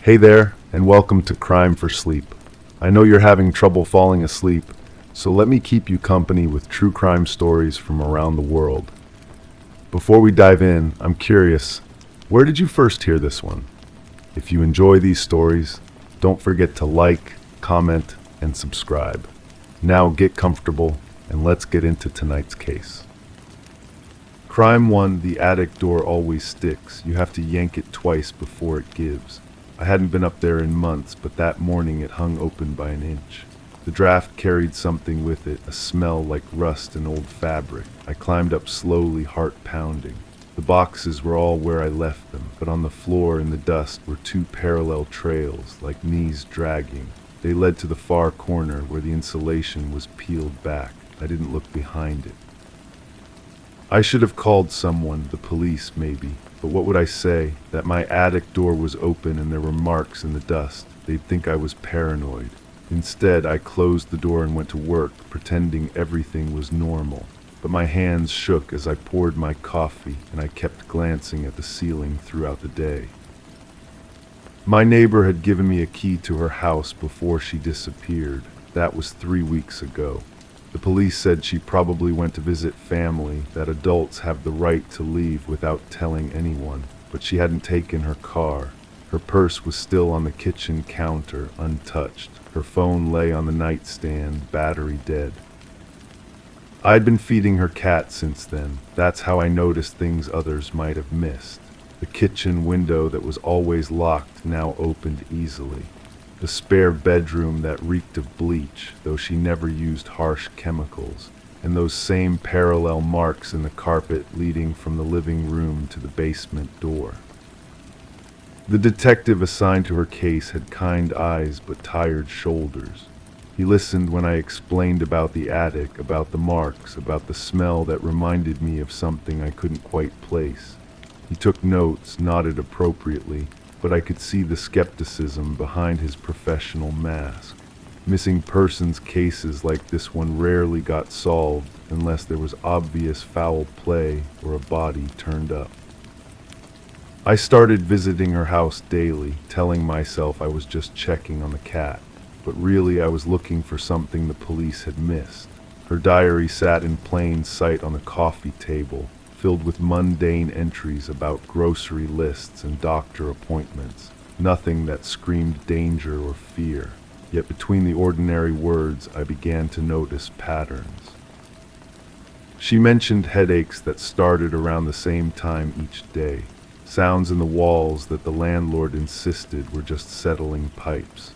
Hey there, and welcome to Crime for Sleep. I know you're having trouble falling asleep, so let me keep you company with true crime stories from around the world. Before we dive in, I'm curious, where did you first hear this one? If you enjoy these stories, don't forget to like, comment, and subscribe. Now get comfortable, and let's get into tonight's case. Crime 1, the attic door always sticks. You have to yank it twice before it gives. I hadn't been up there in months, but that morning it hung open by an inch. The draft carried something with it, a smell like rust and old fabric. I climbed up slowly, heart pounding. The boxes were all where I left them, but on the floor in the dust were two parallel trails, like knees dragging. They led to the far corner where the insulation was peeled back. I didn't look behind it. I should have called someone, the police maybe. But what would I say? That my attic door was open and there were marks in the dust. They'd think I was paranoid. Instead, I closed the door and went to work, pretending everything was normal. But my hands shook as I poured my coffee, and I kept glancing at the ceiling throughout the day. My neighbor had given me a key to her house before she disappeared. That was 3 weeks ago. The police said she probably went to visit family, that adults have the right to leave without telling anyone, but she hadn't taken her car. Her purse was still on the kitchen counter, untouched. Her phone lay on the nightstand, battery dead. I'd been feeding her cat since then. That's how I noticed things others might have missed. The kitchen window that was always locked now opened easily. The spare bedroom that reeked of bleach, though she never used harsh chemicals, and those same parallel marks in the carpet leading from the living room to the basement door. The detective assigned to her case had kind eyes but tired shoulders. He listened when I explained about the attic, about the marks, about the smell that reminded me of something I couldn't quite place. He took notes, nodded appropriately, but I could see the skepticism behind his professional mask. Missing persons cases like this one rarely got solved unless there was obvious foul play or a body turned up. I started visiting her house daily, telling myself I was just checking on the cat, but really I was looking for something the police had missed. Her diary sat in plain sight on the coffee table, filled with mundane entries about grocery lists and doctor appointments, nothing that screamed danger or fear. Yet between the ordinary words, I began to notice patterns. She mentioned headaches that started around the same time each day, sounds in the walls that the landlord insisted were just settling pipes.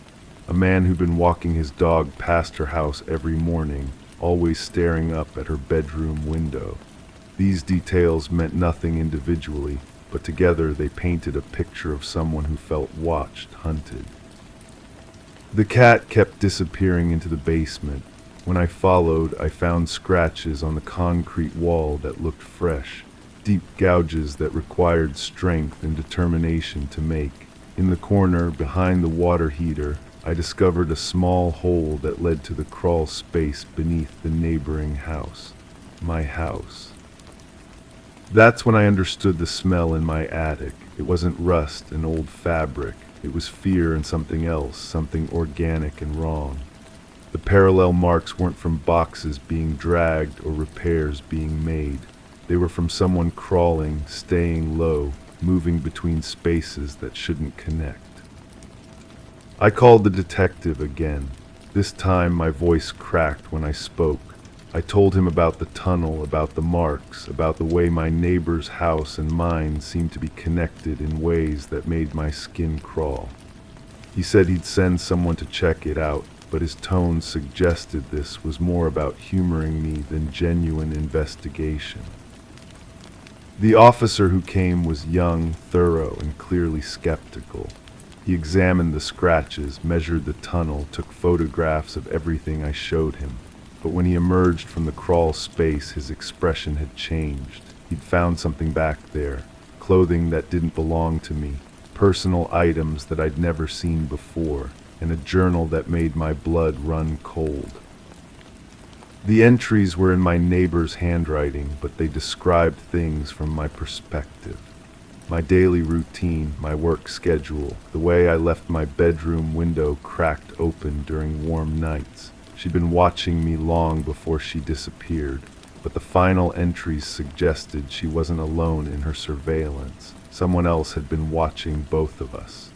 A man who'd been walking his dog past her house every morning, always staring up at her bedroom window. These details meant nothing individually, but together they painted a picture of someone who felt watched, hunted. The cat kept disappearing into the basement. When I followed, I found scratches on the concrete wall that looked fresh, deep gouges that required strength and determination to make. In the corner, behind the water heater, I discovered a small hole that led to the crawl space beneath the neighboring house. My house. That's when I understood the smell in my attic. It wasn't rust and old fabric. It was fear and something else, something organic and wrong. The parallel marks weren't from boxes being dragged or repairs being made. They were from someone crawling, staying low, moving between spaces that shouldn't connect. I called the detective again. This time my voice cracked when I spoke. I told him about the tunnel, about the marks, about the way my neighbor's house and mine seemed to be connected in ways that made my skin crawl. He said he'd send someone to check it out, but his tone suggested this was more about humoring me than genuine investigation. The officer who came was young, thorough, and clearly skeptical. He examined the scratches, measured the tunnel, took photographs of everything I showed him. But when he emerged from the crawl space, his expression had changed. He'd found something back there, clothing that didn't belong to me, personal items that I'd never seen before, and a journal that made my blood run cold. The entries were in my neighbor's handwriting, but they described things from my perspective. My daily routine, my work schedule, the way I left my bedroom window cracked open during warm nights. She'd been watching me long before she disappeared, but the final entries suggested she wasn't alone in her surveillance. Someone else had been watching both of us.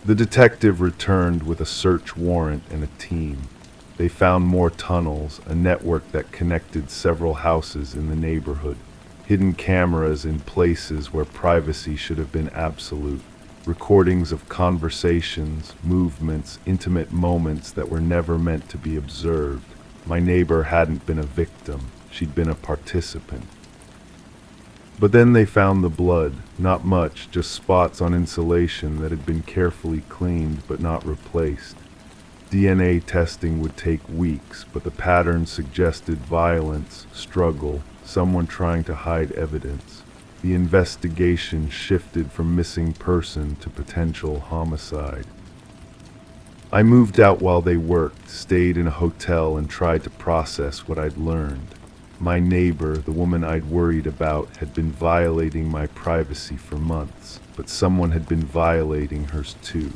The detective returned with a search warrant and a team. They found more tunnels, a network that connected several houses in the neighborhood, hidden cameras in places where privacy should have been absolute, recordings of conversations, movements, intimate moments that were never meant to be observed. My neighbor hadn't been a victim, she'd been a participant. But then they found the blood, not much, just spots on insulation that had been carefully cleaned but not replaced. DNA testing would take weeks, but the pattern suggested violence, struggle, someone trying to hide evidence. The investigation shifted from missing person to potential homicide. I moved out while they worked, stayed in a hotel, and tried to process what I'd learned. My neighbor, the woman I'd worried about, had been violating my privacy for months, but someone had been violating hers too.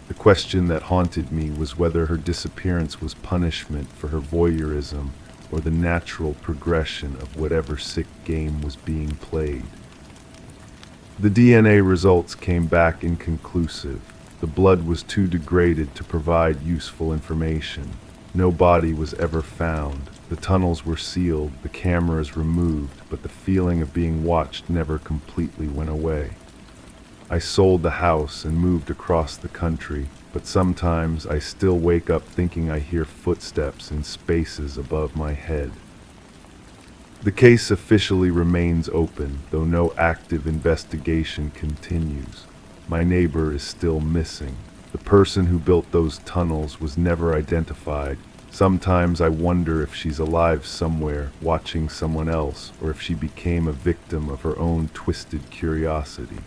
The question that haunted me was whether her disappearance was punishment for her voyeurism or the natural progression of whatever sick game was being played. The DNA results came back inconclusive. The blood was too degraded to provide useful information. No body was ever found. The tunnels were sealed, the cameras removed, but the feeling of being watched never completely went away. I sold the house and moved across the country, but sometimes I still wake up thinking I hear footsteps in spaces above my head. The case officially remains open, though no active investigation continues. My neighbor is still missing. The person who built those tunnels was never identified. Sometimes I wonder if she's alive somewhere, watching someone else, or if she became a victim of her own twisted curiosity.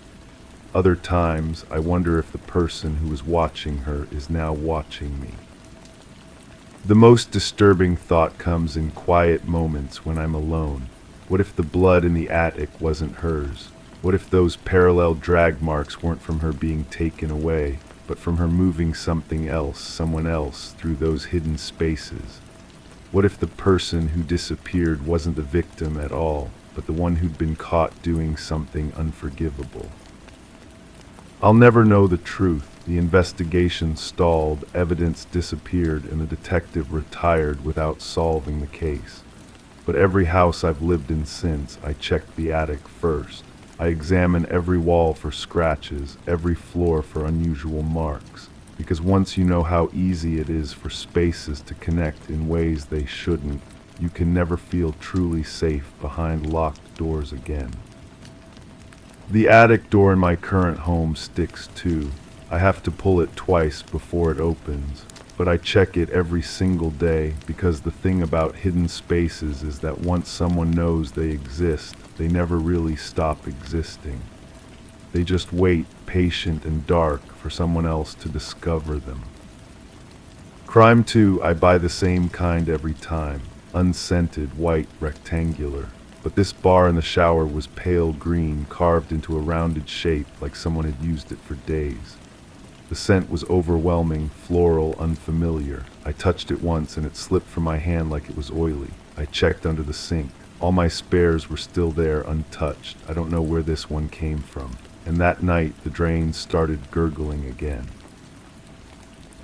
Other times, I wonder if the person who was watching her is now watching me. The most disturbing thought comes in quiet moments when I'm alone. What if the blood in the attic wasn't hers? What if those parallel drag marks weren't from her being taken away, but from her moving something else, someone else, through those hidden spaces? What if the person who disappeared wasn't the victim at all, but the one who'd been caught doing something unforgivable? I'll never know the truth. The investigation stalled, evidence disappeared, and the detective retired without solving the case. But every house I've lived in since, I checked the attic first. I examine every wall for scratches, every floor for unusual marks, because once you know how easy it is for spaces to connect in ways they shouldn't, you can never feel truly safe behind locked doors again. The attic door in my current home sticks too. I have to pull it twice before it opens, but I check it every single day because the thing about hidden spaces is that once someone knows they exist, they never really stop existing. They just wait, patient and dark, for someone else to discover them. Crime 2, I buy the same kind every time. Unscented, white, rectangular. But this bar in the shower was pale green, carved into a rounded shape like someone had used it for days. The scent was overwhelming, floral, unfamiliar. I touched it once and it slipped from my hand like it was oily. I checked under the sink. All my spares were still there, untouched. I don't know where this one came from. And that night, the drains started gurgling again.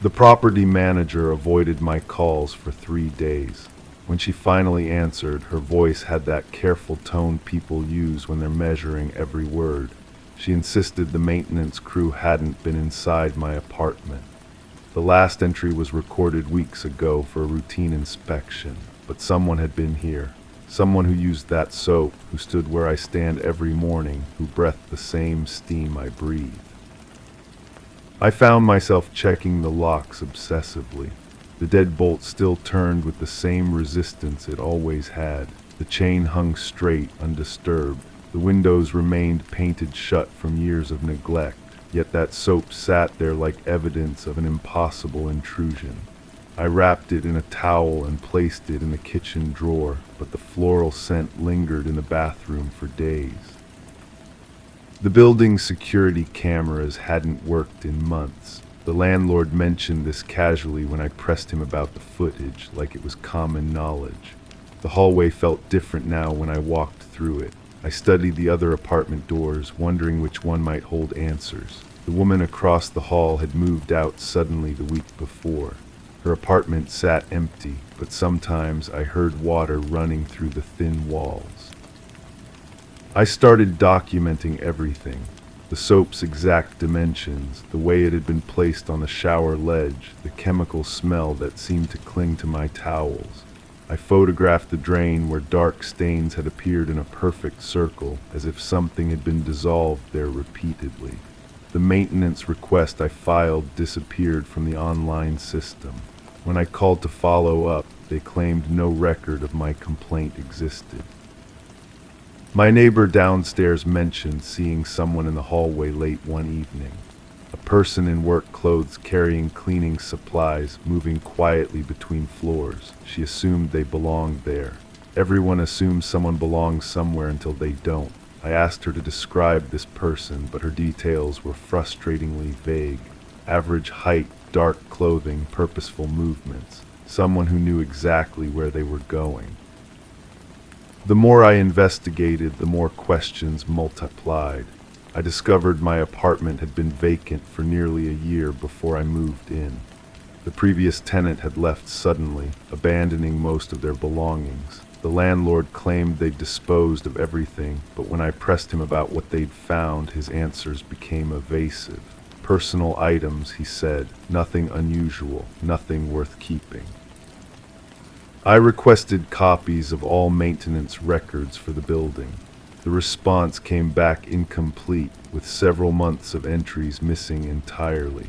The property manager avoided my calls for 3 days. When she finally answered, her voice had that careful tone people use when they're measuring every word. She insisted the maintenance crew hadn't been inside my apartment. The last entry was recorded weeks ago for a routine inspection, but someone had been here. Someone who used that soap, who stood where I stand every morning, who breathed the same steam I breathe. I found myself checking the locks obsessively. The deadbolt still turned with the same resistance it always had. The chain hung straight, undisturbed. The windows remained painted shut from years of neglect, yet that soap sat there like evidence of an impossible intrusion. I wrapped it in a towel and placed it in the kitchen drawer, but the floral scent lingered in the bathroom for days. The building's security cameras hadn't worked in months. The landlord mentioned this casually when I pressed him about the footage, like it was common knowledge. The hallway felt different now when I walked through it. I studied the other apartment doors, wondering which one might hold answers. The woman across the hall had moved out suddenly the week before. Her apartment sat empty, but sometimes I heard water running through the thin walls. I started documenting everything. The soap's exact dimensions, the way it had been placed on the shower ledge, the chemical smell that seemed to cling to my towels. I photographed the drain where dark stains had appeared in a perfect circle, as if something had been dissolved there repeatedly. The maintenance request I filed disappeared from the online system. When I called to follow up, they claimed no record of my complaint existed. My neighbor downstairs mentioned seeing someone in the hallway late one evening. A person in work clothes carrying cleaning supplies, moving quietly between floors. She assumed they belonged there. Everyone assumes someone belongs somewhere until they don't. I asked her to describe this person, but her details were frustratingly vague. Average height, dark clothing, purposeful movements. Someone who knew exactly where they were going. The more I investigated, the more questions multiplied. I discovered my apartment had been vacant for nearly a year before I moved in. The previous tenant had left suddenly, abandoning most of their belongings. The landlord claimed they'd disposed of everything, but when I pressed him about what they'd found, his answers became evasive. Personal items, he said, nothing unusual, nothing worth keeping. I requested copies of all maintenance records for the building. The response came back incomplete, with several months of entries missing entirely.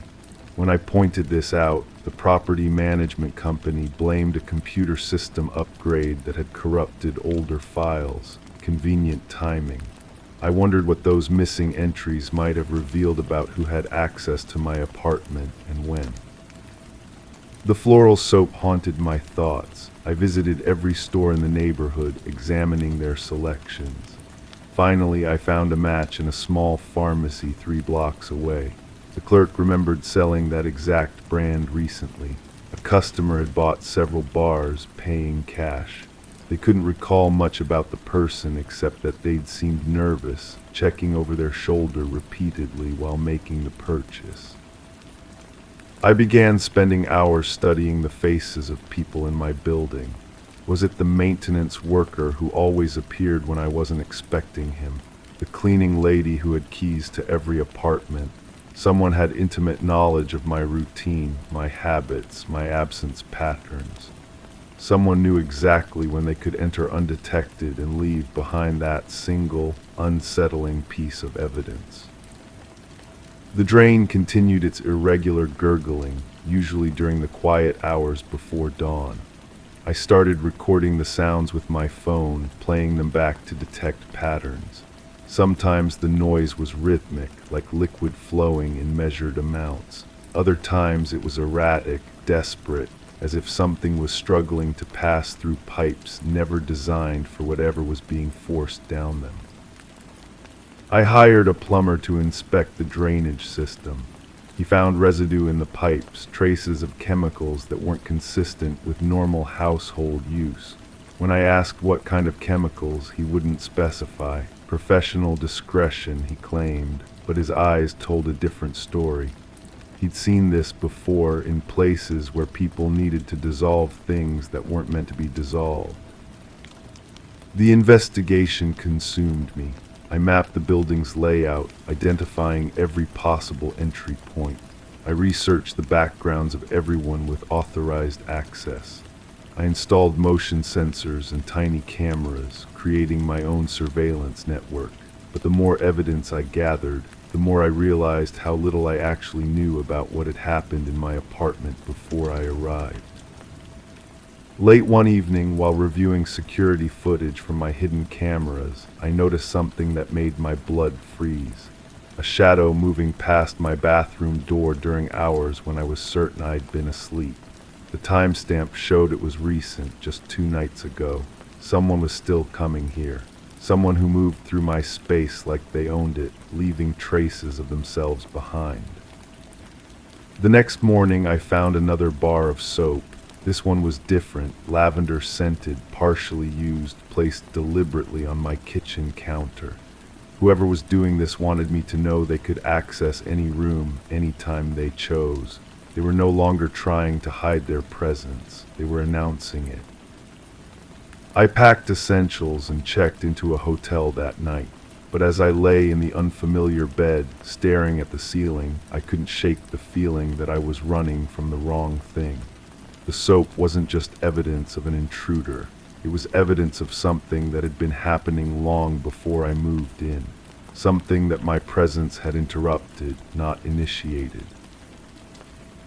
When I pointed this out, the property management company blamed a computer system upgrade that had corrupted older files. Convenient timing. I wondered what those missing entries might have revealed about who had access to my apartment and when. The floral soap haunted my thoughts. I visited every store in the neighborhood, examining their selections. Finally, I found a match in a small pharmacy 3 blocks away. The clerk remembered selling that exact brand recently. A customer had bought several bars, paying cash. They couldn't recall much about the person except that they'd seemed nervous, checking over their shoulder repeatedly while making the purchase. I began spending hours studying the faces of people in my building. Was it the maintenance worker who always appeared when I wasn't expecting him? The cleaning lady who had keys to every apartment? Someone had intimate knowledge of my routine, my habits, my absence patterns. Someone knew exactly when they could enter undetected and leave behind that single, unsettling piece of evidence. The drain continued its irregular gurgling, usually during the quiet hours before dawn. I started recording the sounds with my phone, playing them back to detect patterns. Sometimes the noise was rhythmic, like liquid flowing in measured amounts. Other times it was erratic, desperate, as if something was struggling to pass through pipes never designed for whatever was being forced down them. I hired a plumber to inspect the drainage system. He found residue in the pipes, traces of chemicals that weren't consistent with normal household use. When I asked what kind of chemicals, he wouldn't specify. Professional discretion, he claimed, but his eyes told a different story. He'd seen this before in places where people needed to dissolve things that weren't meant to be dissolved. The investigation consumed me. I mapped the building's layout, identifying every possible entry point. I researched the backgrounds of everyone with authorized access. I installed motion sensors and tiny cameras, creating my own surveillance network. But the more evidence I gathered, the more I realized how little I actually knew about what had happened in my apartment before I arrived. Late one evening, while reviewing security footage from my hidden cameras, I noticed something that made my blood freeze. A shadow moving past my bathroom door during hours when I was certain I'd been asleep. The timestamp showed it was recent, just 2 nights ago. Someone was still coming here. someone who moved through my space like they owned it, leaving traces of themselves behind. The next morning I found another bar of soap. This one was different, lavender scented, partially used, placed deliberately on my kitchen counter. Whoever was doing this wanted me to know they could access any room anytime they chose. They were no longer trying to hide their presence. They were announcing it. I packed essentials and checked into a hotel that night. But as I lay in the unfamiliar bed, staring at the ceiling, I couldn't shake the feeling that I was running from the wrong thing. The soap wasn't just evidence of an intruder. It was evidence of something that had been happening long before I moved in. Something that my presence had interrupted, not initiated.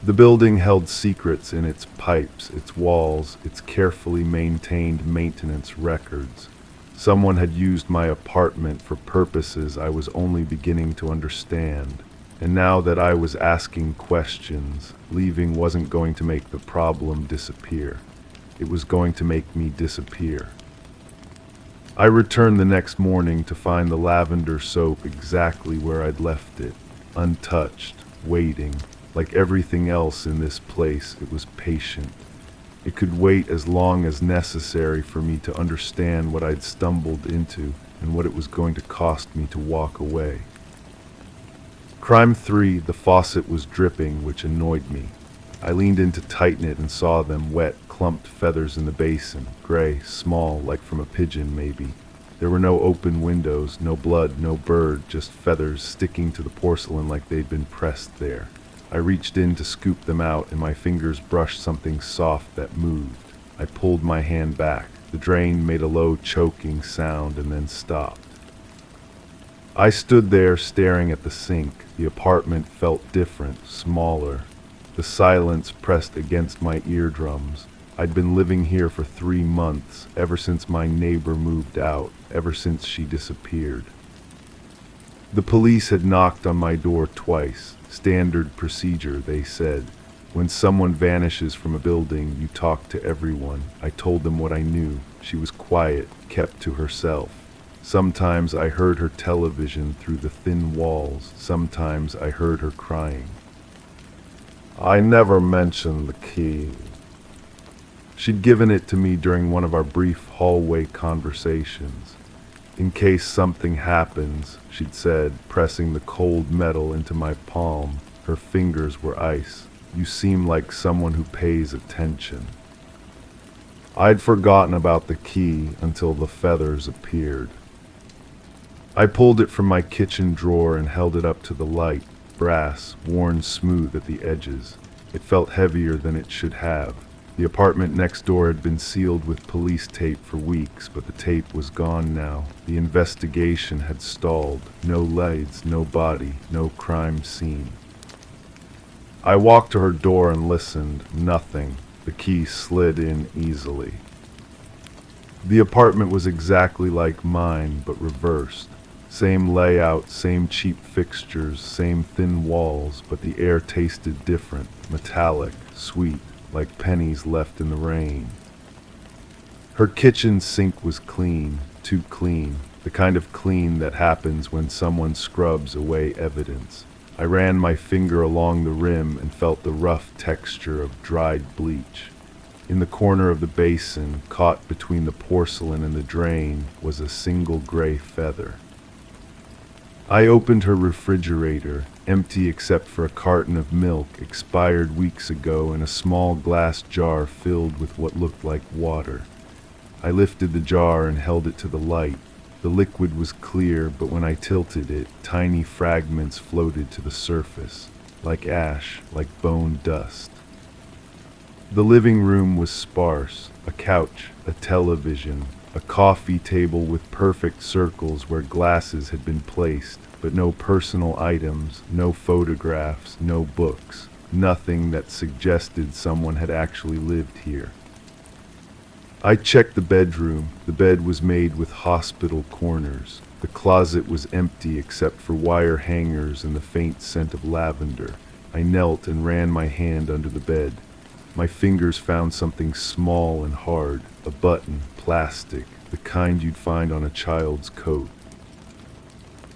The building held secrets in its pipes, its walls, its carefully maintained maintenance records. Someone had used my apartment for purposes I was only beginning to understand, and now that I was asking questions, leaving wasn't going to make the problem disappear. It was going to make me disappear. I returned the next morning to find the lavender soap exactly where I'd left it, untouched, waiting. Like everything else in this place, it was patient. It could wait as long as necessary for me to understand what I'd stumbled into and what it was going to cost me to walk away. Crime 3, the faucet was dripping, which annoyed me. I leaned in to tighten it and saw them wet, clumped feathers in the basin, gray, small, like from a pigeon maybe. There were no open windows, no blood, no bird, just feathers sticking to the porcelain like they'd been pressed there. I reached in to scoop them out, and my fingers brushed something soft that moved. I pulled my hand back. The drain made a low, choking sound and then stopped. I stood there staring at the sink. The apartment felt different, smaller. The silence pressed against my eardrums. I'd been living here for 3 months, ever since my neighbor moved out, ever since she disappeared. The police had knocked on my door twice. Standard procedure, they said. When someone vanishes from a building, you talk to everyone. I told them what I knew. She was quiet, kept to herself. Sometimes I heard her television through the thin walls. Sometimes I heard her crying. I never mentioned the key. She'd given it to me during one of our brief hallway conversations. In case something happens, she'd said, pressing the cold metal into my palm. Her fingers were ice. You seem like someone who pays attention. I'd forgotten about the key until the feathers appeared. I pulled it from my kitchen drawer and held it up to the light, brass, worn smooth at the edges. It felt heavier than it should have. The apartment next door had been sealed with police tape for weeks, but the tape was gone now. The investigation had stalled. No leads, no body, no crime scene. I walked to her door and listened. Nothing. The key slid in easily. The apartment was exactly like mine, but reversed. Same layout, same cheap fixtures, same thin walls, but the air tasted different, metallic, sweet, like pennies left in the rain. Her kitchen sink was clean, too clean, the kind of clean that happens when someone scrubs away evidence. I ran my finger along the rim and felt the rough texture of dried bleach. In the corner of the basin, caught between the porcelain and the drain, was a single gray feather. I opened her refrigerator, empty except for a carton of milk expired weeks ago and a small glass jar filled with what looked like water. I lifted the jar and held it to the light. The liquid was clear, but when I tilted it, tiny fragments floated to the surface, like ash, like bone dust. The living room was sparse, a couch, a television, a coffee table with perfect circles where glasses had been placed, but no personal items, no photographs, no books, nothing that suggested someone had actually lived here. I checked the bedroom. The bed was made with hospital corners. The closet was empty except for wire hangers and the faint scent of lavender. I knelt and ran my hand under the bed. My fingers found something small and hard, a button, plastic. the kind you'd find on a child's coat.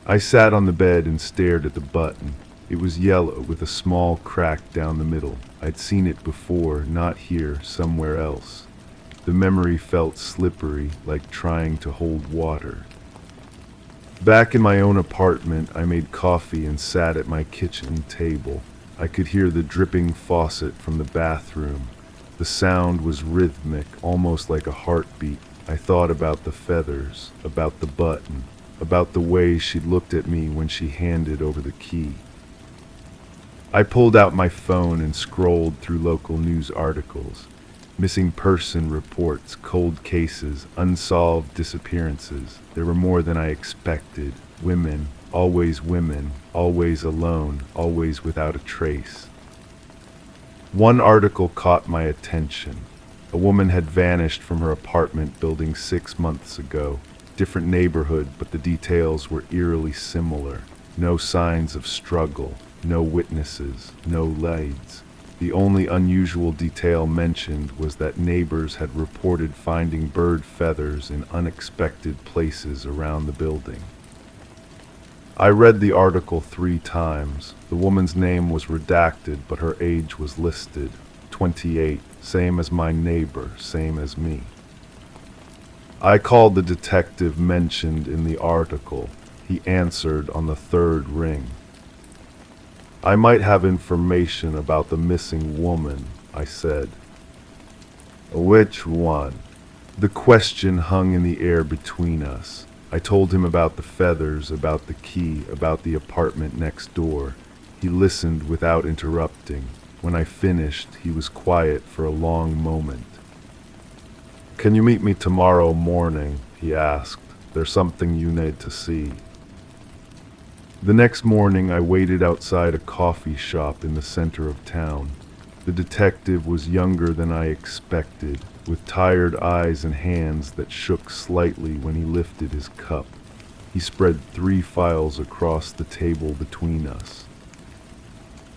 I sat on the bed and stared at the button. It was yellow with a small crack down the middle. I'd seen it before, not here, somewhere else. The memory felt slippery, like trying to hold water. Back in my own apartment, I made coffee and sat at my kitchen table. I could hear the dripping faucet from the bathroom. The sound was rhythmic, almost like a heartbeat. I thought about the feathers, about the button, about the way she looked at me when she handed over the key. I pulled out my phone and scrolled through local news articles. Missing person reports, cold cases, unsolved disappearances. There were more than I expected. Women, always alone, always without a trace. One article caught my attention. A woman had vanished from her apartment building 6 months ago. Different neighborhood, but the details were eerily similar. No signs of struggle, no witnesses, no leads. The only unusual detail mentioned was that neighbors had reported finding bird feathers in unexpected places around the building. I read the article 3 times. The woman's name was redacted, but her age was listed. 28, same as my neighbor, same as me. I called the detective mentioned in the article. He answered on the 3rd ring. I might have information about the missing woman, I said. Which one? The question hung in the air between us. I told him about the feathers, about the key, about the apartment next door. He listened without interrupting. When I finished, he was quiet for a long moment. Can you meet me tomorrow morning? He asked. There's something you need to see. The next morning, I waited outside a coffee shop in the center of town. The detective was younger than I expected, with tired eyes and hands that shook slightly when he lifted his cup. He spread 3 files across the table between us.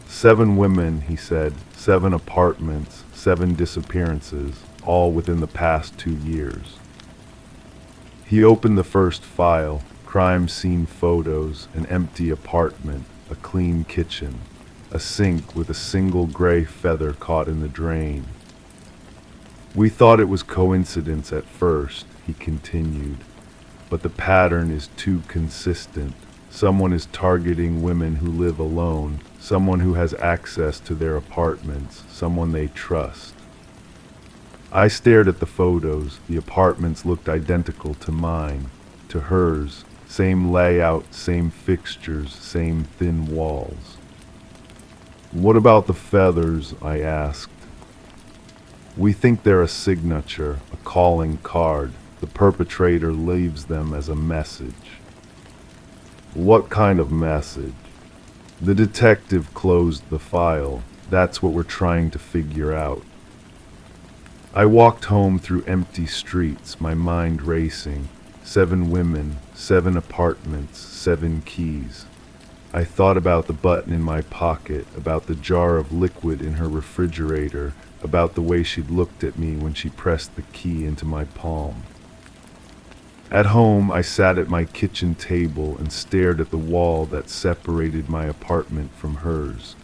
7 women, he said, 7 apartments, 7 disappearances, all within the past 2 years. He opened the first file. Crime scene photos, an empty apartment, a clean kitchen, a sink with a single gray feather caught in the drain. We thought it was coincidence at first, he continued, but the pattern is too consistent. Someone is targeting women who live alone, someone who has access to their apartments, someone they trust. I stared at the photos. The apartments looked identical to mine, to hers. Same layout, same fixtures, same thin walls. What about the feathers? I asked. We think they're a signature, a calling card. The perpetrator leaves them as a message. What kind of message? The detective closed the file. That's what we're trying to figure out. I walked home through empty streets, my mind racing. 7 women, 7 apartments, 7 keys. I thought about the button in my pocket, about the jar of liquid in her refrigerator, about the way she'd looked at me when she pressed the key into my palm. At home, I sat at my kitchen table and stared at the wall that separated my apartment from hers.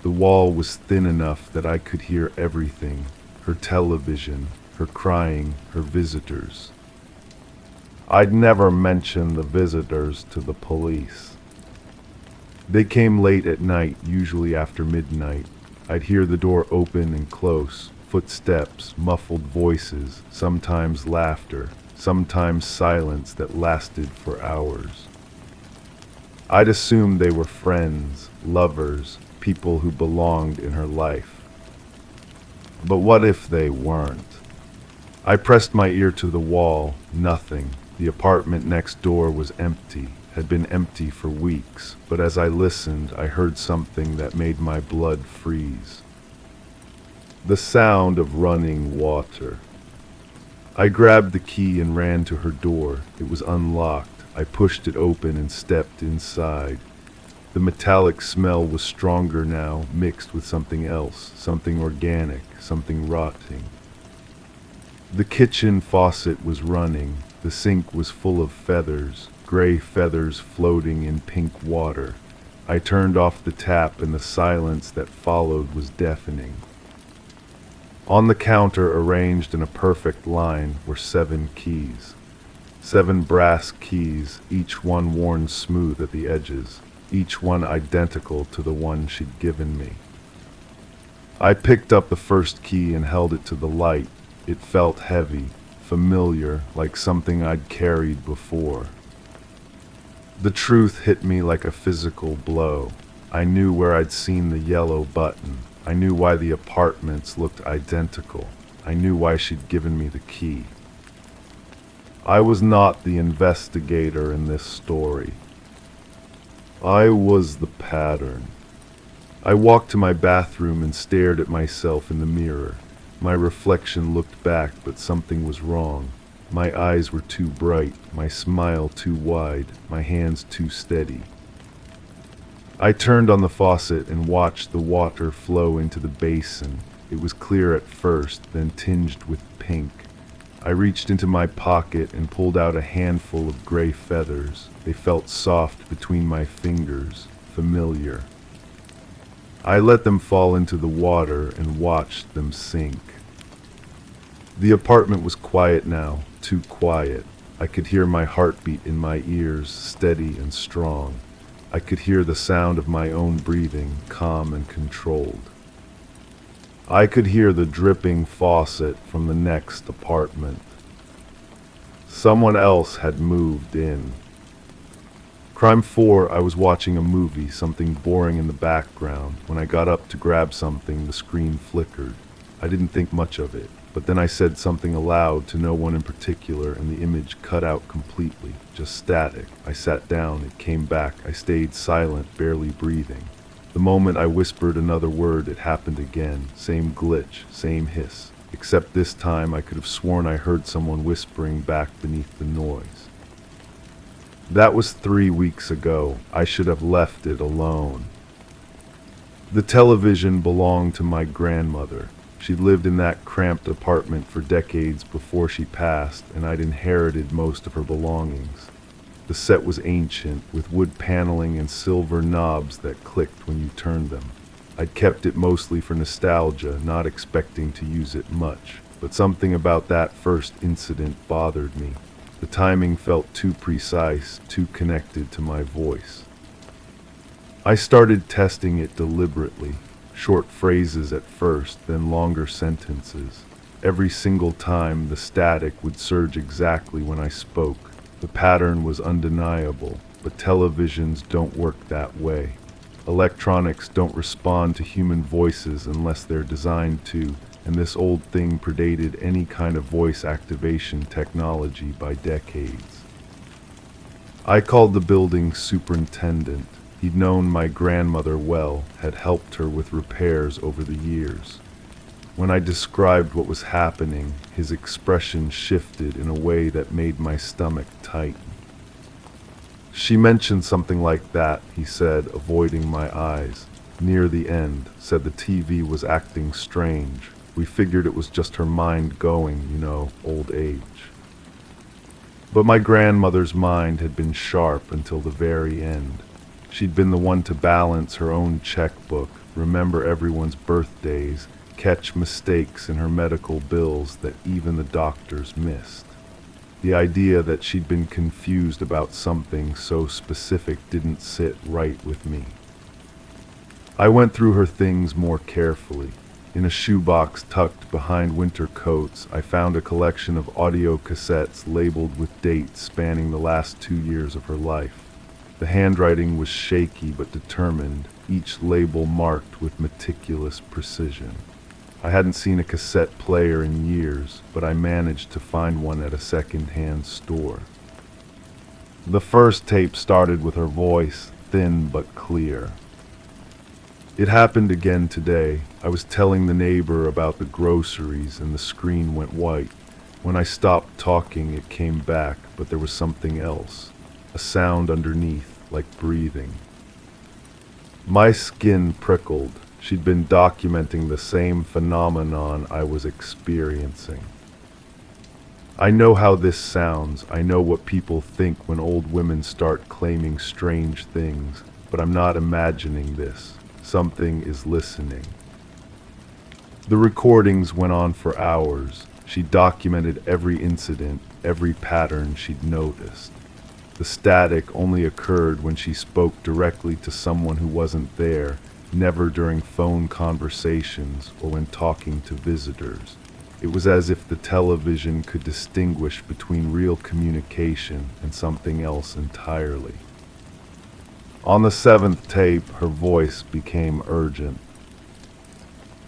The wall was thin enough that I could hear everything, her television, her crying, her visitors. I'd never mention the visitors to the police. They came late at night, usually after midnight. I'd hear the door open and close, footsteps, muffled voices, sometimes laughter, sometimes silence that lasted for hours. I'd assumed they were friends, lovers, people who belonged in her life. But what if they weren't? I pressed my ear to the wall. Nothing. The apartment next door was empty, had been empty for weeks, but as I listened, I heard something that made my blood freeze. The sound of running water. I grabbed the key and ran to her door. It was unlocked. I pushed it open and stepped inside. The metallic smell was stronger now, mixed with something else, something organic, something rotting. The kitchen faucet was running. The sink was full of feathers, gray feathers floating in pink water. I turned off the tap and the silence that followed was deafening. On the counter, arranged in a perfect line, were 7 keys. 7 brass keys, each one worn smooth at the edges, each one identical to the one she'd given me. I picked up the first key and held it to the light. It felt heavy, familiar, like something I'd carried before. The truth hit me like a physical blow. I knew where I'd seen the yellow button. I knew why the apartments looked identical. I knew why she'd given me the key. I was not the investigator in this story. I was the pattern. I walked to my bathroom and stared at myself in the mirror. My reflection looked back, but something was wrong. My eyes were too bright, my smile too wide, my hands too steady. I turned on the faucet and watched the water flow into the basin. It was clear at first, then tinged with pink. I reached into my pocket and pulled out a handful of gray feathers. They felt soft between my fingers, familiar. I let them fall into the water and watched them sink. The apartment was quiet now, too quiet. I could hear my heartbeat in my ears, steady and strong. I could hear the sound of my own breathing, calm and controlled. I could hear the dripping faucet from the next apartment. Someone else had moved in. Crime 4, I was watching a movie, something boring in the background. When I got up to grab something, the screen flickered. I didn't think much of it, but then I said something aloud to no one in particular, and the image cut out completely, just static. I sat down, it came back. I stayed silent, barely breathing. The moment I whispered another word, it happened again. Same glitch, same hiss. Except this time I could have sworn I heard someone whispering back beneath the noise. That was 3 weeks ago. I should have left it alone. The television belonged to my grandmother. She'd lived in that cramped apartment for decades before she passed, and I'd inherited most of her belongings. The set was ancient, with wood paneling and silver knobs that clicked when you turned them. I'd kept it mostly for nostalgia, not expecting to use it much, but something about that first incident bothered me. The timing felt too precise, too connected to my voice. I started testing it deliberately, short phrases at first, then longer sentences. Every single time, the static would surge exactly when I spoke. The pattern was undeniable, but televisions don't work that way. Electronics don't respond to human voices unless they're designed to, and this old thing predated any kind of voice activation technology by decades. I called the building superintendent. He'd known my grandmother well, had helped her with repairs over the years. When I described what was happening, his expression shifted in a way that made my stomach tighten. She mentioned something like that, he said, avoiding my eyes. Near the end, said the TV was acting strange. We figured it was just her mind going, old age. But my grandmother's mind had been sharp until the very end. She'd been the one to balance her own checkbook, remember everyone's birthdays, catch mistakes in her medical bills that even the doctors missed. The idea that she'd been confused about something so specific didn't sit right with me. I went through her things more carefully. In a shoebox tucked behind winter coats, I found a collection of audio cassettes labeled with dates spanning the last 2 years of her life. The handwriting was shaky but determined, each label marked with meticulous precision. I hadn't seen a cassette player in years, but I managed to find one at a second-hand store. The first tape started with her voice, thin but clear. It happened again today. I was telling the neighbor about the groceries and the screen went white. When I stopped talking, it came back, but there was something else. A sound underneath, like breathing. My skin prickled. She'd been documenting the same phenomenon I was experiencing. I know how this sounds. I know what people think when old women start claiming strange things, but I'm not imagining this. Something is listening. The recordings went on for hours. She documented every incident, every pattern she'd noticed. The static only occurred when she spoke directly to someone who wasn't there, never during phone conversations or when talking to visitors. It was as if the television could distinguish between real communication and something else entirely. On the seventh tape, her voice became urgent.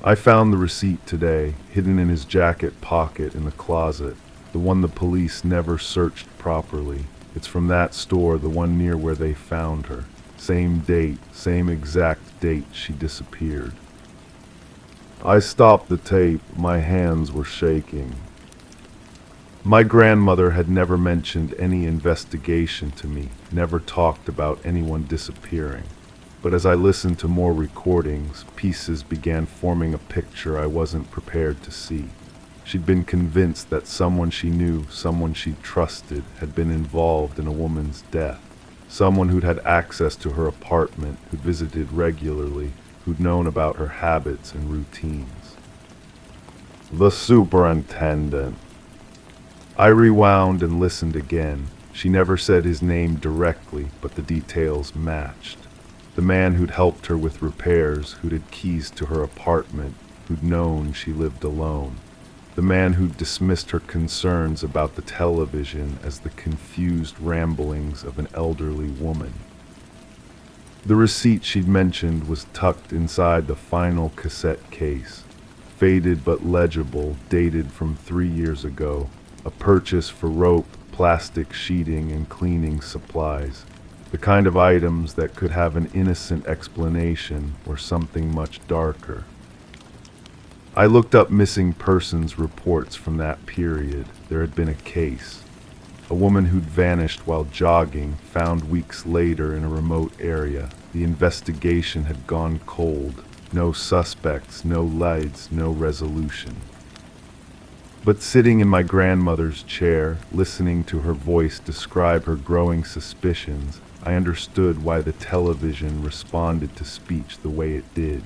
I found the receipt today, hidden in his jacket pocket in the closet, the one the police never searched properly. It's from that store, the one near where they found her. Same date, same exact date she disappeared. I stopped the tape. My hands were shaking. My grandmother had never mentioned any investigation to me, never talked about anyone disappearing. But as I listened to more recordings, pieces began forming a picture I wasn't prepared to see. She'd been convinced that someone she knew, someone she trusted, had been involved in a woman's death. Someone who'd had access to her apartment, who'd visited regularly, who'd known about her habits and routines. The superintendent. I rewound and listened again. She never said his name directly, but the details matched. The man who'd helped her with repairs, who'd had keys to her apartment, who'd known she lived alone. The man who'd dismissed her concerns about the television as the confused ramblings of an elderly woman. The receipt she'd mentioned was tucked inside the final cassette case, faded but legible, dated from 3 years ago, a purchase for rope, plastic sheeting, and cleaning supplies, the kind of items that could have an innocent explanation or something much darker. I looked up missing persons reports from that period. There had been a case. A woman who'd vanished while jogging, found weeks later in a remote area. The investigation had gone cold. No suspects, no lights, no resolution. But sitting in my grandmother's chair, listening to her voice describe her growing suspicions, I understood why the television responded to speech the way it did.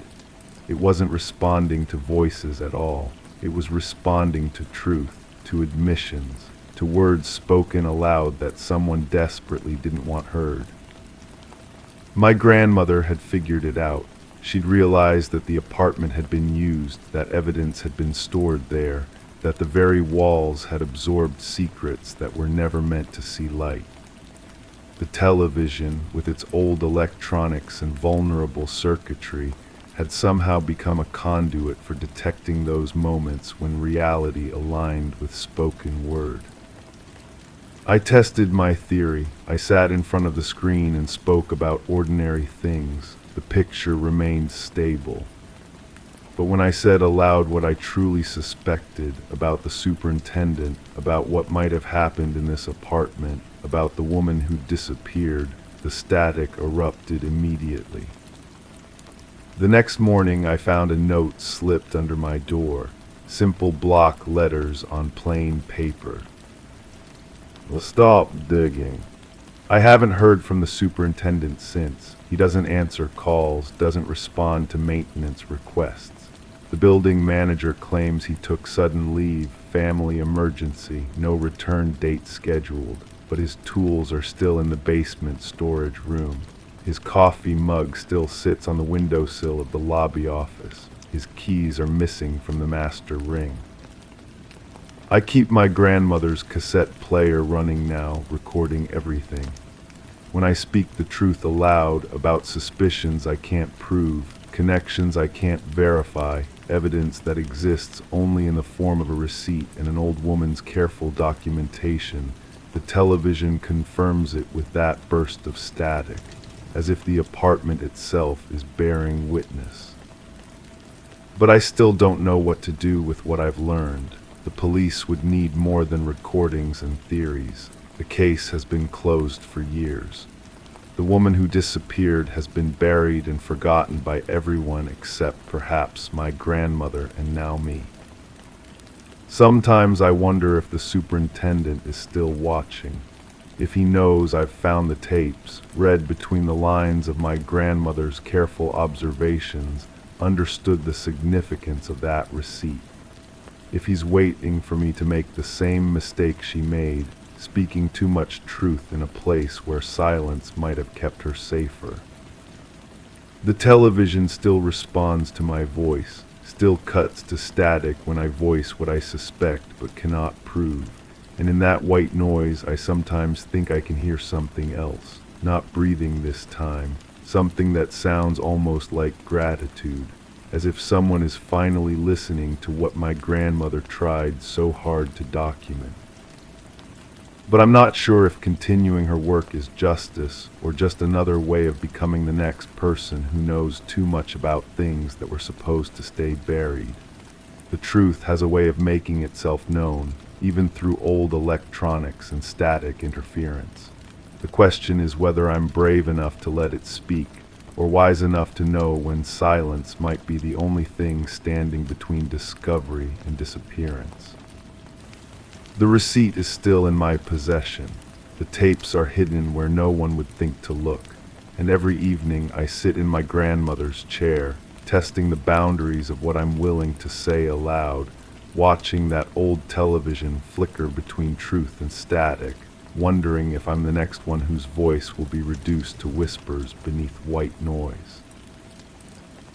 It wasn't responding to voices at all. It was responding to truth, to admissions, to words spoken aloud that someone desperately didn't want heard. My grandmother had figured it out. She'd realized that the apartment had been used, that evidence had been stored there, that the very walls had absorbed secrets that were never meant to see light. The television, with its old electronics and vulnerable circuitry, had somehow become a conduit for detecting those moments when reality aligned with spoken word. I tested my theory. I sat in front of the screen and spoke about ordinary things. The picture remained stable. But when I said aloud what I truly suspected about the superintendent, about what might have happened in this apartment, about the woman who disappeared, the static erupted immediately. The next morning I found a note slipped under my door, simple block letters on plain paper. Stop digging. I haven't heard from the superintendent since. He doesn't answer calls, doesn't respond to maintenance requests. The building manager claims he took sudden leave, family emergency, no return date scheduled, but his tools are still in the basement storage room. His coffee mug still sits on the windowsill of the lobby office. His keys are missing from the master ring. I keep my grandmother's cassette player running now, recording everything. When I speak the truth aloud about suspicions I can't prove, connections I can't verify, evidence that exists only in the form of a receipt and an old woman's careful documentation, the television confirms it with that burst of static, as if the apartment itself is bearing witness. But I still don't know what to do with what I've learned. The police would need more than recordings and theories. The case has been closed for years. The woman who disappeared has been buried and forgotten by everyone except perhaps my grandmother and now me. Sometimes I wonder if the superintendent is still watching, if he knows I've found the tapes, read between the lines of my grandmother's careful observations, understood the significance of that receipt. If he's waiting for me to make the same mistake she made, speaking too much truth in a place where silence might have kept her safer. The television still responds to my voice, still cuts to static when I voice what I suspect but cannot prove. And in that white noise, I sometimes think I can hear something else, not breathing this time, something that sounds almost like gratitude, as if someone is finally listening to what my grandmother tried so hard to document. But I'm not sure if continuing her work is justice or just another way of becoming the next person who knows too much about things that were supposed to stay buried. The truth has a way of making itself known, even through old electronics and static interference. The question is whether I'm brave enough to let it speak, or wise enough to know when silence might be the only thing standing between discovery and disappearance. The receipt is still in my possession. The tapes are hidden where no one would think to look, and every evening I sit in my grandmother's chair, testing the boundaries of what I'm willing to say aloud, watching that old television flicker between truth and static, wondering if I'm the next one whose voice will be reduced to whispers beneath white noise.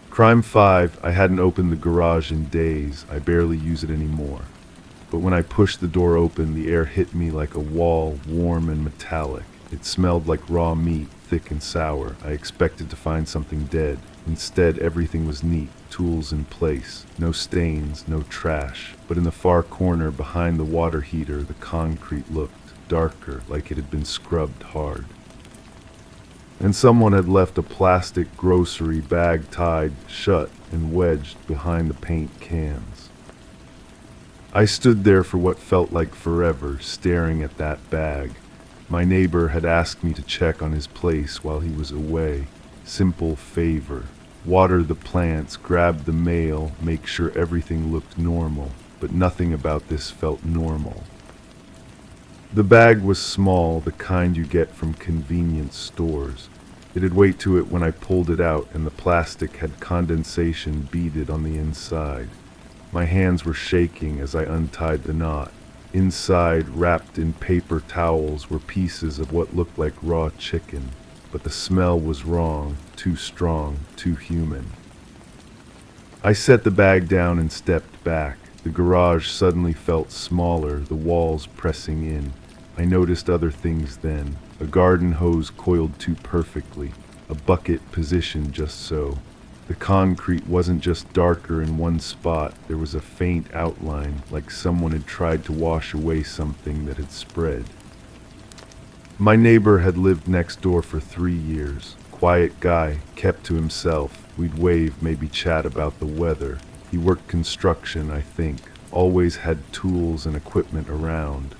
Crime 5, I hadn't opened the garage in days. I barely use it anymore. But when I pushed the door open, the air hit me like a wall, warm and metallic. It smelled like raw meat, thick and sour. I expected to find something dead. Instead, everything was neat, tools in place, no stains, no trash. But in the far corner behind the water heater, the concrete looked darker, like it had been scrubbed hard. And someone had left a plastic grocery bag tied shut and wedged behind the paint cans. I stood there for what felt like forever, staring at that bag. My neighbor had asked me to check on his place while he was away. Simple favor. Water the plants, grab the mail, make sure everything looked normal, but nothing about this felt normal. The bag was small, the kind you get from convenience stores. It had weight to it when I pulled it out, and the plastic had condensation beaded on the inside. My hands were shaking as I untied the knot. Inside, wrapped in paper towels, were pieces of what looked like raw chicken, but the smell was wrong, too strong, too human. I set the bag down and stepped back. The garage suddenly felt smaller, the walls pressing in. I noticed other things then. A garden hose coiled too perfectly, a bucket positioned just so. The concrete wasn't just darker in one spot, there was a faint outline, like someone had tried to wash away something that had spread. My neighbor had lived next door for 3 years. Quiet guy, kept to himself. We'd wave, maybe chat about the weather. He worked construction, I think, always had tools and equipment around.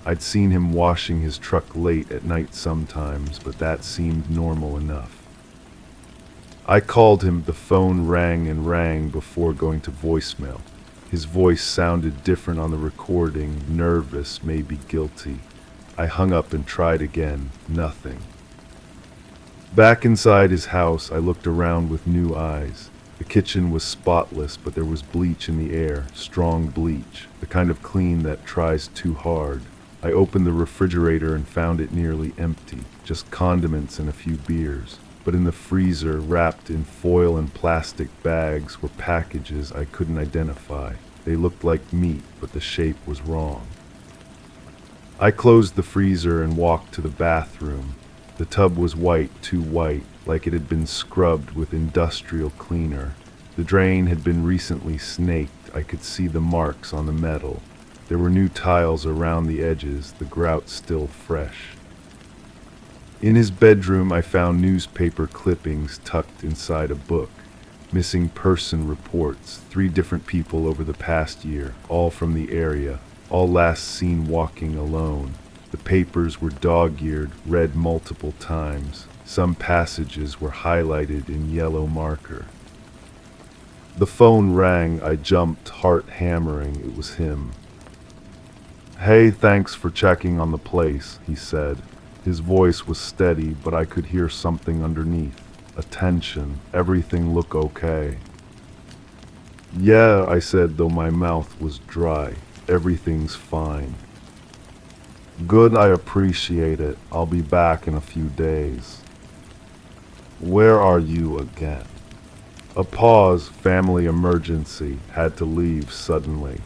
I'd seen him washing his truck late at night sometimes, but that seemed normal enough. I called him, the phone rang and rang before going to voicemail. His voice sounded different on the recording, nervous, maybe guilty. I hung up and tried again, nothing. Back inside his house, I looked around with new eyes. The kitchen was spotless, but there was bleach in the air, strong bleach, the kind of clean that tries too hard. I opened the refrigerator and found it nearly empty, just condiments and a few beers. But in the freezer, wrapped in foil and plastic bags, were packages I couldn't identify. They looked like meat, but the shape was wrong. I closed the freezer and walked to the bathroom. The tub was white, too white, like it had been scrubbed with industrial cleaner. The drain had been recently snaked. I could see the marks on the metal. There were new tiles around the edges, the grout still fresh. In his bedroom, I found newspaper clippings tucked inside a book. Missing person reports, 3 different people over the past year, all from the area, all last seen walking alone. The papers were dog-eared, read multiple times. Some passages were highlighted in yellow marker. The phone rang. I jumped, heart hammering. It was him. "Hey, thanks for checking on the place," he said. His voice was steady, but I could hear something underneath. A tension. Everything look okay? "Yeah," I said, though my mouth was dry. "Everything's fine." "Good, I appreciate it. I'll be back in a few days." "Where are you again?" A pause. Family emergency. Had to leave suddenly.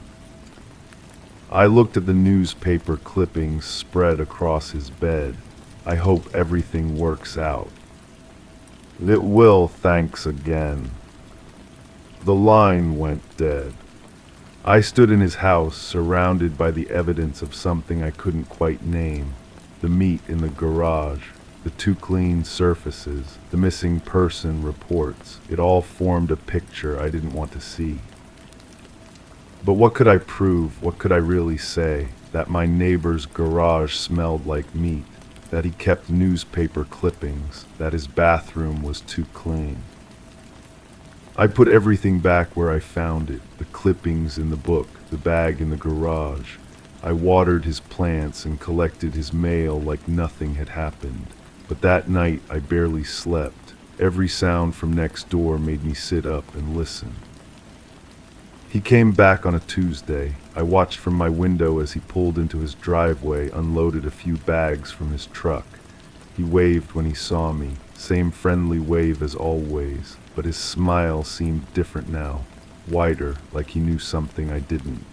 I looked at the newspaper clippings spread across his bed. I hope everything works out. "It will, thanks again." The line went dead. I stood in his house, surrounded by the evidence of something I couldn't quite name. The meat in the garage, the two clean surfaces, the missing person reports. It all formed a picture I didn't want to see. But what could I prove? What could I really say? That my neighbor's garage smelled like meat, that he kept newspaper clippings, that his bathroom was too clean. I put everything back where I found it, the clippings in the book, the bag in the garage. I watered his plants and collected his mail like nothing had happened. But that night I barely slept. Every sound from next door made me sit up and listen. He came back on a Tuesday. I watched from my window as he pulled into his driveway, unloaded a few bags from his truck. He waved when he saw me, same friendly wave as always, but his smile seemed different now, wider, like he knew something I didn't.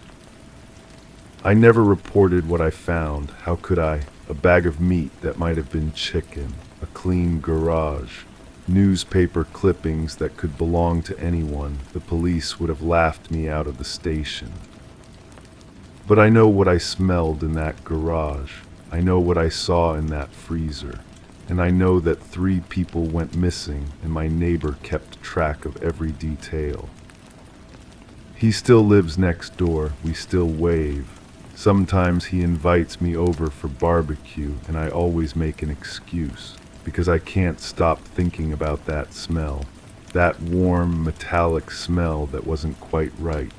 I never reported what I found. How could I? A bag of meat that might have been chicken, a clean garage, newspaper clippings that could belong to anyone. The police would have laughed me out of the station. But I know what I smelled in that garage. I know what I saw in that freezer. And I know that 3 people went missing and my neighbor kept track of every detail. He still lives next door. We still wave. Sometimes he invites me over for barbecue and I always make an excuse because I can't stop thinking about that smell. That warm, metallic smell that wasn't quite right.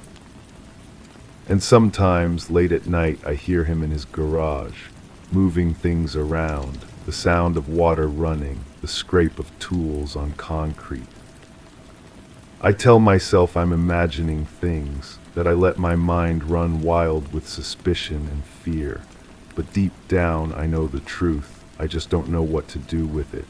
And sometimes, late at night, I hear him in his garage, moving things around, the sound of water running, the scrape of tools on concrete. I tell myself I'm imagining things, that I let my mind run wild with suspicion and fear. But deep down, I know the truth. I just don't know what to do with it.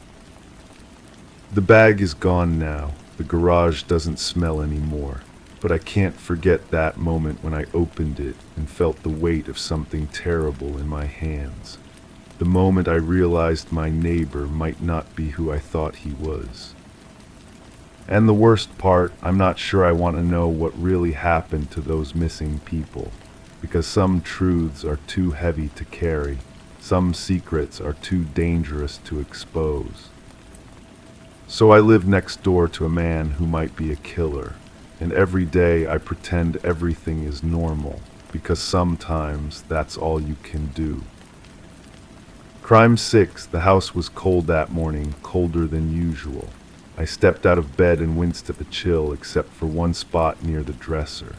The bag is gone now. The garage doesn't smell anymore. But I can't forget that moment when I opened it and felt the weight of something terrible in my hands. The moment I realized my neighbor might not be who I thought he was. And the worst part, I'm not sure I want to know what really happened to those missing people, because some truths are too heavy to carry. Some secrets are too dangerous to expose. So I live next door to a man who might be a killer, and every day I pretend everything is normal, because sometimes that's all you can do. Crime 6, the house was cold that morning, colder than usual. I stepped out of bed and winced at the chill, except for one spot near the dresser.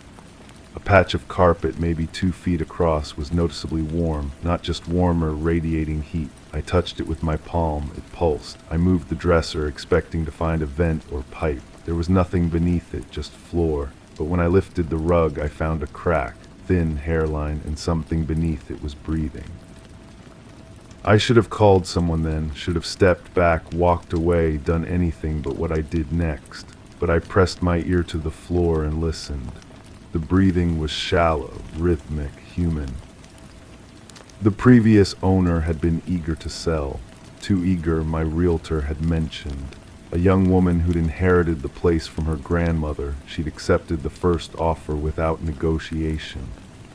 A patch of carpet, maybe 2 feet across, was noticeably warm, not just warmer, radiating heat. I touched it with my palm. It pulsed. I moved the dresser, expecting to find a vent or pipe. There was nothing beneath it, just floor. But when I lifted the rug, I found a crack, thin hairline, and something beneath it was breathing. I should have called someone then, should have stepped back, walked away, done anything but what I did next. But I pressed my ear to the floor and listened. The breathing was shallow, rhythmic, human. The previous owner had been eager to sell. Too eager, my realtor had mentioned. A young woman who'd inherited the place from her grandmother. She'd accepted the first offer without negotiation.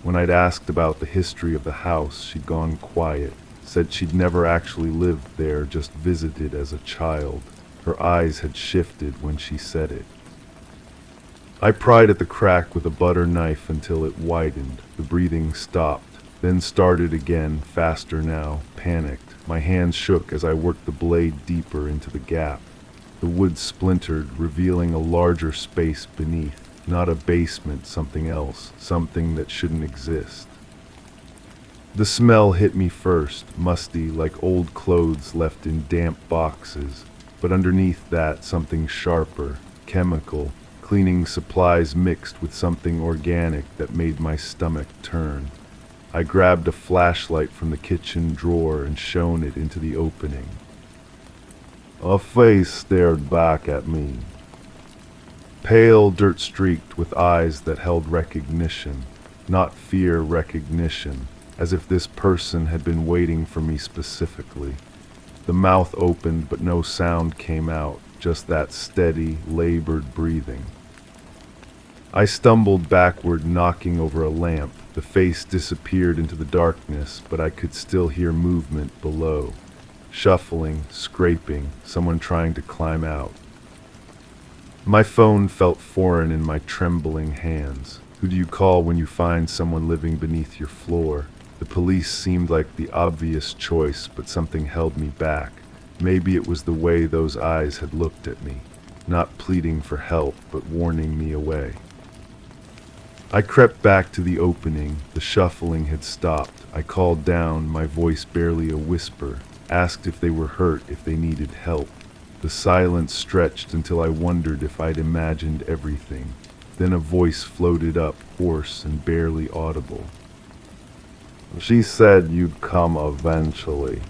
When I'd asked about the history of the house, she'd gone quiet. Said she'd never actually lived there, just visited as a child. Her eyes had shifted when she said it. I pried at the crack with a butter knife until it widened. The breathing stopped, then started again, faster now, panicked. My hands shook as I worked the blade deeper into the gap. The wood splintered, revealing a larger space beneath. not a basement, something else, something that shouldn't exist. The smell hit me first, musty like old clothes left in damp boxes, but underneath that something sharper, chemical, cleaning supplies mixed with something organic that made my stomach turn. I grabbed a flashlight from the kitchen drawer and shone it into the opening. A face stared back at me. Pale, dirt-streaked, with eyes that held recognition, not fear, recognition, as if this person had been waiting for me specifically. The mouth opened, but no sound came out, just that steady, labored breathing. I stumbled backward, knocking over a lamp. The face disappeared into the darkness, but I could still hear movement below. Shuffling, scraping, someone trying to climb out. My phone felt foreign in my trembling hands. Who do you call when you find someone living beneath your floor? The police seemed like the obvious choice, but something held me back. Maybe it was the way those eyes had looked at me, not pleading for help, but warning me away. I crept back to the opening. The shuffling had stopped. I called down, my voice barely a whisper, asked if they were hurt, if they needed help. The silence stretched until I wondered if I'd imagined everything. Then a voice floated up, hoarse and barely audible. She said you'd come eventually.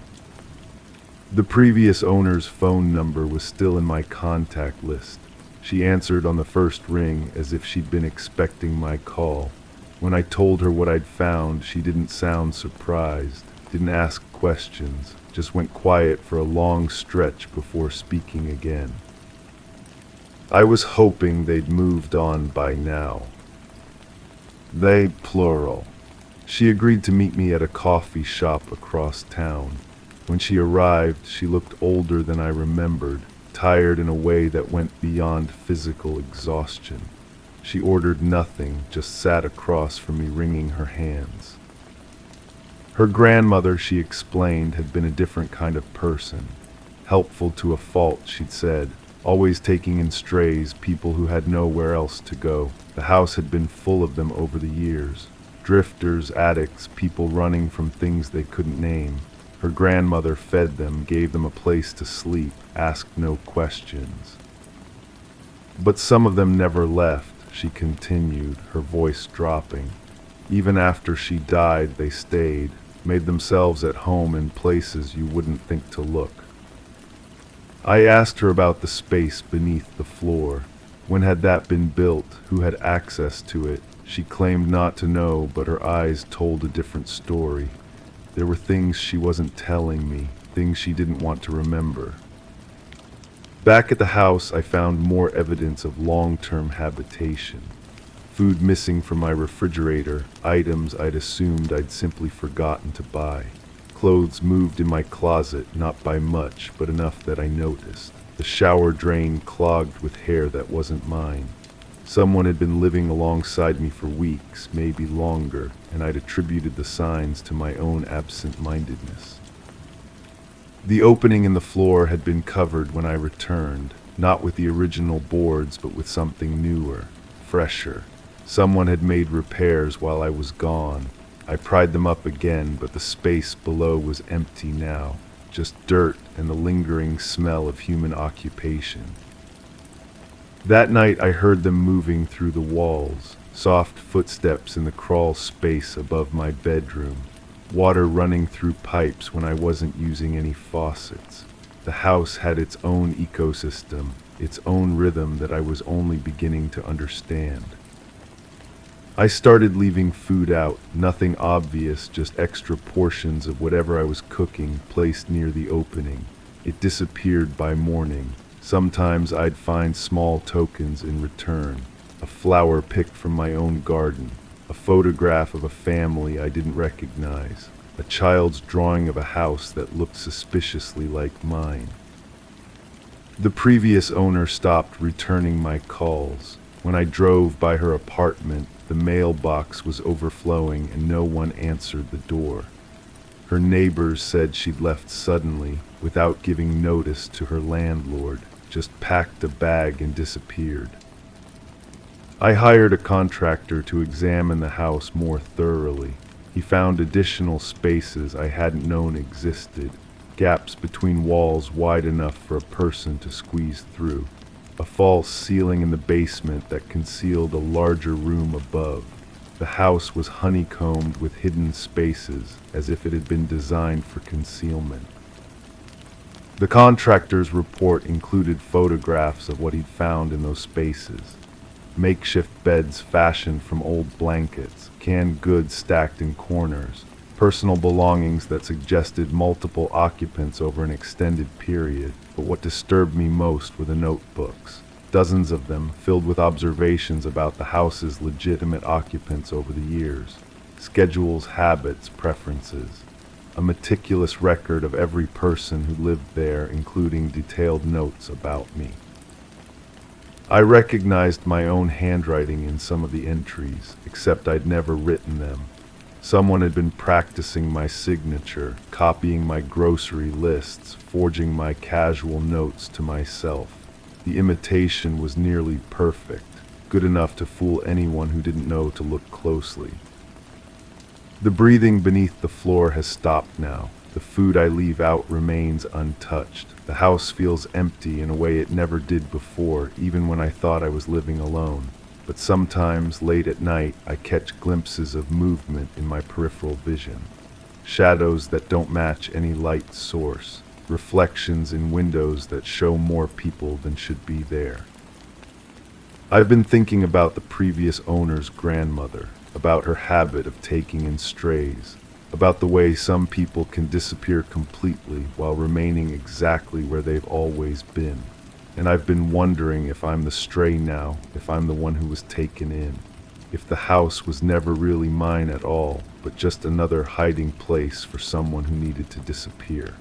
The previous owner's phone number was still in my contact list. She answered on the first ring as if she'd been expecting my call. When I told her what I'd found, she didn't sound surprised, didn't ask questions, just went quiet for a long stretch before speaking again. I was hoping they'd moved on by now. They, plural. She agreed to meet me at a coffee shop across town. When she arrived, she looked older than I remembered, tired in a way that went beyond physical exhaustion. She ordered nothing, just sat across from me wringing her hands. Her grandmother, she explained, had been a different kind of person. Helpful to a fault, she'd said, always taking in strays, people who had nowhere else to go. The house had been full of them over the years. Drifters, addicts, people running from things they couldn't name. Her grandmother fed them, gave them a place to sleep, asked no questions. But some of them never left, she continued, her voice dropping. Even after she died, they stayed, made themselves at home in places you wouldn't think to look. I asked her about the space beneath the floor. When had that been built? Who had access to it? She claimed not to know, but her eyes told a different story. There were things she wasn't telling me, things she didn't want to remember. Back at the house, I found more evidence of long-term habitation. Food missing from my refrigerator, items I'd assumed I'd simply forgotten to buy. Clothes moved in my closet, not by much, but enough that I noticed. The shower drain clogged with hair that wasn't mine. Someone had been living alongside me for weeks, maybe longer, and I'd attributed the signs to my own absent-mindedness. The opening in the floor had been covered when I returned, not with the original boards, but with something newer, fresher. Someone had made repairs while I was gone. I pried them up again, but the space below was empty now, just dirt and the lingering smell of human occupation. That night I heard them moving through the walls, soft footsteps in the crawl space above my bedroom, water running through pipes when I wasn't using any faucets. The house had its own ecosystem, its own rhythm that I was only beginning to understand. I started leaving food out, nothing obvious, just extra portions of whatever I was cooking placed near the opening. It disappeared by morning. Sometimes I'd find small tokens in return, a flower picked from my own garden, a photograph of a family I didn't recognize, a child's drawing of a house that looked suspiciously like mine. The previous owner stopped returning my calls. When I drove by her apartment, the mailbox was overflowing and no one answered the door. Her neighbors said she'd left suddenly, without giving notice to her landlord, just packed a bag and disappeared. I hired a contractor to examine the house more thoroughly. He found additional spaces I hadn't known existed, gaps between walls wide enough for a person to squeeze through, a false ceiling in the basement that concealed a larger room above. The house was honeycombed with hidden spaces, as if it had been designed for concealment. The contractor's report included photographs of what he'd found in those spaces. Makeshift beds fashioned from old blankets, canned goods stacked in corners, personal belongings that suggested multiple occupants over an extended period. But what disturbed me most were the notebooks, dozens of them filled with observations about the house's legitimate occupants over the years, schedules, habits, preferences, a meticulous record of every person who lived there, including detailed notes about me. I recognized my own handwriting in some of the entries, except I'd never written them. Someone had been practicing my signature, copying my grocery lists, forging my casual notes to myself. The imitation was nearly perfect, good enough to fool anyone who didn't know to look closely. The breathing beneath the floor has stopped now. The food I leave out remains untouched. The house feels empty in a way it never did before, even when I thought I was living alone. But sometimes, late at night, I catch glimpses of movement in my peripheral vision. Shadows that don't match any light source. Reflections in windows that show more people than should be there. I've been thinking about the previous owner's grandmother, about her habit of taking in strays, about the way some people can disappear completely while remaining exactly where they've always been. And I've been wondering if I'm the stray now, if I'm the one who was taken in, if the house was never really mine at all, but just another hiding place for someone who needed to disappear.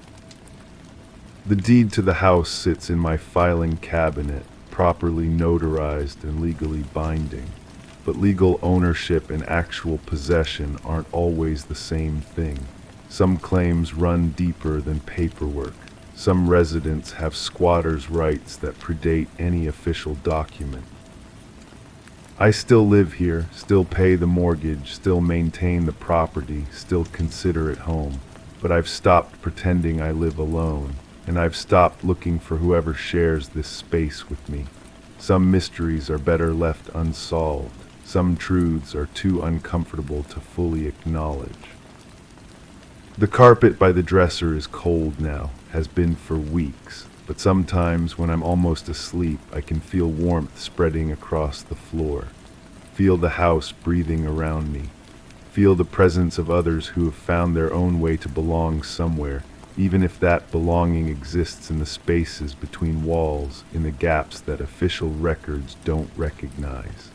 The deed to the house sits in my filing cabinet, properly notarized and legally binding. But legal ownership and actual possession aren't always the same thing. Some claims run deeper than paperwork. Some residents have squatters' rights that predate any official document. I still live here, still pay the mortgage, still maintain the property, still consider it home. But I've stopped pretending I live alone, and I've stopped looking for whoever shares this space with me. Some mysteries are better left unsolved. Some truths are too uncomfortable to fully acknowledge. The carpet by the dresser is cold now, has been for weeks, but sometimes when I'm almost asleep, I can feel warmth spreading across the floor, feel the house breathing around me, feel the presence of others who have found their own way to belong somewhere, even if that belonging exists in the spaces between walls, in the gaps that official records don't recognize.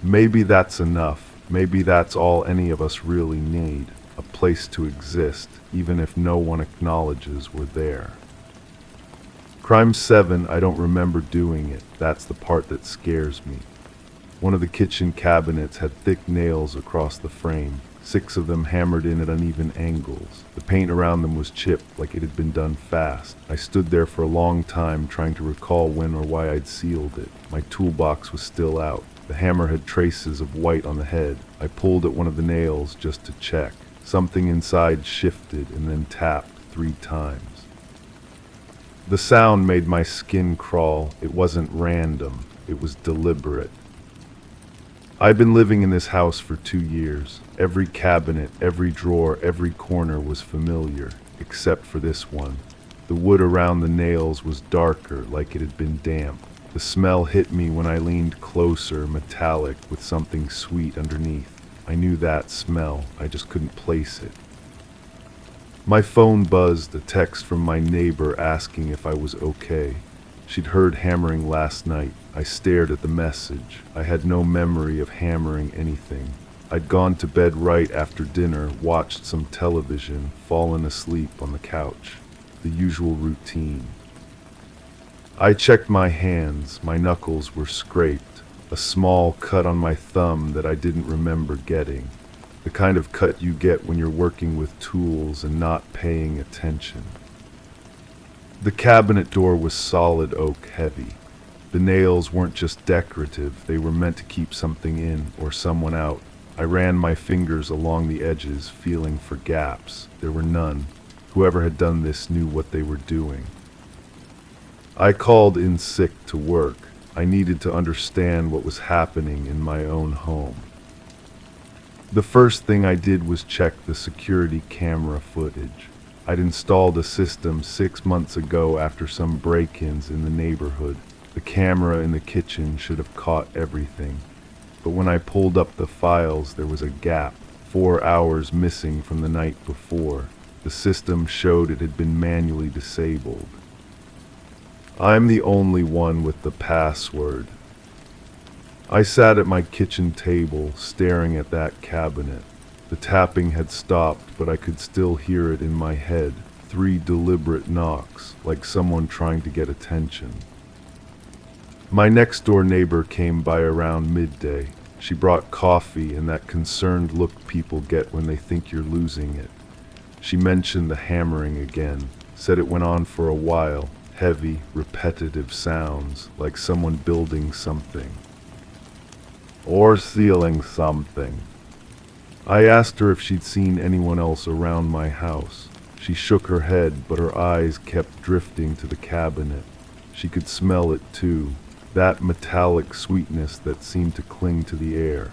Maybe that's enough. Maybe that's all any of us really need. A place to exist, even if no one acknowledges we're there. Crime 7, I don't remember doing it. That's the part that scares me. One of the kitchen cabinets had thick nails across the frame, 6 of them hammered in at uneven angles. The paint around them was chipped like it had been done fast. I stood there for a long time trying to recall when or why I'd sealed it. My toolbox was still out. The hammer had traces of white on the head. I pulled at one of the nails just to check. Something inside shifted and then tapped 3 times. The sound made my skin crawl. It wasn't random. It was deliberate. I'd been living in this house for 2 years. Every cabinet, every drawer, every corner was familiar, except for this one. The wood around the nails was darker, like it had been damp. The smell hit me when I leaned closer, metallic, with something sweet underneath. I knew that smell, I just couldn't place it. My phone buzzed, a text from my neighbor asking if I was okay. She'd heard hammering last night. I stared at the message. I had no memory of hammering anything. I'd gone to bed right after dinner, watched some television, fallen asleep on the couch. The usual routine. I checked my hands. My knuckles were scraped. A small cut on my thumb that I didn't remember getting. The kind of cut you get when you're working with tools and not paying attention. The cabinet door was solid oak heavy. The nails weren't just decorative, they were meant to keep something in or someone out. I ran my fingers along the edges, feeling for gaps. There were none. Whoever had done this knew what they were doing. I called in sick to work. I needed to understand what was happening in my own home. The first thing I did was check the security camera footage. I'd installed a system 6 months ago after some break-ins in the neighborhood. The camera in the kitchen should have caught everything. But when I pulled up the files, there was a gap, 4 hours missing from the night before. The system showed it had been manually disabled. I'm the only one with the password. I sat at my kitchen table, staring at that cabinet. The tapping had stopped, but I could still hear it in my head. 3 deliberate knocks, like someone trying to get attention. My next-door neighbor came by around midday. She brought coffee and that concerned look people get when they think you're losing it. She mentioned the hammering again, said it went on for a while, heavy, repetitive sounds, like someone building something. Or sealing something. I asked her if she'd seen anyone else around my house. She shook her head, but her eyes kept drifting to the cabinet. She could smell it too, that metallic sweetness that seemed to cling to the air.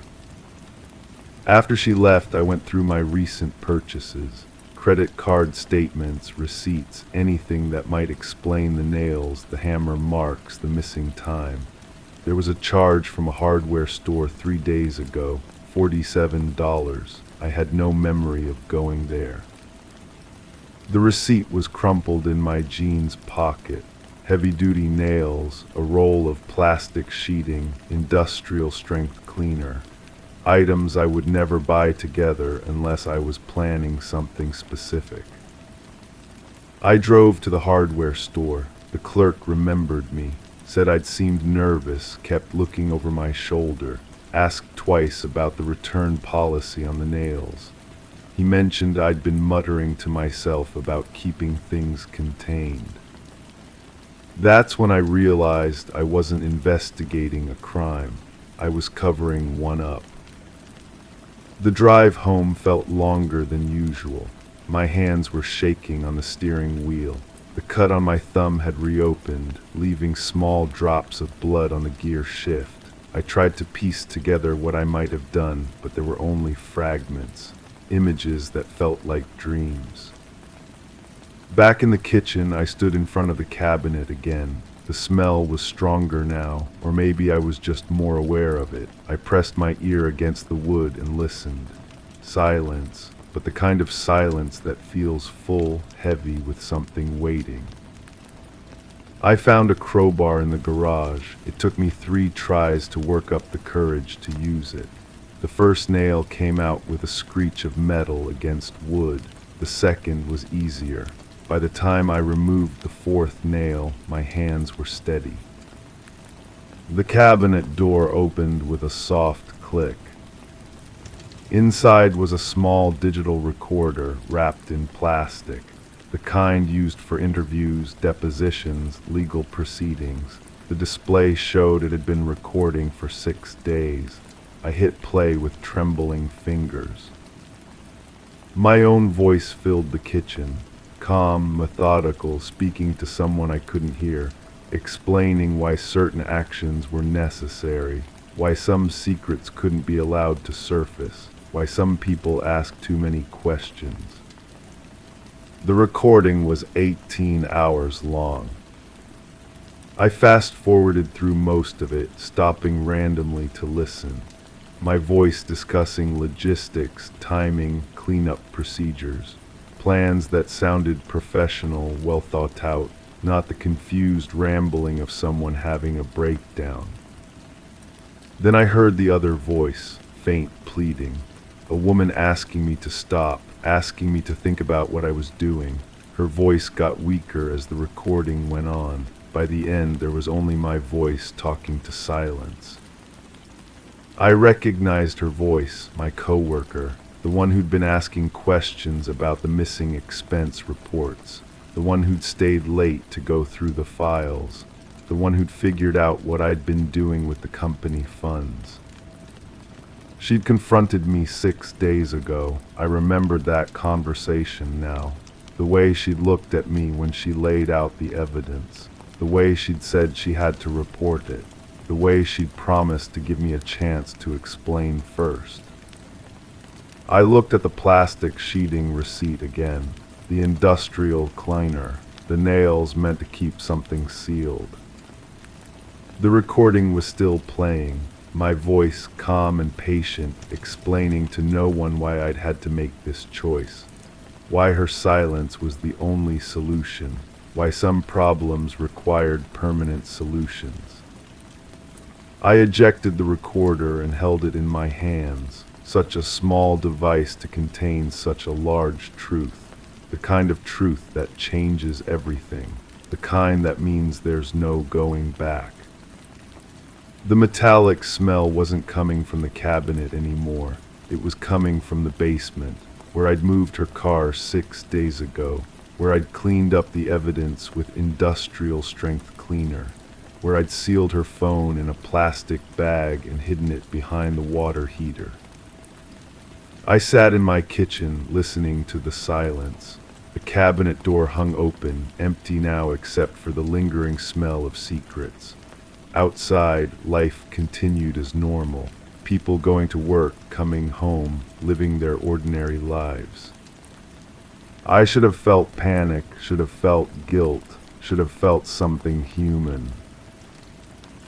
After she left, I went through my recent purchases. Credit card statements, receipts, anything that might explain the nails, the hammer marks, the missing time. There was a charge from a hardware store 3 days ago, $47. I had no memory of going there. The receipt was crumpled in my jeans pocket. Heavy-duty nails, a roll of plastic sheeting, industrial-strength cleaner. Items I would never buy together unless I was planning something specific. I drove to the hardware store. The clerk remembered me, said I'd seemed nervous, kept looking over my shoulder, asked twice about the return policy on the nails. He mentioned I'd been muttering to myself about keeping things contained. That's when I realized I wasn't investigating a crime. I was covering one up. The drive home felt longer than usual. My hands were shaking on the steering wheel. The cut on my thumb had reopened, leaving small drops of blood on the gear shift. I tried to piece together what I might have done, but there were only fragments, images that felt like dreams. Back in the kitchen, I stood in front of the cabinet again. The smell was stronger now, or maybe I was just more aware of it. I pressed my ear against the wood and listened. Silence, but the kind of silence that feels full, heavy with something waiting. I found a crowbar in the garage. It took me 3 tries to work up the courage to use it. The first nail came out with a screech of metal against wood. The second was easier. By the time I removed the 4th nail, my hands were steady. The cabinet door opened with a soft click. Inside was a small digital recorder wrapped in plastic, the kind used for interviews, depositions, legal proceedings. The display showed it had been recording for 6 days. I hit play with trembling fingers. My own voice filled the kitchen. Calm, methodical, speaking to someone I couldn't hear, explaining why certain actions were necessary, why some secrets couldn't be allowed to surface, why some people asked too many questions. The recording was 18 hours long. I fast-forwarded through most of it, stopping randomly to listen. My voice discussing logistics, timing, cleanup procedures. Plans that sounded professional, well thought out, not the confused rambling of someone having a breakdown. Then I heard the other voice, faint pleading, a woman asking me to stop, asking me to think about what I was doing. Her voice got weaker as the recording went on. By the end, there was only my voice talking to silence. I recognized her voice, my coworker, the one who'd been asking questions about the missing expense reports, the one who'd stayed late to go through the files. the one who'd figured out what I'd been doing with the company funds. She'd confronted me 6 days ago. I remembered that conversation now. The way she'd looked at me when she laid out the evidence. The way she'd said she had to report it. The way she'd promised to give me a chance to explain first. I looked at the plastic sheeting receipt again. The industrial cleaner. The nails meant to keep something sealed. The recording was still playing. My voice, calm and patient, explaining to no one why I'd had to make this choice. Why her silence was the only solution. Why some problems required permanent solutions. I ejected the recorder and held it in my hands. Such a small device to contain such a large truth. The kind of truth that changes everything. The kind that means there's no going back. The metallic smell wasn't coming from the cabinet anymore. It was coming from the basement, where I'd moved her car 6 days ago, where I'd cleaned up the evidence with industrial strength cleaner, where I'd sealed her phone in a plastic bag and hidden it behind the water heater. I sat in my kitchen, listening to the silence. The cabinet door hung open, empty now except for the lingering smell of secrets. Outside, life continued as normal. People going to work, coming home, living their ordinary lives. I should have felt panic, should have felt guilt, should have felt something human.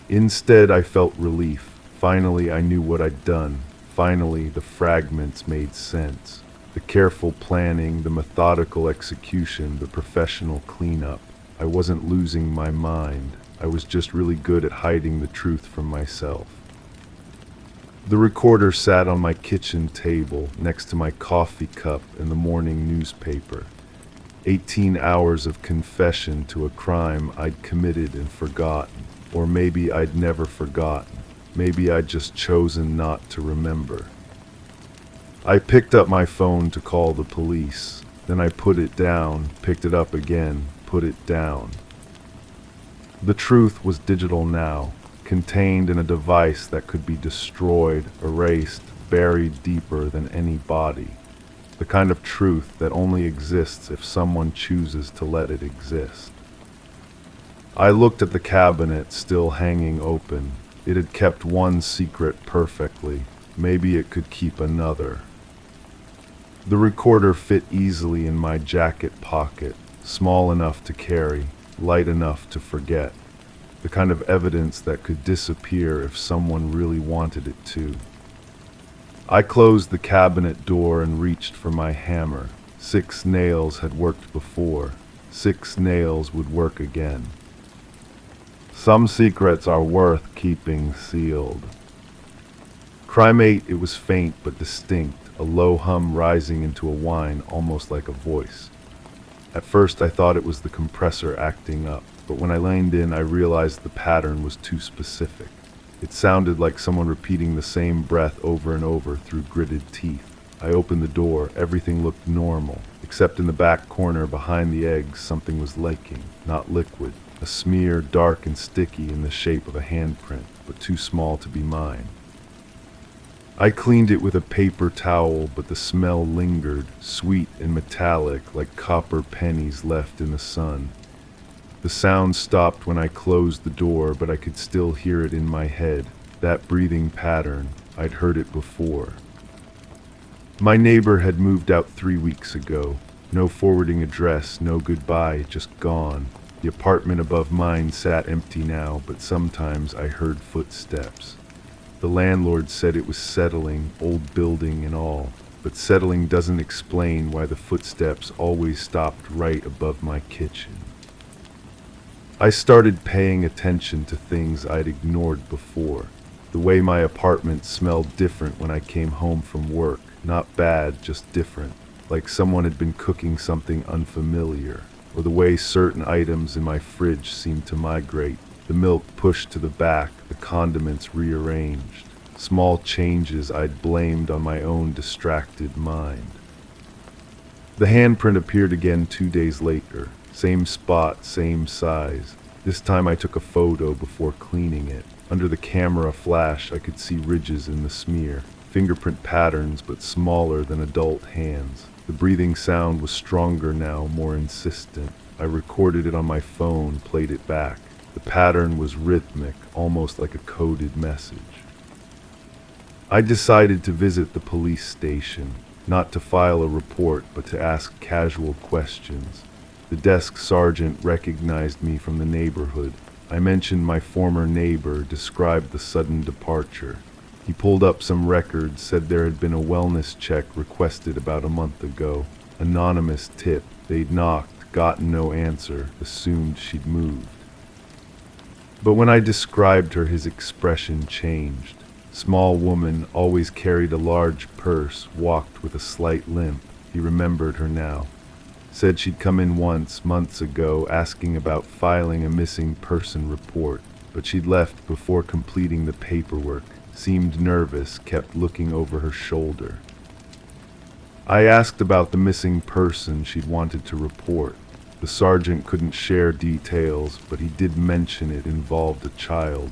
Instead, I felt relief. Finally, I knew what I'd done. Finally, the fragments made sense. The careful planning, the methodical execution, the professional cleanup. I wasn't losing my mind. I was just really good at hiding the truth from myself. The recorder sat on my kitchen table next to my coffee cup and the morning newspaper. 18 hours of confession to a crime I'd committed and forgotten. Or maybe I'd never forgotten. Maybe I'd just chosen not to remember. I picked up my phone to call the police. Then I put it down, picked it up again, put it down. The truth was digital now, contained in a device that could be destroyed, erased, buried deeper than any body. The kind of truth that only exists if someone chooses to let it exist. I looked at the cabinet still hanging open. It had kept one secret perfectly. Maybe it could keep another. The recorder fit easily in my jacket pocket, small enough to carry, light enough to forget. The kind of evidence that could disappear if someone really wanted it to. I closed the cabinet door and reached for my hammer. 6 nails had worked before. 6 nails would work again. Some secrets are worth keeping sealed. Crime 8, it was faint but distinct, a low hum rising into a whine almost like a voice. At first I thought it was the compressor acting up, but when I leaned in I realized the pattern was too specific. It sounded like someone repeating the same breath over and over through gritted teeth. I opened the door. Everything looked normal, except in the back corner behind the eggs something was leaking, not liquid. A smear dark and sticky in the shape of a handprint, but too small to be mine. I cleaned it with a paper towel, but the smell lingered, sweet and metallic like copper pennies left in the sun. The sound stopped when I closed the door, but I could still hear it in my head, that breathing pattern. I'd heard it before. My neighbor had moved out 3 weeks ago. No forwarding address, no goodbye, just gone. The apartment above mine sat empty now, but sometimes I heard footsteps. The landlord said it was settling, old building and all, but settling doesn't explain why the footsteps always stopped right above my kitchen. I started paying attention to things I'd ignored before. The way my apartment smelled different when I came home from work. Not bad, just different. Like someone had been cooking something unfamiliar. Or the way certain items in my fridge seemed to migrate. The milk pushed to the back, the condiments rearranged. Small changes I'd blamed on my own distracted mind. The handprint appeared again 2 days later. Same spot, same size. This time I took a photo before cleaning it. Under the camera flash, I could see ridges in the smear, fingerprint patterns but smaller than adult hands. The breathing sound was stronger now, more insistent. I recorded it on my phone, played it back. The pattern was rhythmic, almost like a coded message. I decided to visit the police station, not to file a report, but to ask casual questions. The desk sergeant recognized me from the neighborhood. I mentioned my former neighbor, described the sudden departure. He pulled up some records, said there had been a wellness check requested about a month ago. Anonymous tip. They'd knocked, gotten no answer, assumed she'd moved. But when I described her, his expression changed. Small woman, always carried a large purse, walked with a slight limp. He remembered her now. Said she'd come in once, months ago, asking about filing a missing person report, but she'd left before completing the paperwork. Seemed nervous, kept looking over her shoulder. I asked about the missing person she'd wanted to report. The sergeant couldn't share details, but he did mention it involved a child.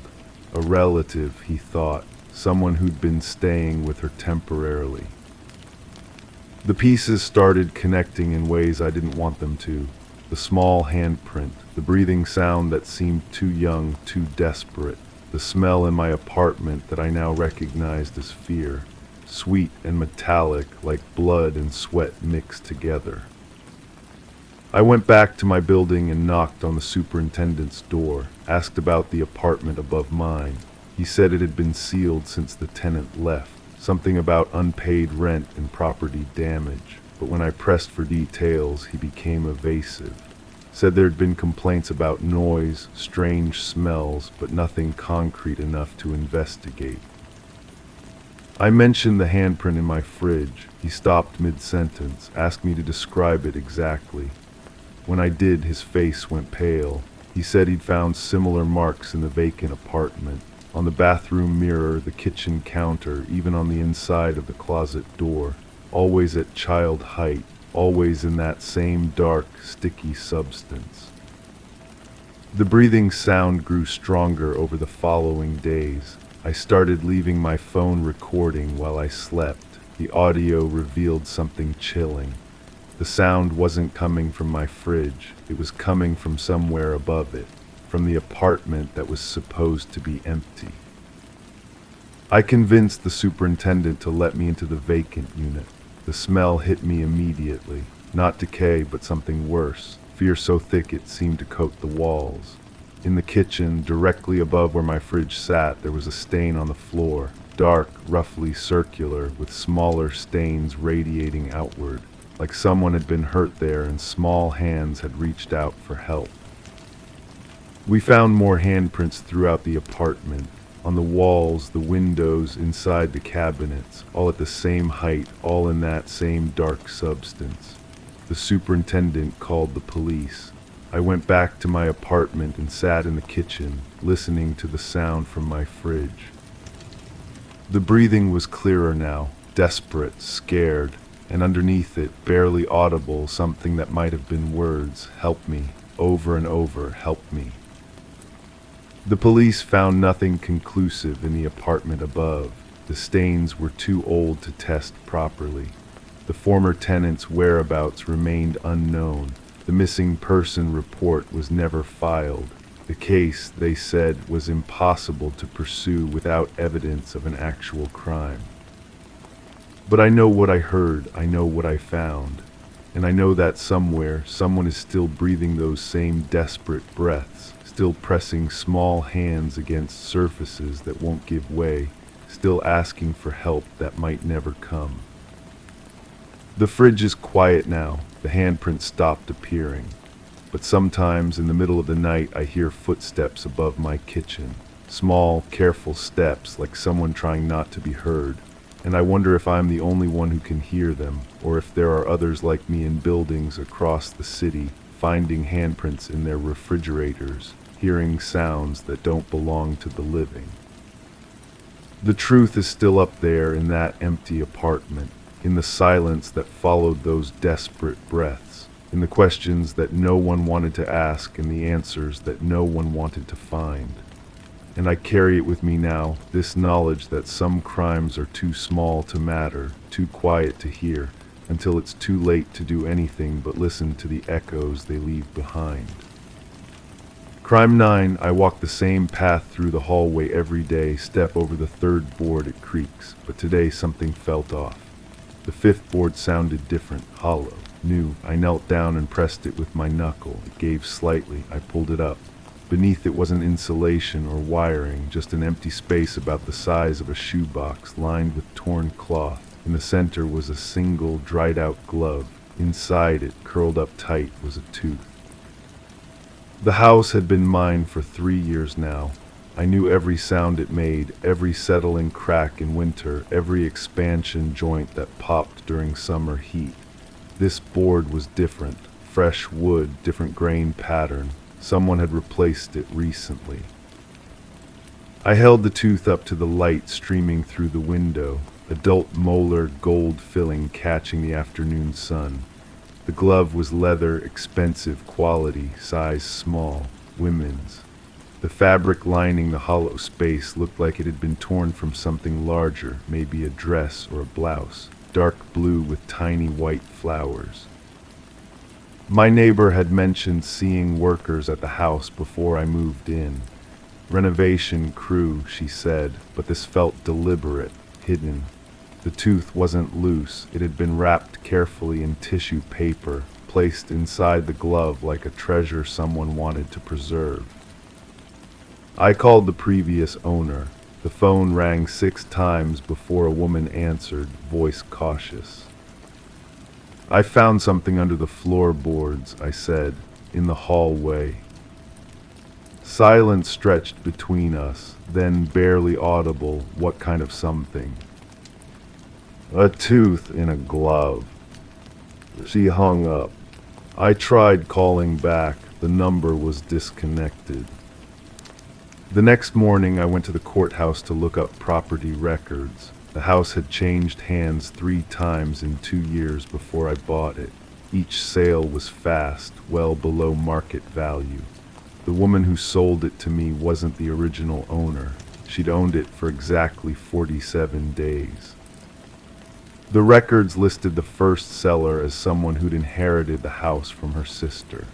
A relative, he thought, someone who'd been staying with her temporarily. The pieces started connecting in ways I didn't want them to. The small handprint, the breathing sound that seemed too young, too desperate, the smell in my apartment that I now recognized as fear, sweet and metallic like blood and sweat mixed together. I went back to my building and knocked on the superintendent's door, asked about the apartment above mine. He said it had been sealed since the tenant left, something about unpaid rent and property damage. But when I pressed for details, he became evasive. Said there had been complaints about noise, strange smells, but nothing concrete enough to investigate. I mentioned the handprint in my fridge. He stopped mid-sentence, asked me to describe it exactly. When I did, his face went pale. He said he'd found similar marks in the vacant apartment, on the bathroom mirror, the kitchen counter, even on the inside of the closet door, always at child height, always in that same dark, sticky substance. The breathing sound grew stronger over the following days. I started leaving my phone recording while I slept. The audio revealed something chilling. The sound wasn't coming from my fridge. It was coming from somewhere above it, from the apartment that was supposed to be empty. I convinced the superintendent to let me into the vacant unit. The smell hit me immediately. Not decay, but something worse. Fear so thick it seemed to coat the walls. In the kitchen, directly above where my fridge sat, there was a stain on the floor, dark, roughly circular, with smaller stains radiating outward, like someone had been hurt there and small hands had reached out for help. We found more handprints throughout the apartment, on the walls, the windows, inside the cabinets, all at the same height, all in that same dark substance. The superintendent called the police. I went back to my apartment and sat in the kitchen, listening to the sound from my fridge. The breathing was clearer now, desperate, scared, and underneath it, barely audible, something that might have been words, "Help me," over and over, "Help me." The police found nothing conclusive in the apartment above. The stains were too old to test properly. The former tenant's whereabouts remained unknown. The missing person report was never filed. The case, they said, was impossible to pursue without evidence of an actual crime. But I know what I heard, I know what I found, and I know that somewhere, someone is still breathing those same desperate breaths, still pressing small hands against surfaces that won't give way, still asking for help that might never come. The fridge is quiet now, the handprint stopped appearing, but sometimes in the middle of the night I hear footsteps above my kitchen, small, careful steps like someone trying not to be heard, and I wonder if I'm the only one who can hear them, or if there are others like me in buildings across the city, finding handprints in their refrigerators, hearing sounds that don't belong to the living. The truth is still up there in that empty apartment, in the silence that followed those desperate breaths. in the questions that no one wanted to ask and the answers that no one wanted to find. And I carry it with me now, this knowledge that some crimes are too small to matter, too quiet to hear, until it's too late to do anything but listen to the echoes they leave behind. Crime 9, I walk the same path through the hallway every day, step over the third board, it creaks, but today something felt off. The fifth board sounded different, hollow, new. I knelt down and pressed it with my knuckle. It gave slightly. I pulled it up. Beneath it wasn't insulation or wiring, just an empty space about the size of a shoebox lined with torn cloth. In the center was a single, dried-out glove. Inside it, curled up tight, was a tooth. The house had been mine for 3 years now. I knew every sound it made, every settling crack in winter, every expansion joint that popped during summer heat. This board was different, fresh wood, different grain pattern. Someone had replaced it recently. I held the tooth up to the light streaming through the window, adult molar gold filling catching the afternoon sun. The glove was leather, expensive quality, size small, women's. The fabric lining the hollow space looked like it had been torn from something larger, maybe a dress or a blouse, dark blue with tiny white flowers. My neighbor had mentioned seeing workers at the house before I moved in. Renovation crew, she said, but this felt deliberate, hidden. The tooth wasn't loose. It had been wrapped carefully in tissue paper, placed inside the glove like a treasure someone wanted to preserve. I called the previous owner. The phone rang 6 times before a woman answered, voice cautious. I found something under the floorboards, I said, in the hallway. Silence stretched between us, then barely audible, what kind of something? A tooth in a glove. She hung up. I tried calling back. The number was disconnected. The next morning, I went to the courthouse to look up property records. The house had changed hands 3 times in 2 years before I bought it. Each sale was fast, well below market value. The woman who sold it to me wasn't the original owner. She'd owned it for exactly 47 days. The records listed the first seller as someone who'd inherited the house from her sister.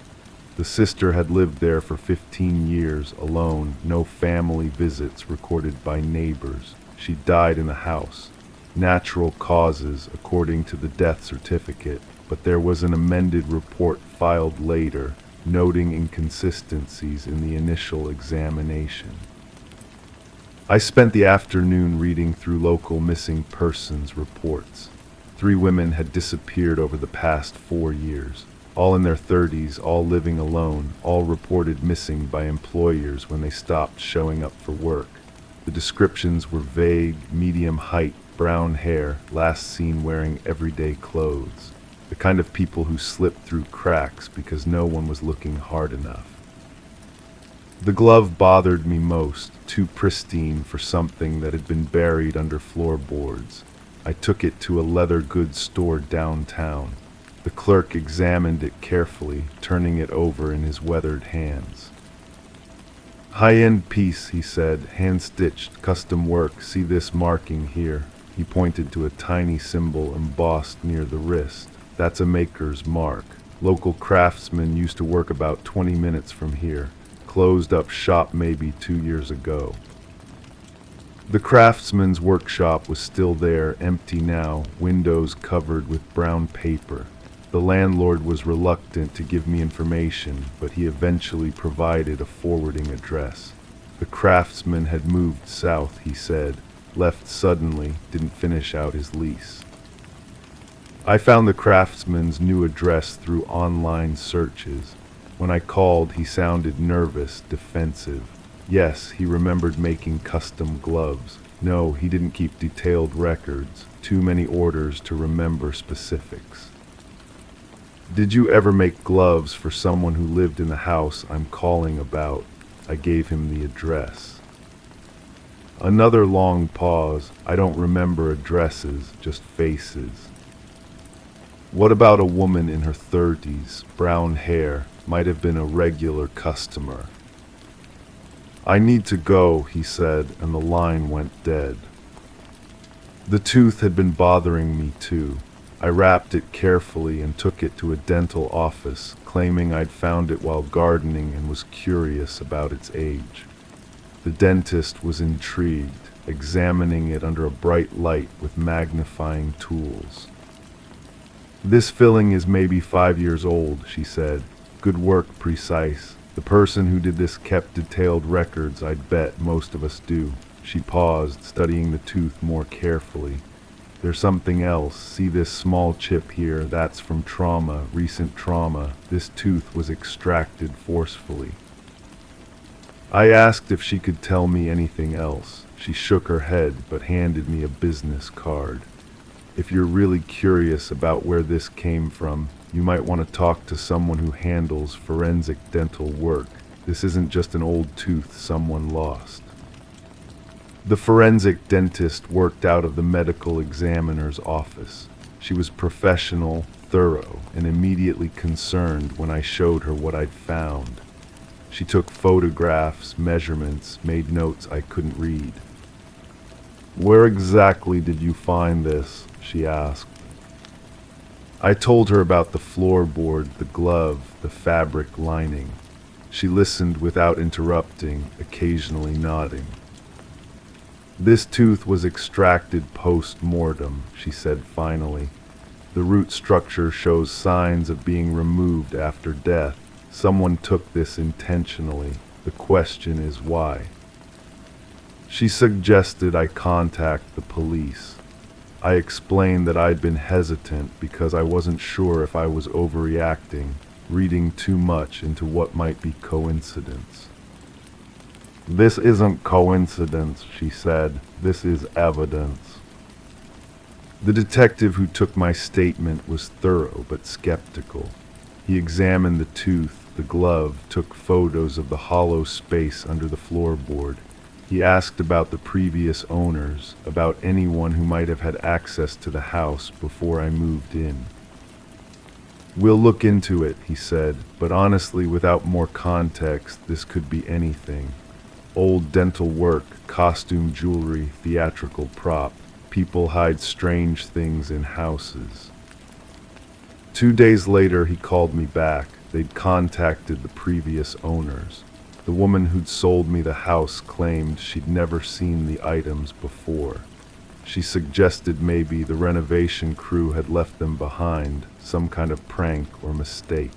The sister had lived there for 15 years alone, no family visits recorded by neighbors. She died in the house. Natural causes, according to the death certificate, but there was an amended report filed later, noting inconsistencies in the initial examination. I spent the afternoon reading through local missing persons reports. 3 women had disappeared over the past 4 years. All in their 30s, all living alone, all reported missing by employers when they stopped showing up for work. The descriptions were vague, medium height, brown hair, last seen wearing everyday clothes. The kind of people who slipped through cracks because no one was looking hard enough. The glove bothered me most, too pristine for something that had been buried under floorboards. I took it to a leather goods store downtown. The clerk examined it carefully, turning it over in his weathered hands. High-end piece, he said, hand-stitched, custom work, see this marking here. He pointed to a tiny symbol embossed near the wrist. That's a maker's mark. Local craftsmen used to work about 20 minutes from here. Closed up shop maybe 2 years ago. The craftsman's workshop was still there, empty now, windows covered with brown paper. The landlord was reluctant to give me information, but he eventually provided a forwarding address. The craftsman had moved south, he said, left suddenly, didn't finish out his lease. I found the craftsman's new address through online searches. When I called, he sounded nervous, defensive. Yes, he remembered making custom gloves. No, he didn't keep detailed records. Too many orders to remember specifics. Did you ever make gloves for someone who lived in the house I'm calling about? I gave him the address. Another long pause. I don't remember addresses, just faces. What about a woman in her 30s, brown hair, might have been a regular customer? I need to go, he said, and the line went dead. The tooth had been bothering me too. I wrapped it carefully and took it to a dental office, claiming I'd found it while gardening and was curious about its age. The dentist was intrigued, examining it under a bright light with magnifying tools. This filling is maybe 5 years old, she said. Good work, precise. The person who did this kept detailed records, I'd bet most of us do. She paused, studying the tooth more carefully. There's something else. See this small chip here? That's from trauma, recent trauma. This tooth was extracted forcefully. I asked if she could tell me anything else. She shook her head, but handed me a business card. If you're really curious about where this came from, you might want to talk to someone who handles forensic dental work. This isn't just an old tooth someone lost. The forensic dentist worked out of the medical examiner's office. She was professional, thorough, and immediately concerned when I showed her what I'd found. She took photographs, measurements, made notes I couldn't read. "Where exactly did you find this?" she asked. I told her about the floorboard, the glove, the fabric lining. She listened without interrupting, occasionally nodding. "This tooth was extracted post-mortem," she said finally. "The root structure shows signs of being removed after death. Someone took this intentionally. The question is why." She suggested I contact the police. I explained that I'd been hesitant because I wasn't sure if I was overreacting, reading too much into what might be coincidence. "This isn't coincidence," she said. "This is evidence." The detective who took my statement was thorough but skeptical. He examined the tooth, the glove, took photos of the hollow space under the floorboard. He asked about the previous owners, about anyone who might have had access to the house before I moved in. "We'll look into it," he said, "but honestly, without more context, this could be anything. Old dental work, costume jewelry, theatrical prop. People hide strange things in houses." 2 days later, he called me back. They'd contacted the previous owners. The woman who'd sold me the house claimed she'd never seen the items before. She suggested maybe the renovation crew had left them behind, some kind of prank or mistake.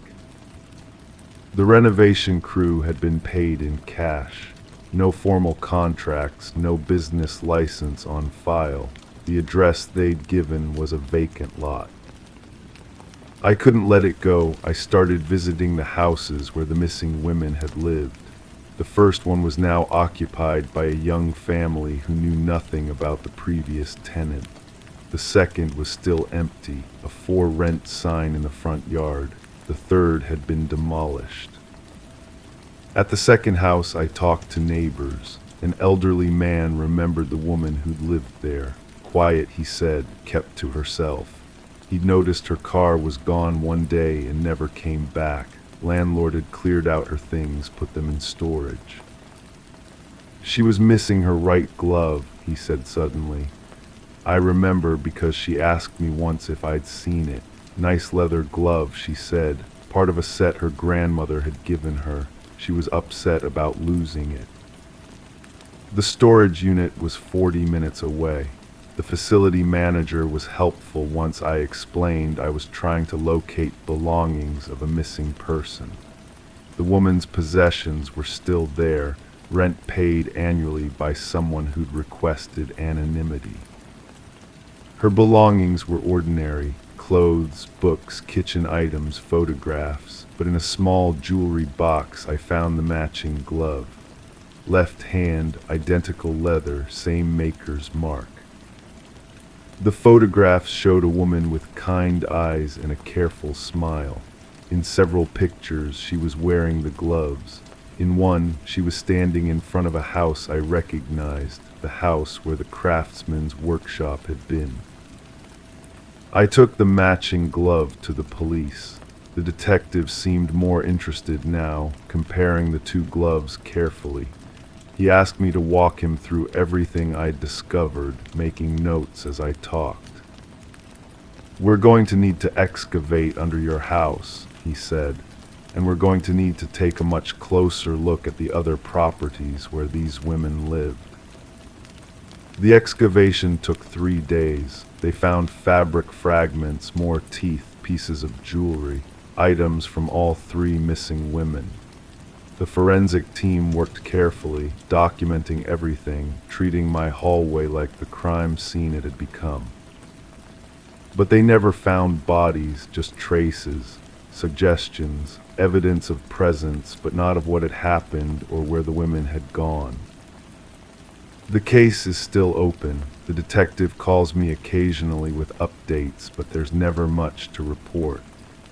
The renovation crew had been paid in cash. No formal contracts, no business license on file. The address they'd given was a vacant lot. I couldn't let it go. I started visiting the houses where the missing women had lived. The first one was now occupied by a young family who knew nothing about the previous tenant. The second was still empty, a "for rent" sign in the front yard. The third had been demolished. At the second house, I talked to neighbors. An elderly man remembered the woman who'd lived there. Quiet, he said, kept to herself. He'd noticed her car was gone one day and never came back. Landlord had cleared out her things, put them in storage. "She was missing her right glove," he said suddenly. "I remember because she asked me once if I'd seen it. Nice leather glove," she said, part of a set her grandmother had given her. She was upset about losing it. The storage unit was 40 minutes away. The facility manager was helpful once I explained I was trying to locate belongings of a missing person. The woman's possessions were still there, rent paid annually by someone who'd requested anonymity. Her belongings were ordinary: clothes, books, kitchen items, photographs, but in a small jewelry box I found the matching glove. Left hand, identical leather, same maker's mark. The photographs showed a woman with kind eyes and a careful smile. In several pictures, she was wearing the gloves. In one, she was standing in front of a house I recognized, the house where the craftsman's workshop had been. I took the matching glove to the police. The detective seemed more interested now, comparing the two gloves carefully. He asked me to walk him through everything I'd discovered, making notes as I talked. "We're going to need to excavate under your house," he said, "and we're going to need to take a much closer look at the other properties where these women lived." The excavation took 3 days. They found fabric fragments, more teeth, pieces of jewelry, items from all 3 missing women. The forensic team worked carefully, documenting everything, treating my hallway like the crime scene it had become. But they never found bodies, just traces, suggestions, evidence of presence, but not of what had happened or where the women had gone. The case is still open. The detective calls me occasionally with updates, but there's never much to report.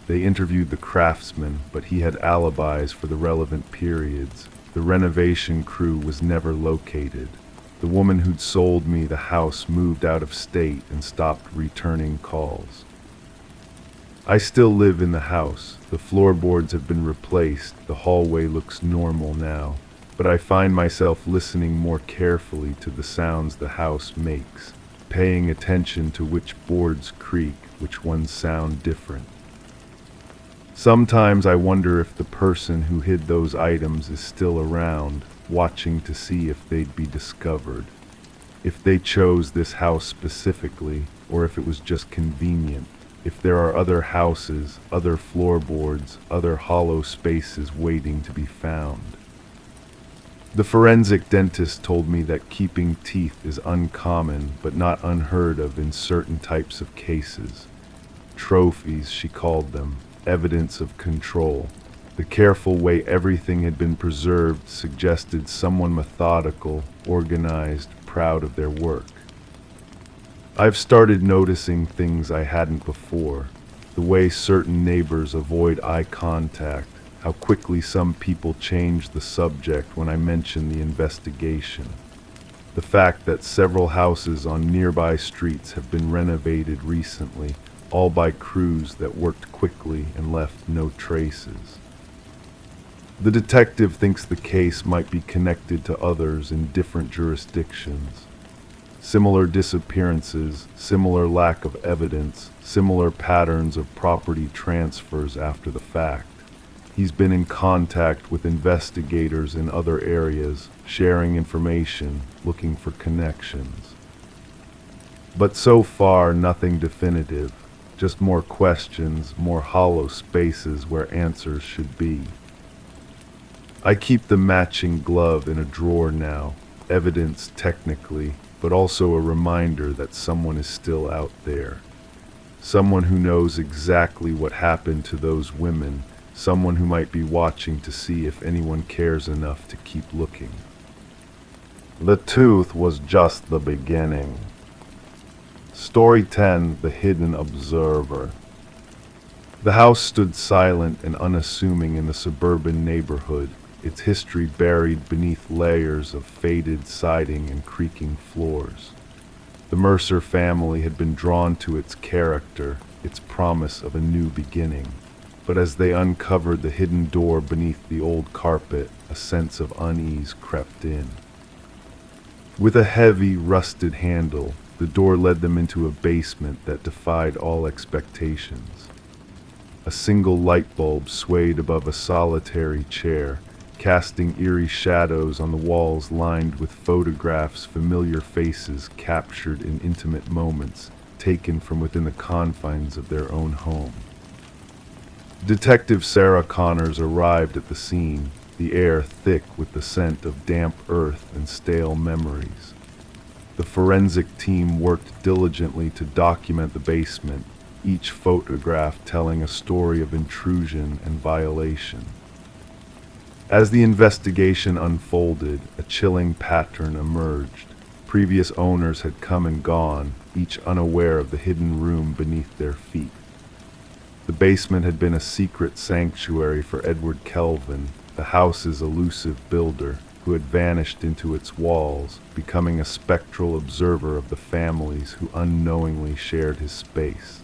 They interviewed the craftsman, but he had alibis for the relevant periods. The renovation crew was never located. The woman who'd sold me the house moved out of state and stopped returning calls. I still live in the house. The floorboards have been replaced. The hallway looks normal now. But I find myself listening more carefully to the sounds the house makes, paying attention to which boards creak, which ones sound different. Sometimes I wonder if the person who hid those items is still around, watching to see if they'd be discovered. If they chose this house specifically, or if it was just convenient. If there are other houses, other floorboards, other hollow spaces waiting to be found. The forensic dentist told me that keeping teeth is uncommon but not unheard of in certain types of cases. Trophies, she called them, evidence of control. The careful way everything had been preserved suggested someone methodical, organized, proud of their work. I've started noticing things I hadn't before. The way certain neighbors avoid eye contact, how quickly some people change the subject when I mention the investigation. The fact that several houses on nearby streets have been renovated recently, all by crews that worked quickly and left no traces. The detective thinks the case might be connected to others in different jurisdictions. Similar disappearances, similar lack of evidence, similar patterns of property transfers after the fact. He's been in contact with investigators in other areas, sharing information, looking for connections. But so far, nothing definitive, just more questions, more hollow spaces where answers should be. I keep the matching glove in a drawer now, evidence technically, but also a reminder that someone is still out there. Someone who knows exactly what happened to those women. Someone who might be watching to see if anyone cares enough to keep looking. The tooth was just the beginning. Story 10, The Hidden Observer. The house stood silent and unassuming in the suburban neighborhood, its history buried beneath layers of faded siding and creaking floors. The Mercer family had been drawn to its character, its promise of a new beginning. But as they uncovered the hidden door beneath the old carpet, a sense of unease crept in. With a heavy, rusted handle, the door led them into a basement that defied all expectations. A single light bulb swayed above a solitary chair, casting eerie shadows on the walls lined with photographs, familiar faces captured in intimate moments, taken from within the confines of their own home. Detective Sarah Connors arrived at the scene, the air thick with the scent of damp earth and stale memories. The forensic team worked diligently to document the basement, each photograph telling a story of intrusion and violation. As the investigation unfolded, a chilling pattern emerged. Previous owners had come and gone, each unaware of the hidden room beneath their feet. The basement had been a secret sanctuary for Edward Kelvin, the house's elusive builder, who had vanished into its walls, becoming a spectral observer of the families who unknowingly shared his space.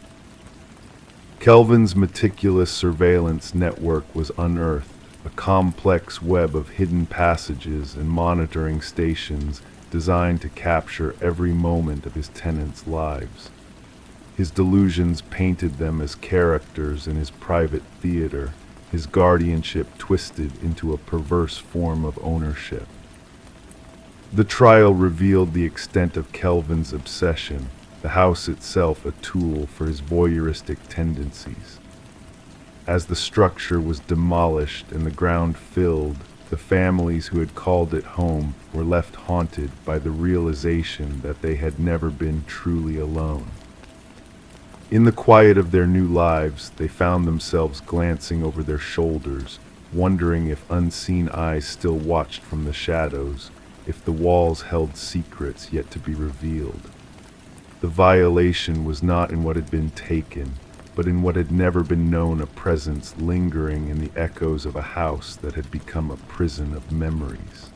Kelvin's meticulous surveillance network was unearthed, a complex web of hidden passages and monitoring stations designed to capture every moment of his tenants' lives. His delusions painted them as characters in his private theater, his guardianship twisted into a perverse form of ownership. The trial revealed the extent of Kelvin's obsession, the house itself a tool for his voyeuristic tendencies. As the structure was demolished and the ground filled, the families who had called it home were left haunted by the realization that they had never been truly alone. In the quiet of their new lives, they found themselves glancing over their shoulders, wondering if unseen eyes still watched from the shadows, if the walls held secrets yet to be revealed. The violation was not in what had been taken, but in what had never been known, a presence lingering in the echoes of a house that had become a prison of memories.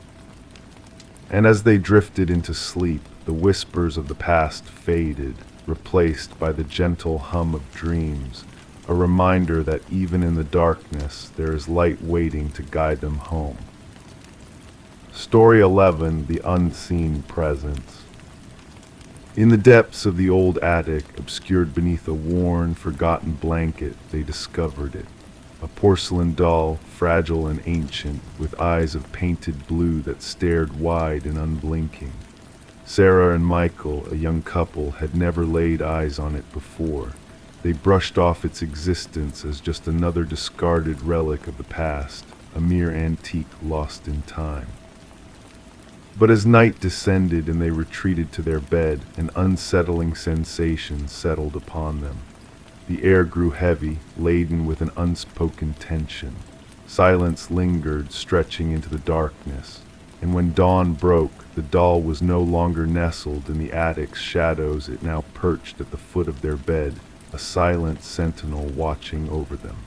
And as they drifted into sleep, the whispers of the past faded, replaced by the gentle hum of dreams, a reminder that even in the darkness there is light waiting to guide them home. Story 11, The Unseen Presence. In the depths of the old attic, obscured beneath a worn, forgotten blanket, they discovered it. A porcelain doll, fragile and ancient, with eyes of painted blue that stared wide and unblinking. Sarah and Michael, a young couple, had never laid eyes on it before. They brushed off its existence as just another discarded relic of the past, a mere antique lost in time. But as night descended and they retreated to their bed, an unsettling sensation settled upon them. The air grew heavy, laden with an unspoken tension. Silence lingered, stretching into the darkness. And when dawn broke, the doll was no longer nestled in the attic's shadows. It now perched at the foot of their bed, a silent sentinel watching over them.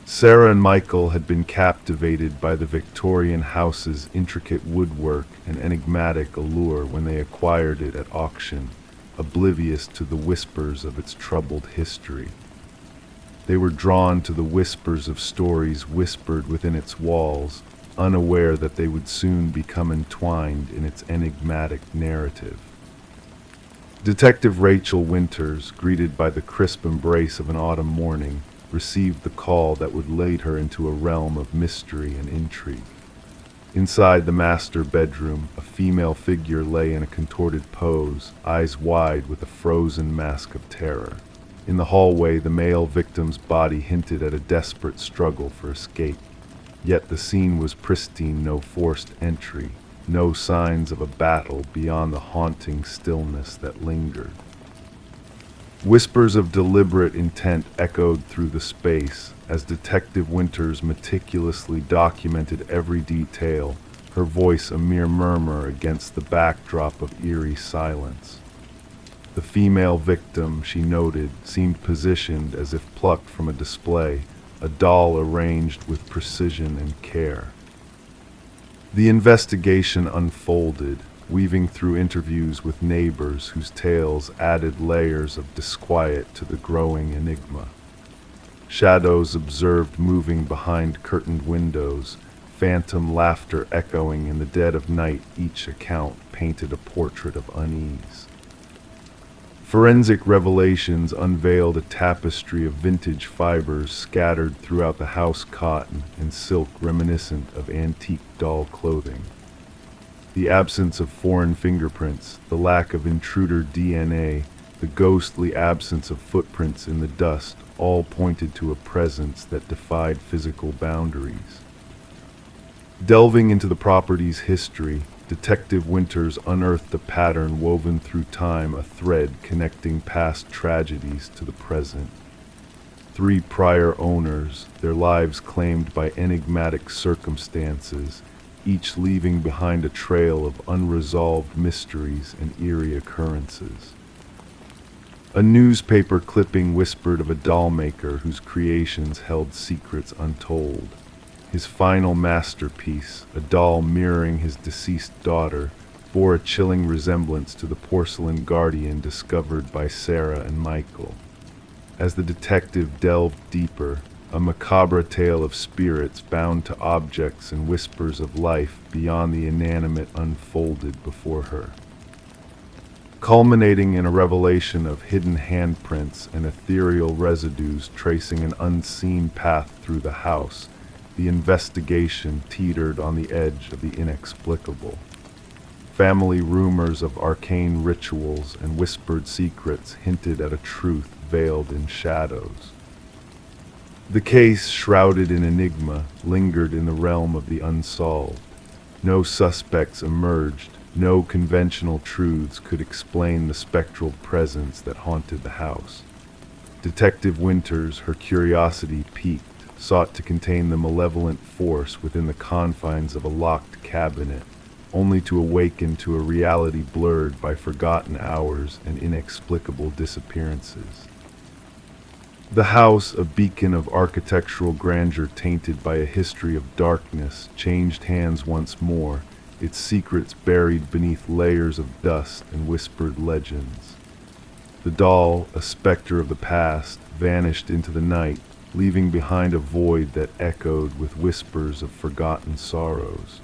Sarah and Michael had been captivated by the Victorian house's intricate woodwork and enigmatic allure when they acquired it at auction, oblivious to the whispers of its troubled history. They were drawn to the whispers of stories whispered within its walls, unaware that they would soon become entwined in its enigmatic narrative. Detective Rachel Winters, greeted by the crisp embrace of an autumn morning, received the call that would lead her into a realm of mystery and intrigue. Inside the master bedroom, a female figure lay in a contorted pose, eyes wide with a frozen mask of terror. In the hallway, the male victim's body hinted at a desperate struggle for escape. Yet the scene was pristine, no forced entry, no signs of a battle beyond the haunting stillness that lingered. Whispers of deliberate intent echoed through the space as Detective Winters meticulously documented every detail, her voice a mere murmur against the backdrop of eerie silence. The female victim, she noted, seemed positioned as if plucked from a display, a doll arranged with precision and care. The investigation unfolded, weaving through interviews with neighbors whose tales added layers of disquiet to the growing enigma. Shadows observed moving behind curtained windows, phantom laughter echoing in the dead of night. Each account painted a portrait of unease. Forensic revelations unveiled a tapestry of vintage fibers scattered throughout the house, cotton and silk reminiscent of antique doll clothing. The absence of foreign fingerprints, the lack of intruder DNA, the ghostly absence of footprints in the dust all pointed to a presence that defied physical boundaries. Delving into the property's history, Detective Winters unearthed a pattern woven through time, a thread connecting past tragedies to the present. 3 prior owners, their lives claimed by enigmatic circumstances, each leaving behind a trail of unresolved mysteries and eerie occurrences. A newspaper clipping whispered of a doll maker whose creations held secrets untold. His final masterpiece, a doll mirroring his deceased daughter, bore a chilling resemblance to the porcelain guardian discovered by Sarah and Michael. As the detective delved deeper, a macabre tale of spirits bound to objects and whispers of life beyond the inanimate unfolded before her, culminating in a revelation of hidden handprints and ethereal residues tracing an unseen path through the house. The investigation teetered on the edge of the inexplicable. Family rumors of arcane rituals and whispered secrets hinted at a truth veiled in shadows. The case, shrouded in enigma, lingered in the realm of the unsolved. No suspects emerged, no conventional truths could explain the spectral presence that haunted the house. Detective Winters, her curiosity piqued, sought to contain the malevolent force within the confines of a locked cabinet, only to awaken to a reality blurred by forgotten hours and inexplicable disappearances. The house, a beacon of architectural grandeur tainted by a history of darkness, changed hands once more, its secrets buried beneath layers of dust and whispered legends. The doll, a specter of the past, vanished into the night, leaving behind a void that echoed with whispers of forgotten sorrows.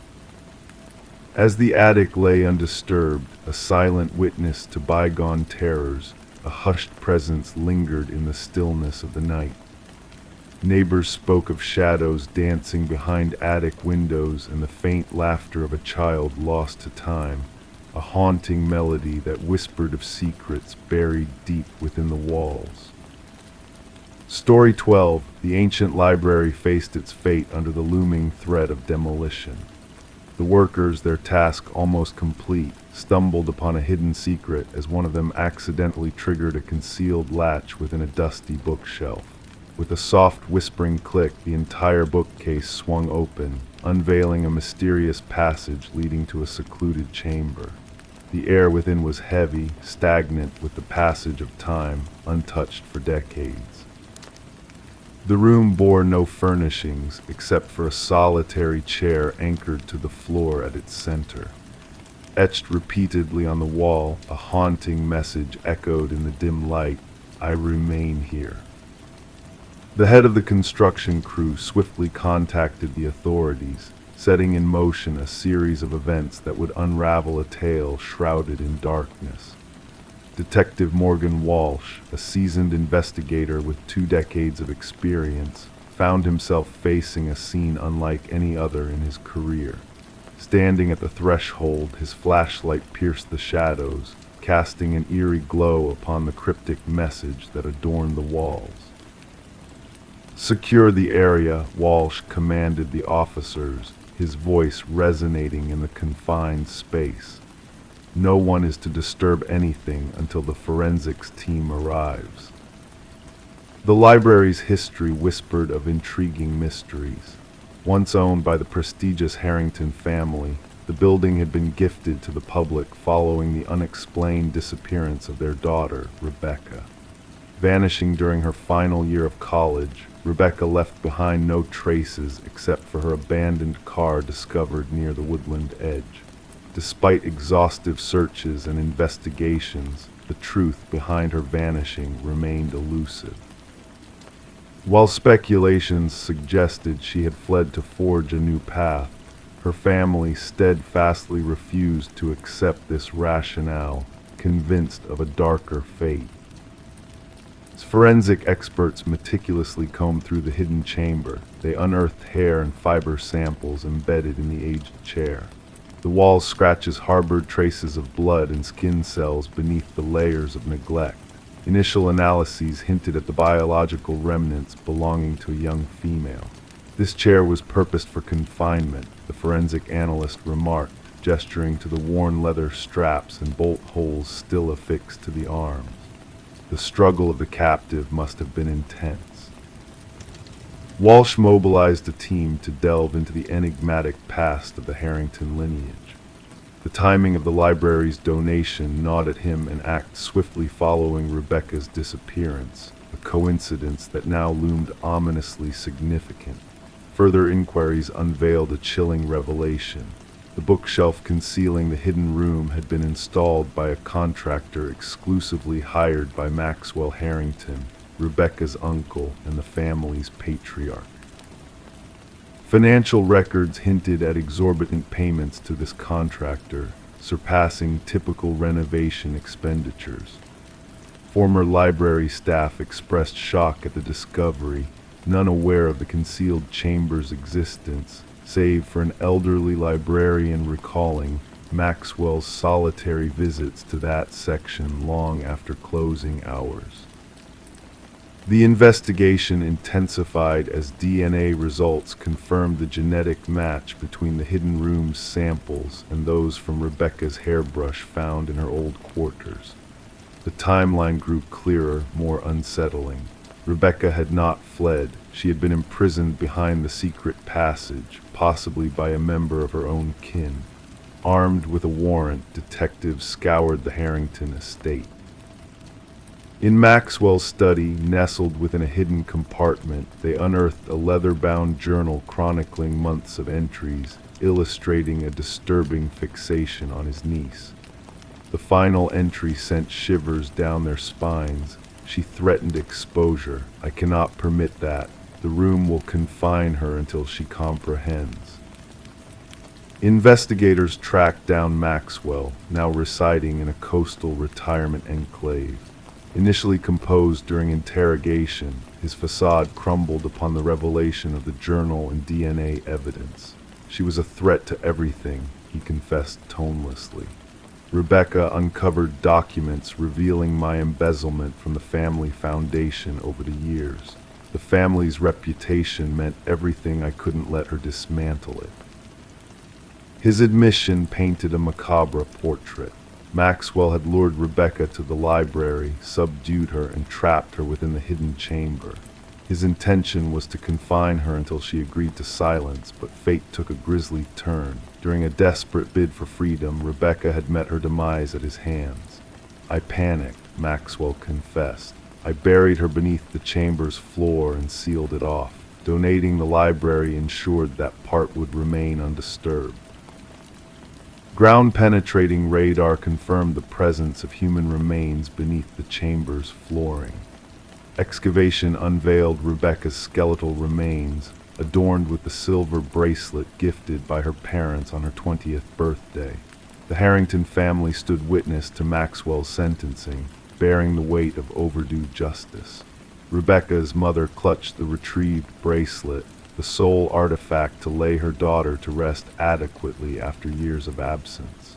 As the attic lay undisturbed, a silent witness to bygone terrors, a hushed presence lingered in the stillness of the night. Neighbors spoke of shadows dancing behind attic windows and the faint laughter of a child lost to time, a haunting melody that whispered of secrets buried deep within the walls. Story 12. The ancient library faced its fate under the looming threat of demolition. The workers, their task almost complete, stumbled upon a hidden secret as one of them accidentally triggered a concealed latch within a dusty bookshelf. With a soft whispering click, the entire bookcase swung open, unveiling a mysterious passage leading to a secluded chamber. The air within was heavy, stagnant with the passage of time, untouched for decades. The room bore no furnishings except for a solitary chair anchored to the floor at its center. Etched repeatedly on the wall, a haunting message echoed in the dim light, "I remain here." The head of the construction crew swiftly contacted the authorities, setting in motion a series of events that would unravel a tale shrouded in darkness. Detective Morgan Walsh, a seasoned investigator with 2 decades of experience, found himself facing a scene unlike any other in his career. Standing at the threshold, his flashlight pierced the shadows, casting an eerie glow upon the cryptic message that adorned the walls. "Secure the area," Walsh commanded the officers, his voice resonating in the confined space. "No one is to disturb anything until the forensics team arrives." The library's history whispered of intriguing mysteries. Once owned by the prestigious Harrington family, the building had been gifted to the public following the unexplained disappearance of their daughter, Rebecca. Vanishing during her final year of college, Rebecca left behind no traces except for her abandoned car discovered near the woodland edge. Despite exhaustive searches and investigations, the truth behind her vanishing remained elusive. While speculations suggested she had fled to forge a new path, her family steadfastly refused to accept this rationale, convinced of a darker fate. As forensic experts meticulously combed through the hidden chamber, they unearthed hair and fiber samples embedded in the aged chair. The wall scratches harbored traces of blood and skin cells beneath the layers of neglect. Initial analyses hinted at the biological remnants belonging to a young female. "This chair was purposed for confinement," the forensic analyst remarked, gesturing to the worn leather straps and bolt holes still affixed to the arms. The struggle of the captive must have been intense. Walsh mobilized a team to delve into the enigmatic past of the Harrington lineage. The timing of the library's donation gnawed at him an act swiftly following Rebecca's disappearance, a coincidence that now loomed ominously significant. Further inquiries unveiled a chilling revelation. The bookshelf concealing the hidden room had been installed by a contractor exclusively hired by Maxwell Harrington, Rebecca's uncle and the family's patriarch. Financial records hinted at exorbitant payments to this contractor, surpassing typical renovation expenditures. Former library staff expressed shock at the discovery, none aware of the concealed chamber's existence, save for an elderly librarian recalling Maxwell's solitary visits to that section long after closing hours. The investigation intensified as DNA results confirmed the genetic match between the hidden room's samples and those from Rebecca's hairbrush found in her old quarters. The timeline grew clearer, more unsettling. Rebecca had not fled. She had been imprisoned behind the secret passage, possibly by a member of her own kin. Armed with a warrant, detectives scoured the Harrington estate. In Maxwell's study, nestled within a hidden compartment, they unearthed a leather-bound journal chronicling months of entries, illustrating a disturbing fixation on his niece. The final entry sent shivers down their spines. She threatened exposure. "I cannot permit that. The room will confine her until she comprehends." Investigators tracked down Maxwell, now residing in a coastal retirement enclave. Initially composed during interrogation, his facade crumbled upon the revelation of the journal and DNA evidence. "She was a threat to everything," he confessed tonelessly. "Rebecca uncovered documents revealing my embezzlement from the family foundation over the years. The family's reputation meant everything. I couldn't let her dismantle it." His admission painted a macabre portrait. Maxwell had lured Rebecca to the library, subdued her, and trapped her within the hidden chamber. His intention was to confine her until she agreed to silence, but fate took a grisly turn. During a desperate bid for freedom, Rebecca had met her demise at his hands. "I panicked," Maxwell confessed. "I buried her beneath the chamber's floor and sealed it off. Donating the library ensured that part would remain undisturbed." Ground-penetrating radar confirmed the presence of human remains beneath the chamber's flooring. Excavation unveiled Rebecca's skeletal remains, adorned with the silver bracelet gifted by her parents on her 20th birthday. The Harrington family stood witness to Maxwell's sentencing, bearing the weight of overdue justice. Rebecca's mother clutched the retrieved bracelet, the sole artifact to lay her daughter to rest adequately after years of absence.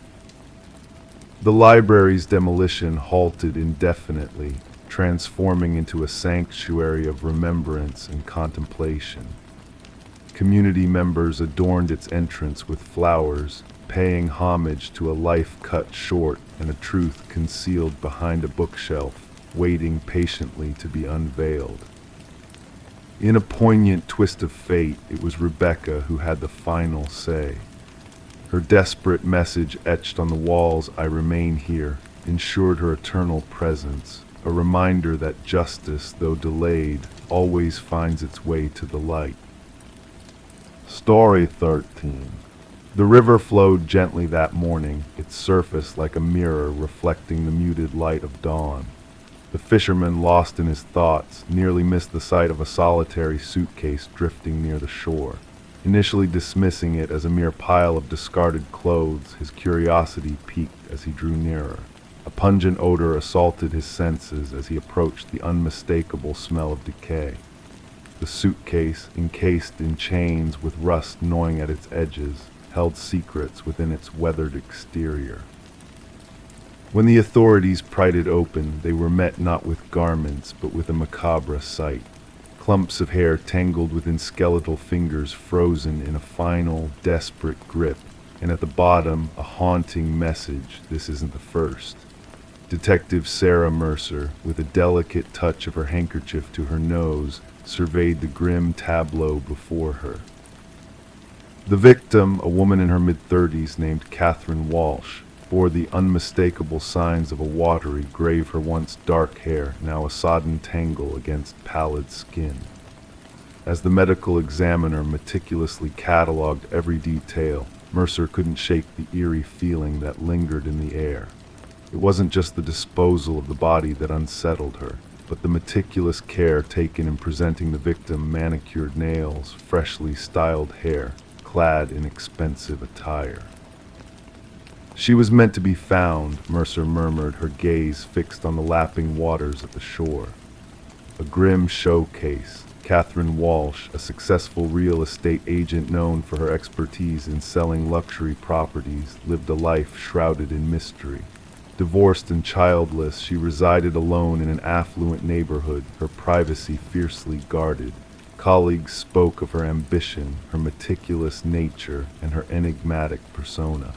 The library's demolition halted indefinitely, transforming into a sanctuary of remembrance and contemplation. Community members adorned its entrance with flowers, paying homage to a life cut short and a truth concealed behind a bookshelf, waiting patiently to be unveiled. In a poignant twist of fate, it was Rebecca who had the final say. Her desperate message etched on the walls, "I remain here," ensured her eternal presence, a reminder that justice, though delayed, always finds its way to the light. Story 13. The river flowed gently that morning, its surface like a mirror reflecting the muted light of dawn. The fisherman, lost in his thoughts, nearly missed the sight of a solitary suitcase drifting near the shore. Initially dismissing it as a mere pile of discarded clothes, his curiosity piqued as he drew nearer. A pungent odor assaulted his senses as he approached the unmistakable smell of decay. The suitcase, encased in chains with rust gnawing at its edges, held secrets within its weathered exterior. When the authorities pried it open, they were met not with garments, but with a macabre sight. Clumps of hair tangled within skeletal fingers frozen in a final, desperate grip, and at the bottom, a haunting message: "This isn't the first." Detective Sarah Mercer, with a delicate touch of her handkerchief to her nose, surveyed the grim tableau before her. The victim, a woman in her mid-30s named Catherine Walsh, bore the unmistakable signs of a watery, grave her once dark hair, now a sodden tangle against pallid skin. As the medical examiner meticulously catalogued every detail, Mercer couldn't shake the eerie feeling that lingered in the air. It wasn't just the disposal of the body that unsettled her. but the meticulous care taken in presenting the victim manicured nails, freshly styled hair, clad in expensive attire. "She was meant to be found," Mercer murmured, her gaze fixed on the lapping waters at the shore. A grim showcase. Catherine Walsh, a successful real estate agent known for her expertise in selling luxury properties, lived a life shrouded in mystery. Divorced and childless, she resided alone in an affluent neighborhood, her privacy fiercely guarded. Colleagues spoke of her ambition, her meticulous nature, and her enigmatic persona.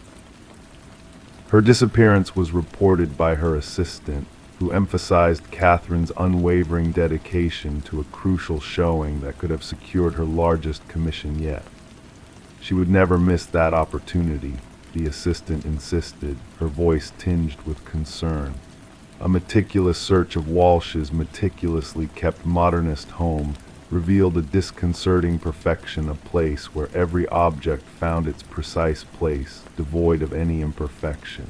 Her disappearance was reported by her assistant, who emphasized Catherine's unwavering dedication to a crucial showing that could have secured her largest commission yet. She would never miss that opportunity, the assistant insisted, her voice tinged with concern. A meticulous search of Walsh's meticulously kept modernist home revealed a disconcerting perfection, a place where every object found its precise place, devoid of any imperfection.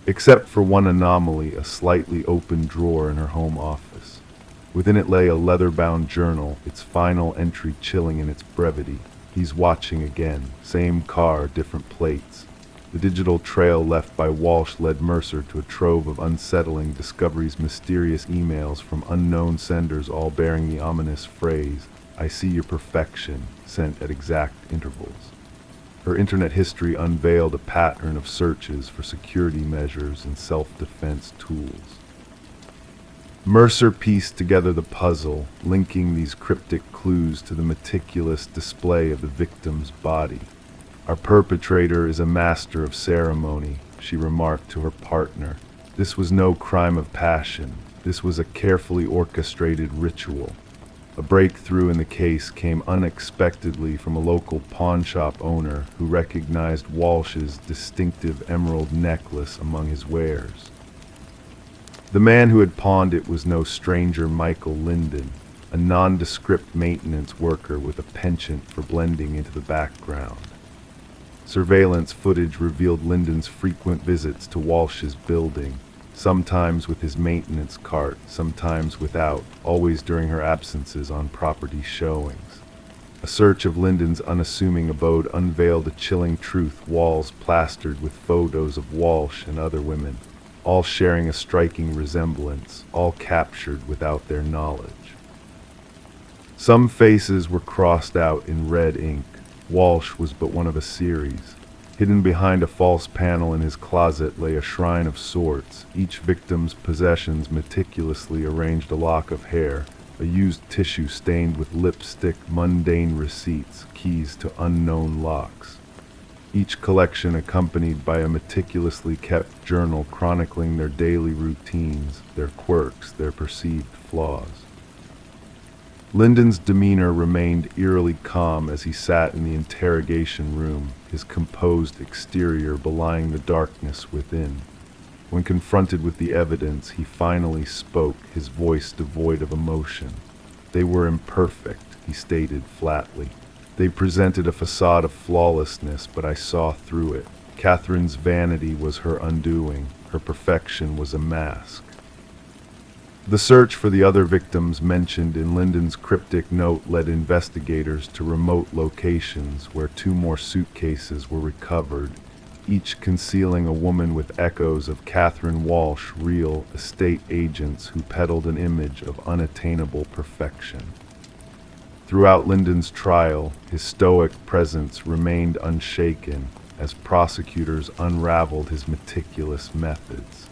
Except for one anomaly, a slightly open drawer in her home office. Within it lay a leather-bound journal, its final entry chilling in its brevity. "He's watching again. Same car, different plates." The digital trail left by Walsh led Mercer to a trove of unsettling discoveries, mysterious emails from unknown senders, all bearing the ominous phrase, "I see your perfection," sent at exact intervals. Her internet history unveiled a pattern of searches for security measures and self-defense tools. Mercer pieced together the puzzle, linking these cryptic clues to the meticulous display of the victim's body. "Our perpetrator is a master of ceremony," she remarked to her partner. "This was no crime of passion. This was a carefully orchestrated ritual." A breakthrough in the case came unexpectedly from a local pawnshop owner who recognized Walsh's distinctive emerald necklace among his wares. The man who had pawned it was no stranger, Michael Linden, a nondescript maintenance worker with a penchant for blending into the background. Surveillance footage revealed Linden's frequent visits to Walsh's building, sometimes with his maintenance cart, sometimes without, always during her absences on property showings. A search of Linden's unassuming abode unveiled a chilling truth: walls plastered with photos of Walsh and other women, all sharing a striking resemblance, all captured without their knowledge. Some faces were crossed out in red ink. Walsh was but one of a series. Hidden behind a false panel in his closet lay a shrine of sorts, each victim's possessions meticulously arranged: a lock of hair, a used tissue stained with lipstick, mundane receipts, keys to unknown locks. Each collection accompanied by a meticulously kept journal chronicling their daily routines, their quirks, their perceived flaws. Linden's demeanor remained eerily calm as he sat in the interrogation room, his composed exterior belying the darkness within. When confronted with the evidence, he finally spoke, his voice devoid of emotion. "They were imperfect," he stated flatly. "They presented a facade of flawlessness, but I saw through it. Catherine's vanity was her undoing. Her perfection was a mask." The search for the other victims mentioned in Linden's cryptic note led investigators to remote locations where 2 more suitcases were recovered, each concealing a woman with echoes of Catherine Walsh, real estate agents who peddled an image of unattainable perfection. Throughout Linden's trial, his stoic presence remained unshaken as prosecutors unraveled his meticulous methods.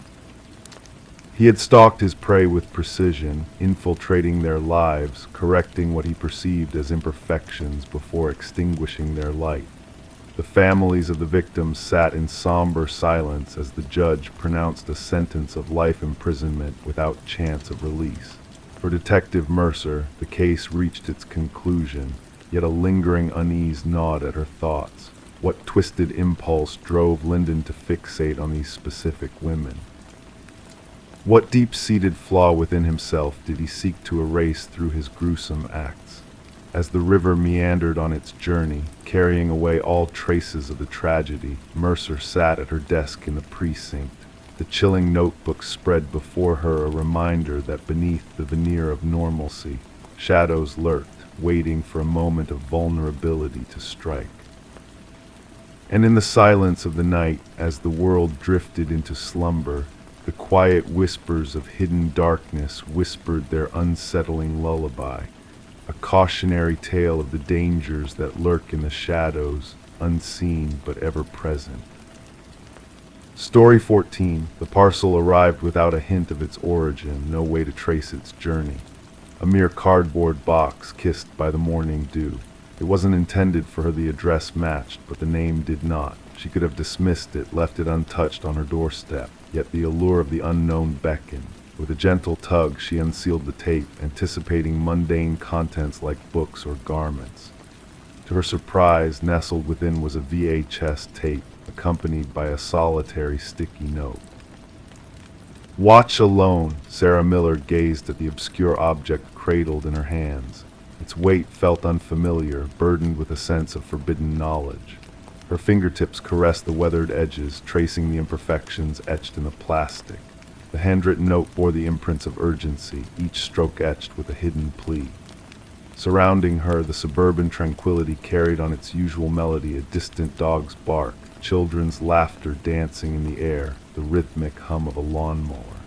He had stalked his prey with precision, infiltrating their lives, correcting what he perceived as imperfections before extinguishing their light. The families of the victims sat in somber silence as the judge pronounced a sentence of life imprisonment without chance of release. For Detective Mercer, the case reached its conclusion, yet a lingering unease gnawed at her thoughts. What twisted impulse drove Linden to fixate on these specific women? What deep-seated flaw within himself did he seek to erase through his gruesome acts? As the river meandered on its journey, carrying away all traces of the tragedy, Mercer sat at her desk in the precinct, The chilling notebook spread before her, a reminder that beneath the veneer of normalcy, shadows lurked, waiting for a moment of vulnerability to strike. And in the silence of the night, as the world drifted into slumber, the quiet whispers of hidden darkness whispered their unsettling lullaby, a cautionary tale of the dangers that lurk in the shadows, unseen but ever present. Story 14. The parcel arrived without a hint of its origin, no way to trace its journey. A mere cardboard box kissed by the morning dew. It wasn't intended for her, the address matched, but the name did not. She could have dismissed it, left it untouched on her doorstep, yet the allure of the unknown beckoned. With a gentle tug, she unsealed the tape, anticipating mundane contents like books or garments. To her surprise, nestled within was a VHS tape, accompanied by a solitary sticky note. "Watch alone." Sarah Miller gazed at the obscure object cradled in her hands. Its weight felt unfamiliar, burdened with a sense of forbidden knowledge. Her fingertips caressed the weathered edges, tracing the imperfections etched in the plastic. The handwritten note bore the imprints of urgency, each stroke etched with a hidden plea. Surrounding her, the suburban tranquility carried on its usual melody a distant dog's bark, children's laughter dancing in the air, the rhythmic hum of a lawnmower.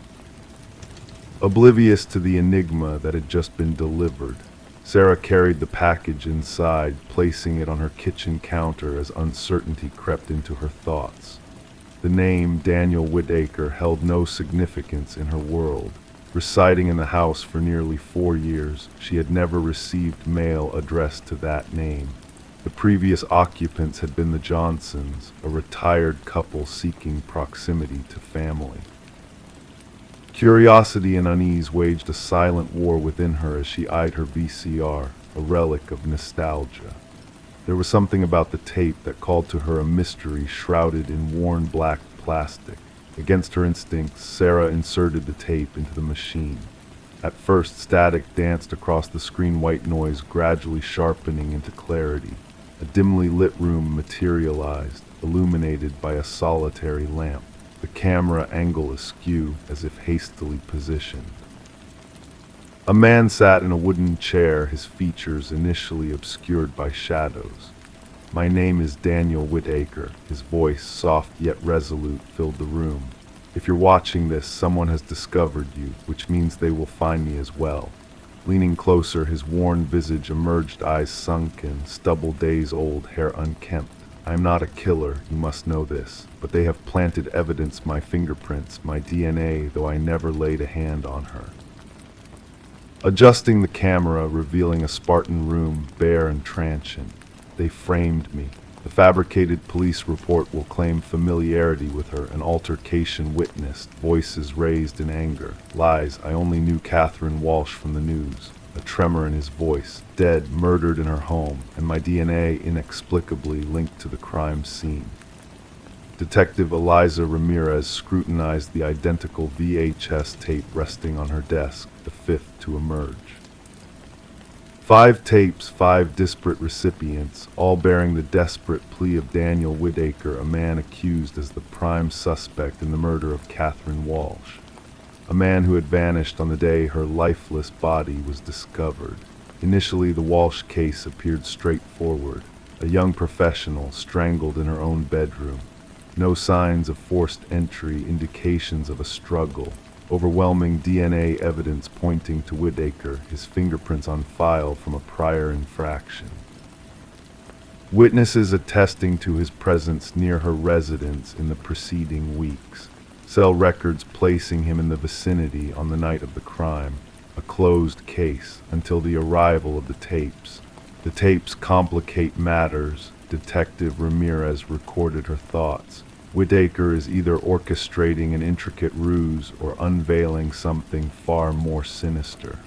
Oblivious to the enigma that had just been delivered, Sarah carried the package inside, placing it on her kitchen counter as uncertainty crept into her thoughts. The name Daniel Whitaker held no significance in her world. Residing in the house for nearly 4 years, she had never received mail addressed to that name. The previous occupants had been the Johnsons, a retired couple seeking proximity to family. Curiosity and unease waged a silent war within her as she eyed her VCR, a relic of nostalgia. There was something about the tape that called to her a mystery shrouded in worn black plastic. Against her instincts, Sarah inserted the tape into the machine. At first, static danced across the screen, white noise gradually sharpening into clarity. A dimly lit room materialized, illuminated by a solitary lamp, the camera angle askew as if hastily positioned. A man sat in a wooden chair, his features initially obscured by shadows. "My name is Daniel Whitaker." His voice, soft yet resolute, filled the room. "If you're watching this, someone has discovered you, which means they will find me as well." Leaning closer, his worn visage emerged, eyes sunken, stubble days old, hair unkempt. "I am not a killer, you must know this, but they have planted evidence, my fingerprints, my DNA, though I never laid a hand on her." Adjusting the camera, revealing a Spartan room, bare and transient. "They framed me. The fabricated police report will claim familiarity with her, an altercation witnessed, voices raised in anger. Lies, I only knew Catherine Walsh from the news." A tremor in his voice. "Dead, murdered in her home, and my DNA inexplicably linked to the crime scene." Detective Eliza Ramirez scrutinized the identical VHS tape resting on her desk, the fifth to emerge. 5 tapes, 5 disparate recipients, all bearing the desperate plea of Daniel Whitaker, a man accused as the prime suspect in the murder of Catherine Walsh. A man who had vanished on the day her lifeless body was discovered. Initially, the Walsh case appeared straightforward. A young professional strangled in her own bedroom. No signs of forced entry, indications of a struggle. Overwhelming DNA evidence pointing to Whitaker, his fingerprints on file from a prior infraction. Witnesses attesting to his presence near her residence in the preceding weeks. Cell records placing him in the vicinity on the night of the crime. A closed case until the arrival of the tapes. The tapes complicate matters. Detective Ramirez recorded her thoughts. Whitaker is either orchestrating an intricate ruse or unveiling something far more sinister.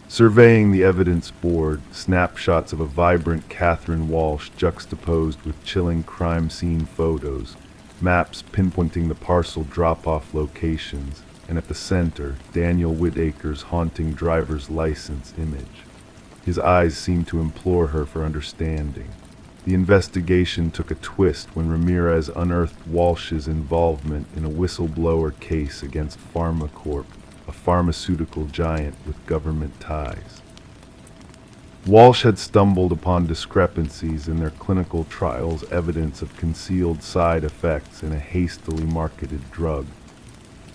Surveying the evidence board, snapshots of a vibrant Catherine Walsh juxtaposed with chilling crime scene photos, maps pinpointing the parcel drop-off locations, and at the center, Daniel Whitaker's haunting driver's license image. His eyes seemed to implore her for understanding. The investigation took a twist when Ramirez unearthed Walsh's involvement in a whistleblower case against PharmaCorp, a pharmaceutical giant with government ties. Walsh had stumbled upon discrepancies in their clinical trials, evidence of concealed side effects in a hastily marketed drug.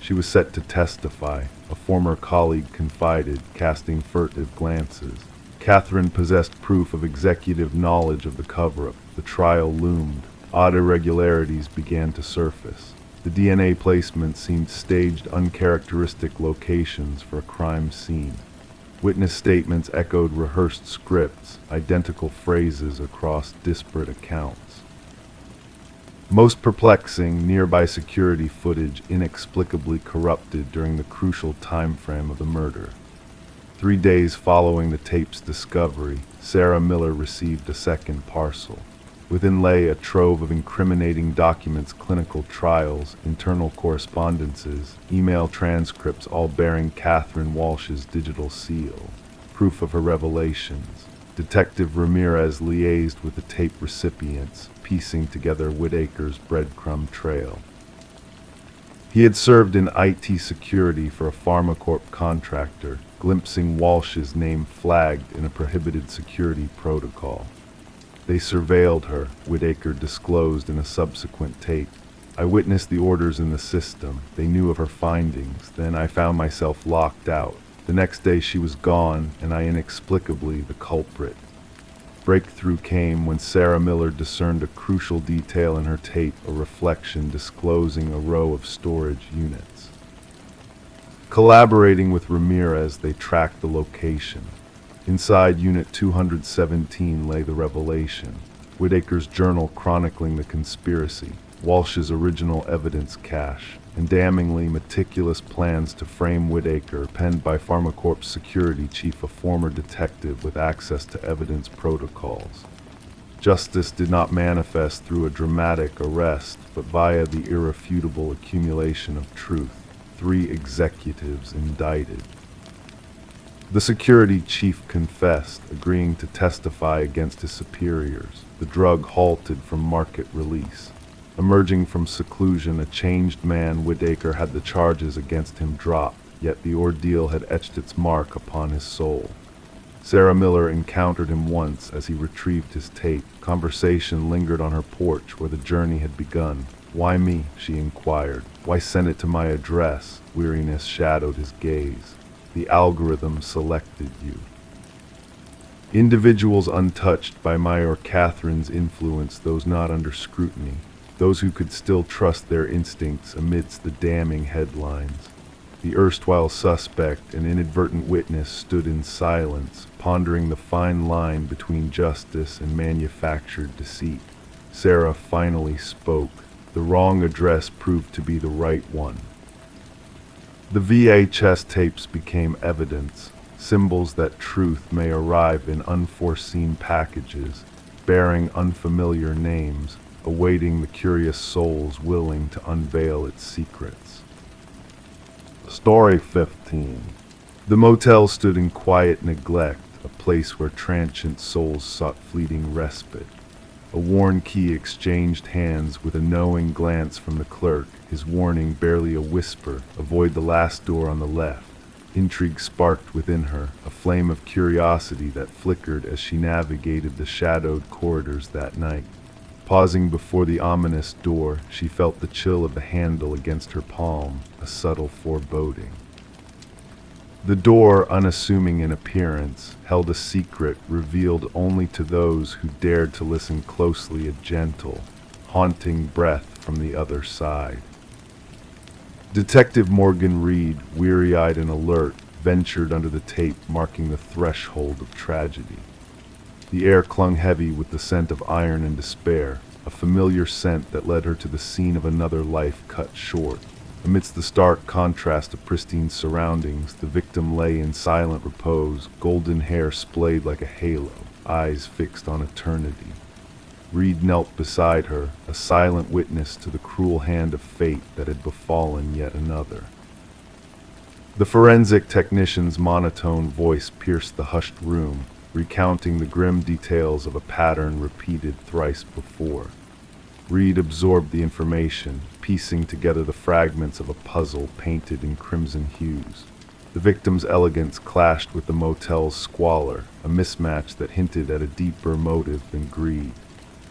She was set to testify, a former colleague confided, casting furtive glances. Catherine possessed proof of executive knowledge of the cover-up. The trial loomed. Odd irregularities began to surface. The DNA placement seemed staged, uncharacteristic locations for a crime scene. Witness statements echoed rehearsed scripts, identical phrases across disparate accounts. Most perplexing, nearby security footage inexplicably corrupted during the crucial time frame of the murder. 3 days following the tape's discovery, Sarah Miller received a second parcel. Within lay a trove of incriminating documents, clinical trials, internal correspondences, email transcripts, all bearing Catherine Walsh's digital seal, proof of her revelations. Detective Ramirez liaised with the tape recipients, piecing together Whitaker's breadcrumb trail. He had served in IT security for a PharmaCorp contractor, glimpsing Walsh's name flagged in a prohibited security protocol. They surveilled her, Whitaker disclosed in a subsequent tape. I witnessed the orders in the system. They knew of her findings. Then I found myself locked out. The next day she was gone, and I inexplicably the culprit. Breakthrough came when Sarah Miller discerned a crucial detail in her tape, a reflection disclosing a row of storage units. Collaborating with Ramirez, they tracked the location. Inside Unit 217 lay the revelation. Whitaker's journal chronicling the conspiracy, Walsh's original evidence cache, and damningly meticulous plans to frame Whitaker, penned by PharmaCorp's security chief, a former detective with access to evidence protocols. Justice did not manifest through a dramatic arrest, but via the irrefutable accumulation of truth. 3 executives indicted. The security chief confessed, agreeing to testify against his superiors. The drug halted from market release. Emerging from seclusion, a changed man, Whitaker had the charges against him dropped, yet the ordeal had etched its mark upon his soul. Sarah Miller encountered him once as he retrieved his tape. Conversation lingered on her porch where the journey had begun. "Why me?" she inquired. "Why send it to my address?" Weariness shadowed his gaze. "The algorithm selected you." Individuals untouched by my or Catherine's influence, those not under scrutiny, those who could still trust their instincts amidst the damning headlines. The erstwhile suspect, an inadvertent witness, stood in silence, pondering the fine line between justice and manufactured deceit. Sarah finally spoke. The wrong address proved to be the right one. The VHS tapes became evidence, symbols that truth may arrive in unforeseen packages, bearing unfamiliar names, awaiting the curious souls willing to unveil its secrets. Story 15. The motel stood in quiet neglect, a place where transient souls sought fleeting respite. A worn key exchanged hands with a knowing glance from the clerk, his warning barely a whisper, "Avoid the last door on the left." Intrigue sparked within her, a flame of curiosity that flickered as she navigated the shadowed corridors that night. Pausing before the ominous door, she felt the chill of the handle against her palm, a subtle foreboding. The door, unassuming in appearance, held a secret revealed only to those who dared to listen closely, a gentle, haunting breath from the other side. Detective Morgan Reed, weary-eyed and alert, ventured under the tape marking the threshold of tragedy. The air clung heavy with the scent of iron and despair, a familiar scent that led her to the scene of another life cut short. Amidst the stark contrast of pristine surroundings, the victim lay in silent repose, golden hair splayed like a halo, eyes fixed on eternity. Reed knelt beside her, a silent witness to the cruel hand of fate that had befallen yet another. The forensic technician's monotone voice pierced the hushed room. recounting the grim details of a pattern repeated thrice before. Reed absorbed the information, piecing together the fragments of a puzzle painted in crimson hues. The victim's elegance clashed with the motel's squalor, a mismatch that hinted at a deeper motive than greed.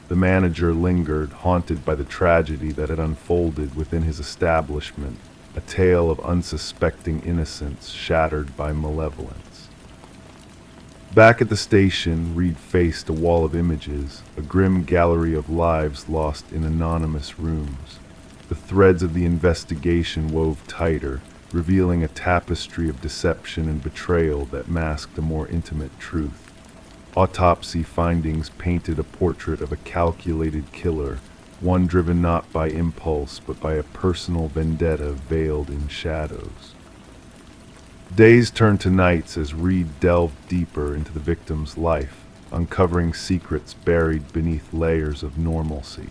The manager lingered, haunted by the tragedy that had unfolded within his establishment, a tale of unsuspecting innocence shattered by malevolence. Back at the station, Reed faced a wall of images, a grim gallery of lives lost in anonymous rooms. The threads of the investigation wove tighter, revealing a tapestry of deception and betrayal that masked a more intimate truth. Autopsy findings painted a portrait of a calculated killer, one driven not by impulse but by a personal vendetta veiled in shadows. Days turned to nights as Reed delved deeper into the victim's life, uncovering secrets buried beneath layers of normalcy.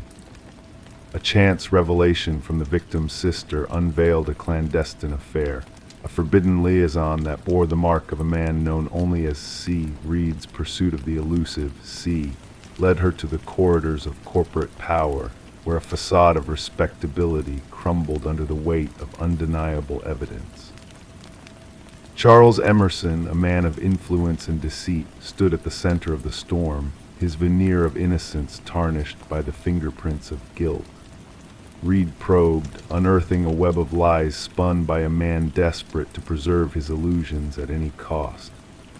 A chance revelation from the victim's sister unveiled a clandestine affair, a forbidden liaison that bore the mark of a man known only as C. Reed's pursuit of the elusive C led her to the corridors of corporate power, where a facade of respectability crumbled under the weight of undeniable evidence. Charles Emerson, a man of influence and deceit, stood at the center of the storm, his veneer of innocence tarnished by the fingerprints of guilt. Reed probed, unearthing a web of lies spun by a man desperate to preserve his illusions at any cost.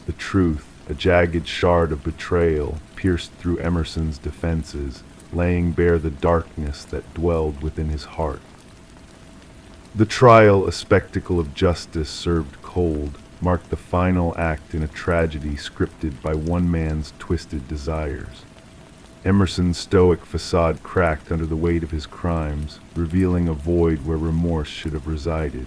The truth, a jagged shard of betrayal, pierced through Emerson's defenses, laying bare the darkness that dwelled within his heart. The trial, a spectacle of justice served cold, marked the final act in a tragedy scripted by one man's twisted desires. Emerson's stoic facade cracked under the weight of his crimes, revealing a void where remorse should have resided.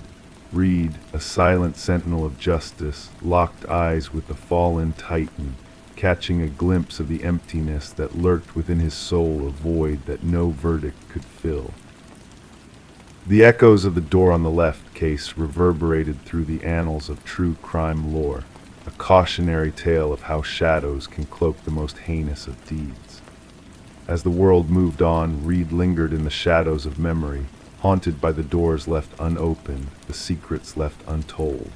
Reed, a silent sentinel of justice, locked eyes with the fallen Titan, catching a glimpse of the emptiness that lurked within his soul, a void that no verdict could fill. The echoes of the door on the left case reverberated through the annals of true crime lore, a cautionary tale of how shadows can cloak the most heinous of deeds. As the world moved on, Reed lingered in the shadows of memory, haunted by the doors left unopened, the secrets left untold.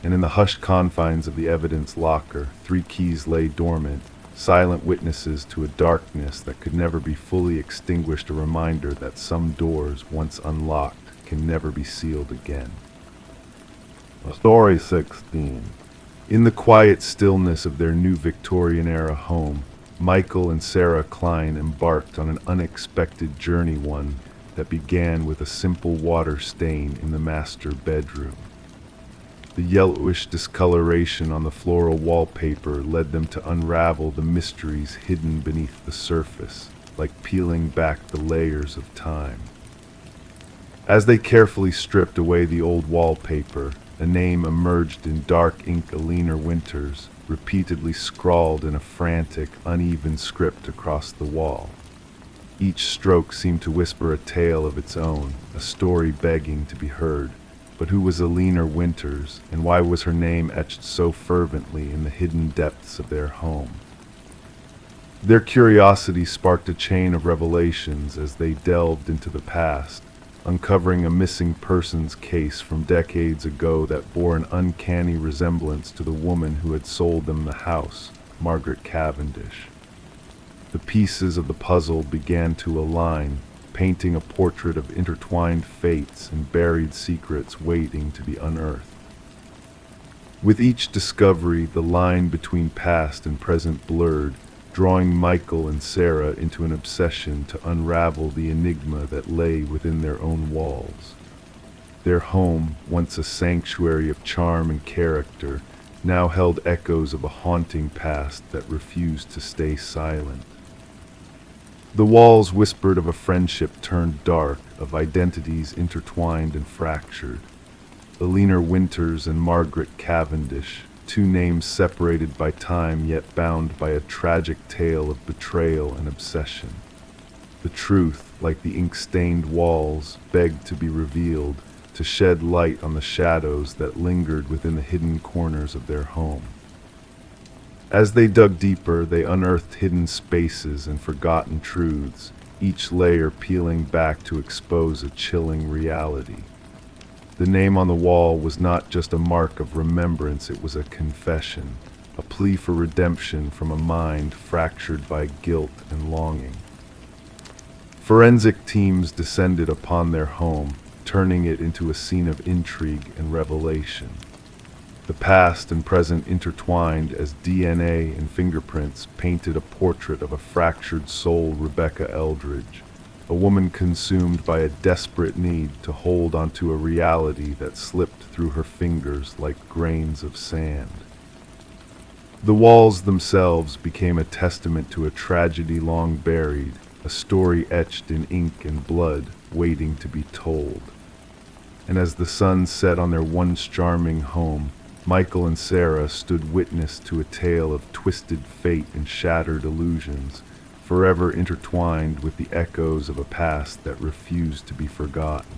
And in the hushed confines of the evidence locker, 3 keys lay dormant, silent witnesses to a darkness that could never be fully extinguished, a reminder that some doors, once unlocked, can never be sealed again. Story 16. In the quiet stillness of their new Victorian-era home, Michael and Sarah Klein embarked on an unexpected journey, one that began with a simple water stain in the master bedroom. The yellowish discoloration on the floral wallpaper led them to unravel the mysteries hidden beneath the surface, like peeling back the layers of time. As they carefully stripped away the old wallpaper, a name emerged in dark ink: Alina Winters, repeatedly scrawled in a frantic, uneven script across the wall. Each stroke seemed to whisper a tale of its own, a story begging to be heard. But who was Alina Winters, and why was her name etched so fervently in the hidden depths of their home? Their curiosity sparked a chain of revelations as they delved into the past, uncovering a missing persons case from decades ago that bore an uncanny resemblance to the woman who had sold them the house, Margaret Cavendish. The pieces of the puzzle began to align, painting a portrait of intertwined fates and buried secrets waiting to be unearthed. With each discovery, the line between past and present blurred, drawing Michael and Sarah into an obsession to unravel the enigma that lay within their own walls. Their home, once a sanctuary of charm and character, now held echoes of a haunting past that refused to stay silent. The walls whispered of a friendship turned dark, of identities intertwined and fractured. Alina Winters and Margaret Cavendish, 2 names separated by time yet bound by a tragic tale of betrayal and obsession. The truth, like the ink-stained walls, begged to be revealed, to shed light on the shadows that lingered within the hidden corners of their home. As they dug deeper, they unearthed hidden spaces and forgotten truths, each layer peeling back to expose a chilling reality. The name on the wall was not just a mark of remembrance, it was a confession, a plea for redemption from a mind fractured by guilt and longing. Forensic teams descended upon their home, turning it into a scene of intrigue and revelation. The past and present intertwined as DNA and fingerprints painted a portrait of a fractured soul, Rebecca Eldridge, a woman consumed by a desperate need to hold onto a reality that slipped through her fingers like grains of sand. The walls themselves became a testament to a tragedy long buried, a story etched in ink and blood, waiting to be told. And as the sun set on their once charming home, Michael and Sarah stood witness to a tale of twisted fate and shattered illusions, forever intertwined with the echoes of a past that refused to be forgotten.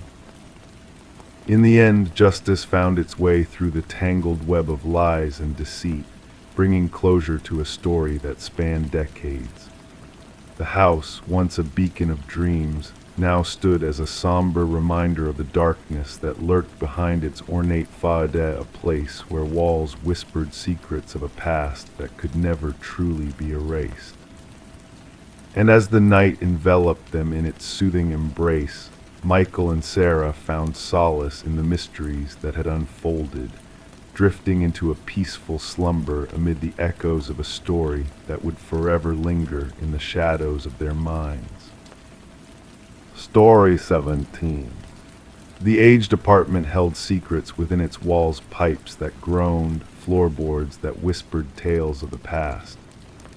In the end, justice found its way through the tangled web of lies and deceit, bringing closure to a story that spanned decades. The house, once a beacon of dreams, now stood as a somber reminder of the darkness that lurked behind its ornate façade, a place where walls whispered secrets of a past that could never truly be erased. And as the night enveloped them in its soothing embrace, Michael and Sarah found solace in the mysteries that had unfolded, drifting into a peaceful slumber amid the echoes of a story that would forever linger in the shadows of their minds. Story 17. The aged apartment held secrets within its walls, pipes that groaned, floorboards that whispered tales of the past.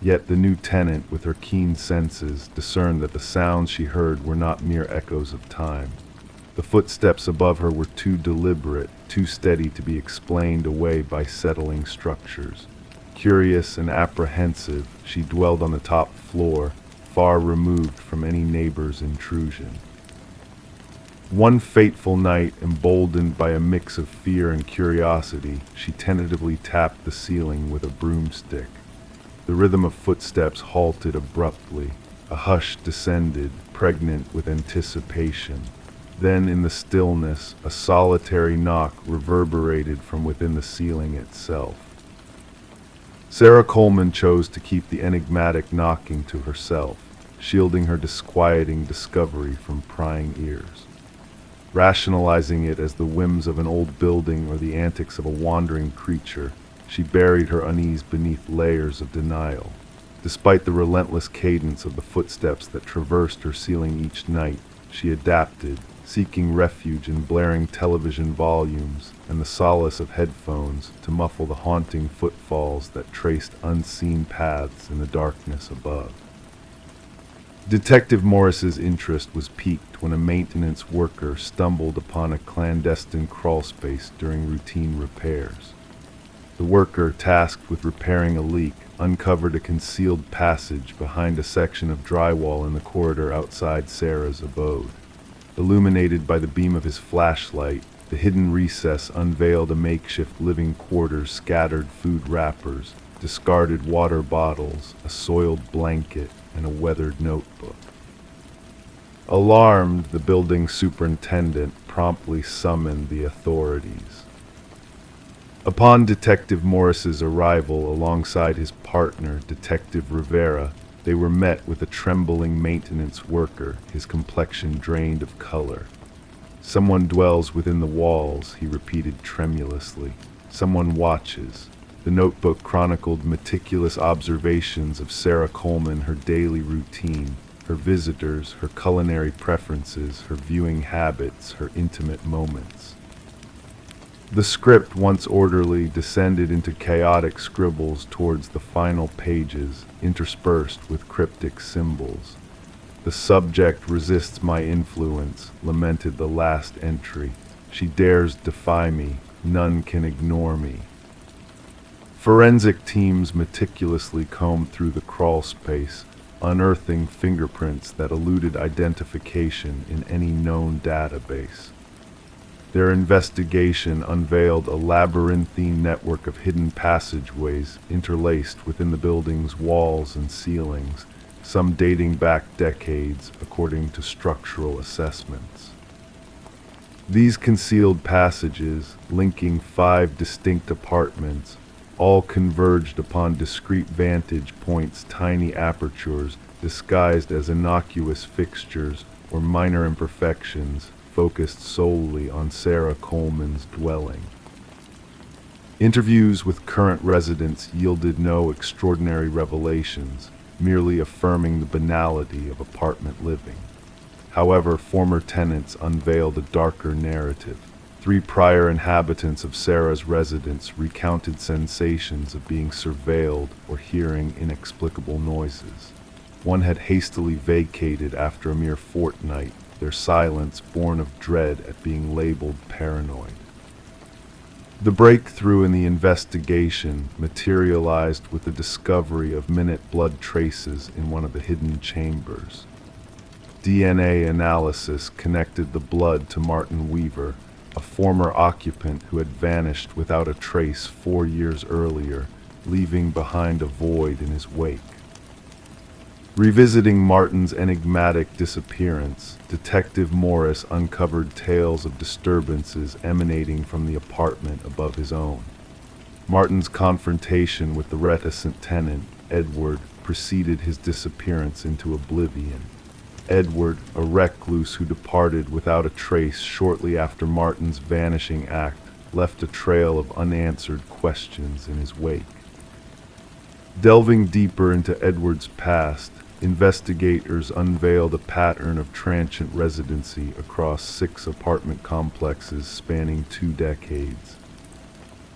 Yet the new tenant, with her keen senses, discerned that the sounds she heard were not mere echoes of time. The footsteps above her were too deliberate, too steady to be explained away by settling structures. Curious and apprehensive, she dwelled on the top floor, far removed from any neighbor's intrusion. One fateful night, emboldened by a mix of fear and curiosity, she tentatively tapped the ceiling with a broomstick. The rhythm of footsteps halted abruptly. A hush descended, pregnant with anticipation. Then, in the stillness, a solitary knock reverberated from within the ceiling itself. Sarah Coleman chose to keep the enigmatic knocking to herself, shielding her disquieting discovery from prying ears. Rationalizing it as the whims of an old building or the antics of a wandering creature, she buried her unease beneath layers of denial. Despite the relentless cadence of the footsteps that traversed her ceiling each night, she adapted, seeking refuge in blaring television volumes and the solace of headphones to muffle the haunting footfalls that traced unseen paths in the darkness above. Detective Morris's interest was piqued when a maintenance worker stumbled upon a clandestine crawlspace during routine repairs. The worker, tasked with repairing a leak, uncovered a concealed passage behind a section of drywall in the corridor outside Sarah's abode. Illuminated by the beam of his flashlight, the hidden recess unveiled a makeshift living quarters, scattered food wrappers, discarded water bottles, a soiled blanket, and a weathered notebook. Alarmed, the building superintendent promptly summoned the authorities. Upon Detective Morris's arrival alongside his partner, Detective Rivera, they were met with a trembling maintenance worker, his complexion drained of color. "Someone dwells within the walls," he repeated tremulously. "Someone watches." The notebook chronicled meticulous observations of Sarah Coleman, her daily routine, her visitors, her culinary preferences, her viewing habits, her intimate moments. The script, once orderly, descended into chaotic scribbles towards the final pages, interspersed with cryptic symbols. "The subject resists my influence," lamented the last entry. "She dares defy me. None can ignore me." Forensic teams meticulously combed through the crawl space, unearthing fingerprints that eluded identification in any known database. Their investigation unveiled a labyrinthine network of hidden passageways interlaced within the building's walls and ceilings, some dating back decades according to structural assessments. These concealed passages, linking 5 distinct apartments, all converged upon discrete vantage points, tiny apertures disguised as innocuous fixtures or minor imperfections focused solely on Sarah Coleman's dwelling. Interviews with current residents yielded no extraordinary revelations, merely affirming the banality of apartment living. However, former tenants unveiled a darker narrative. 3 prior inhabitants of Sarah's residence recounted sensations of being surveilled or hearing inexplicable noises. One had hastily vacated after a mere fortnight, their silence born of dread at being labeled paranoid. The breakthrough in the investigation materialized with the discovery of minute blood traces in one of the hidden chambers. DNA analysis connected the blood to Martin Weaver, a former occupant who had vanished without a trace 4 years earlier, leaving behind a void in his wake. Revisiting Martin's enigmatic disappearance, Detective Morris uncovered tales of disturbances emanating from the apartment above his own. Martin's confrontation with the reticent tenant, Edward, preceded his disappearance into oblivion. Edward, a recluse who departed without a trace shortly after Martin's vanishing act, left a trail of unanswered questions in his wake. Delving deeper into Edward's past, investigators unveiled a pattern of transient residency across 6 apartment complexes spanning 2 decades.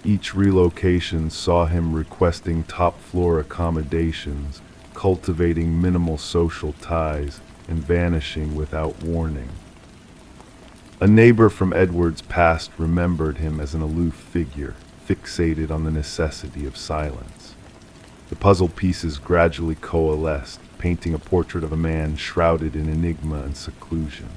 Each relocation saw him requesting top-floor accommodations, cultivating minimal social ties, and vanishing without warning. A neighbor from Edward's past remembered him as an aloof figure, fixated on the necessity of silence. The puzzle pieces gradually coalesced, painting a portrait of a man shrouded in enigma and seclusion.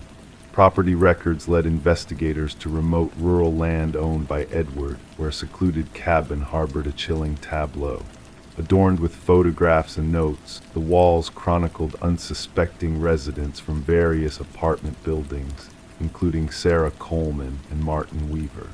Property records led investigators to remote rural land owned by Edward, where a secluded cabin harbored a chilling tableau. Adorned with photographs and notes, the walls chronicled unsuspecting residents from various apartment buildings, including Sarah Coleman and Martin Weaver.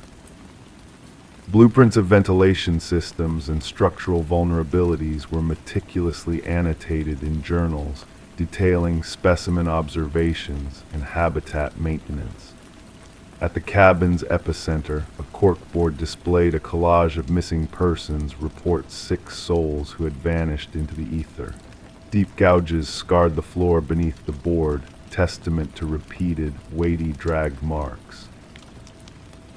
Blueprints of ventilation systems and structural vulnerabilities were meticulously annotated in journals, detailing specimen observations and habitat maintenance. At the cabin's epicenter, a corkboard displayed a collage of missing persons, reports 6 souls who had vanished into the ether. Deep gouges scarred the floor beneath the board, testament to repeated, weighty drag marks.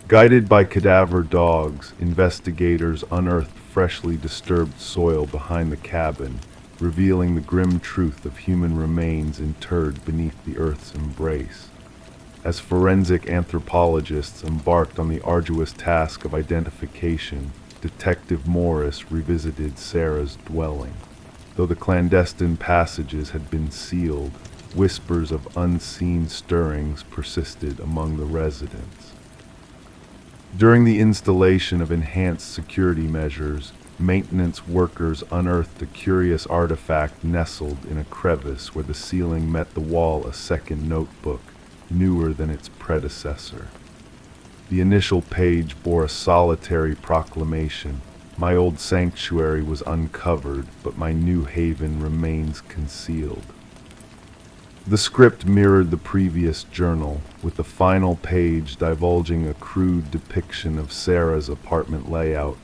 Guided by cadaver dogs, investigators unearthed freshly disturbed soil behind the cabin, revealing the grim truth of human remains interred beneath the earth's embrace. As forensic anthropologists embarked on the arduous task of identification, Detective Morris revisited Sarah's dwelling. Though the clandestine passages had been sealed, whispers of unseen stirrings persisted among the residents. During the installation of enhanced security measures, maintenance workers unearthed a curious artifact nestled in a crevice where the ceiling met the wall, a second notebook, newer than its predecessor. The initial page bore a solitary proclamation: "My old sanctuary was uncovered, but my new haven remains concealed." The script mirrored the previous journal, with the final page divulging a crude depiction of Sarah's apartment layout,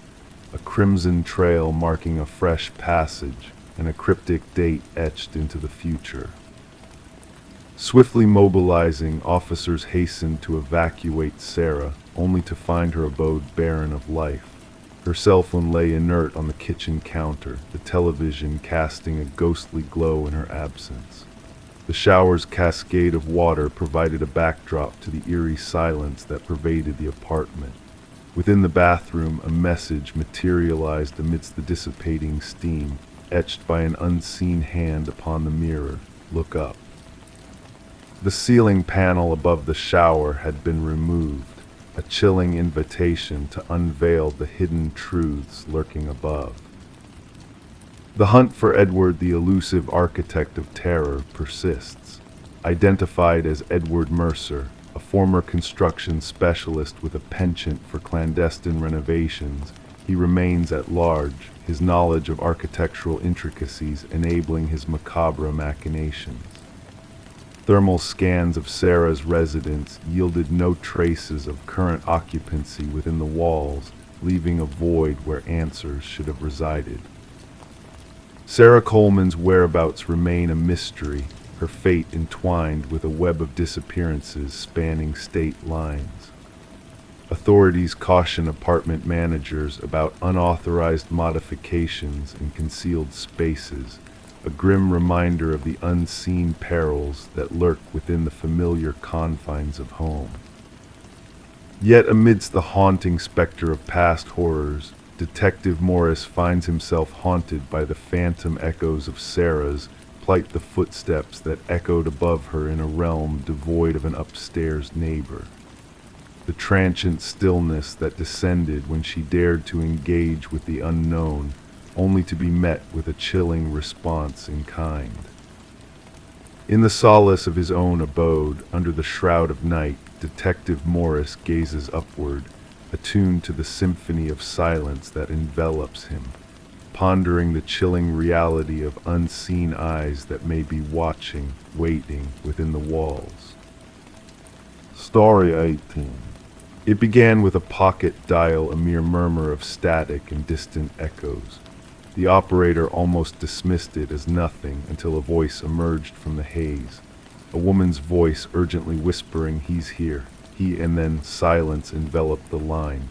a crimson trail marking a fresh passage, and a cryptic date etched into the future. Swiftly mobilizing, officers hastened to evacuate Sarah, only to find her abode barren of life. Her cell phone lay inert on the kitchen counter, the television casting a ghostly glow in her absence. The shower's cascade of water provided a backdrop to the eerie silence that pervaded the apartment. Within the bathroom, a message materialized amidst the dissipating steam, etched by an unseen hand upon the mirror: "Look up." The ceiling panel above the shower had been removed. a chilling invitation to unveil the hidden truths lurking above. The hunt for Edward, the elusive architect of terror, persists. Identified as Edward Mercer, a former construction specialist with a penchant for clandestine renovations, he remains at large, his knowledge of architectural intricacies enabling his macabre machinations. Thermal scans of Sarah's residence yielded no traces of current occupancy within the walls, leaving a void where answers should have resided. Sarah Coleman's whereabouts remain a mystery, her fate entwined with a web of disappearances spanning state lines. Authorities caution apartment managers about unauthorized modifications in concealed spaces, a grim reminder of the unseen perils that lurk within the familiar confines of home. Yet amidst the haunting specter of past horrors, Detective Morris finds himself haunted by the phantom echoes of Sarah's plight, the footsteps that echoed above her in a realm devoid of an upstairs neighbor. The transient stillness that descended when she dared to engage with the unknown, only to be met with a chilling response in kind. In the solace of his own abode, under the shroud of night, Detective Morris gazes upward, attuned to the symphony of silence that envelops him, pondering the chilling reality of unseen eyes that may be watching, waiting within the walls. Story 18. It began with a pocket dial, a mere murmur of static and distant echoes. The operator almost dismissed it as nothing until a voice emerged from the haze. A woman's voice urgently whispering, "He's here." And then silence enveloped the line.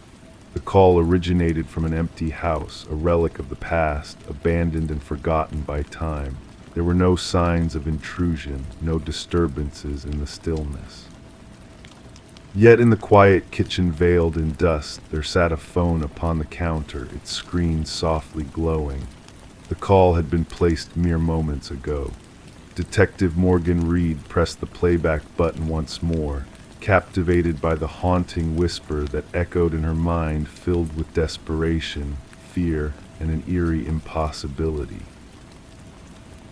The call originated from an empty house, a relic of the past, abandoned and forgotten by time. There were no signs of intrusion, no disturbances in the stillness. Yet in the quiet kitchen veiled in dust, there sat a phone upon the counter, its screen softly glowing. The call had been placed mere moments ago. Detective Morgan Reed pressed the playback button once more, captivated by the haunting whisper that echoed in her mind, filled with desperation, fear, and an eerie impossibility.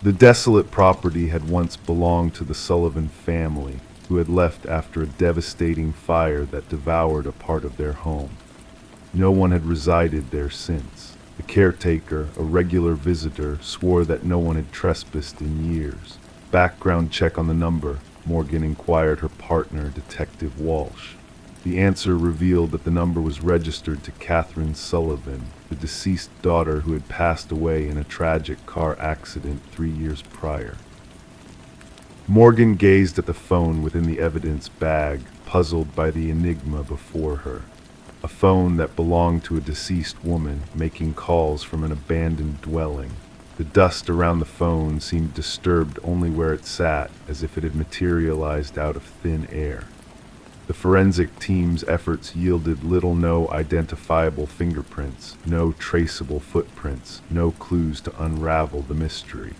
The desolate property had once belonged to the Sullivan family, who had left after a devastating fire that devoured a part of their home. No one had resided there since. The caretaker, a regular visitor, swore that no one had trespassed in years. Background check on the number, Morgan inquired her partner, Detective Walsh. The answer revealed that the number was registered to Catherine Sullivan, the deceased daughter who had passed away in a tragic car accident 3 years prior. Morgan gazed at the phone within the evidence bag, puzzled by the enigma before her. A phone that belonged to a deceased woman, making calls from an abandoned dwelling. The dust around the phone seemed disturbed only where it sat, as if it had materialized out of thin air. The forensic team's efforts yielded no identifiable fingerprints, no traceable footprints, no clues to unravel the mystery.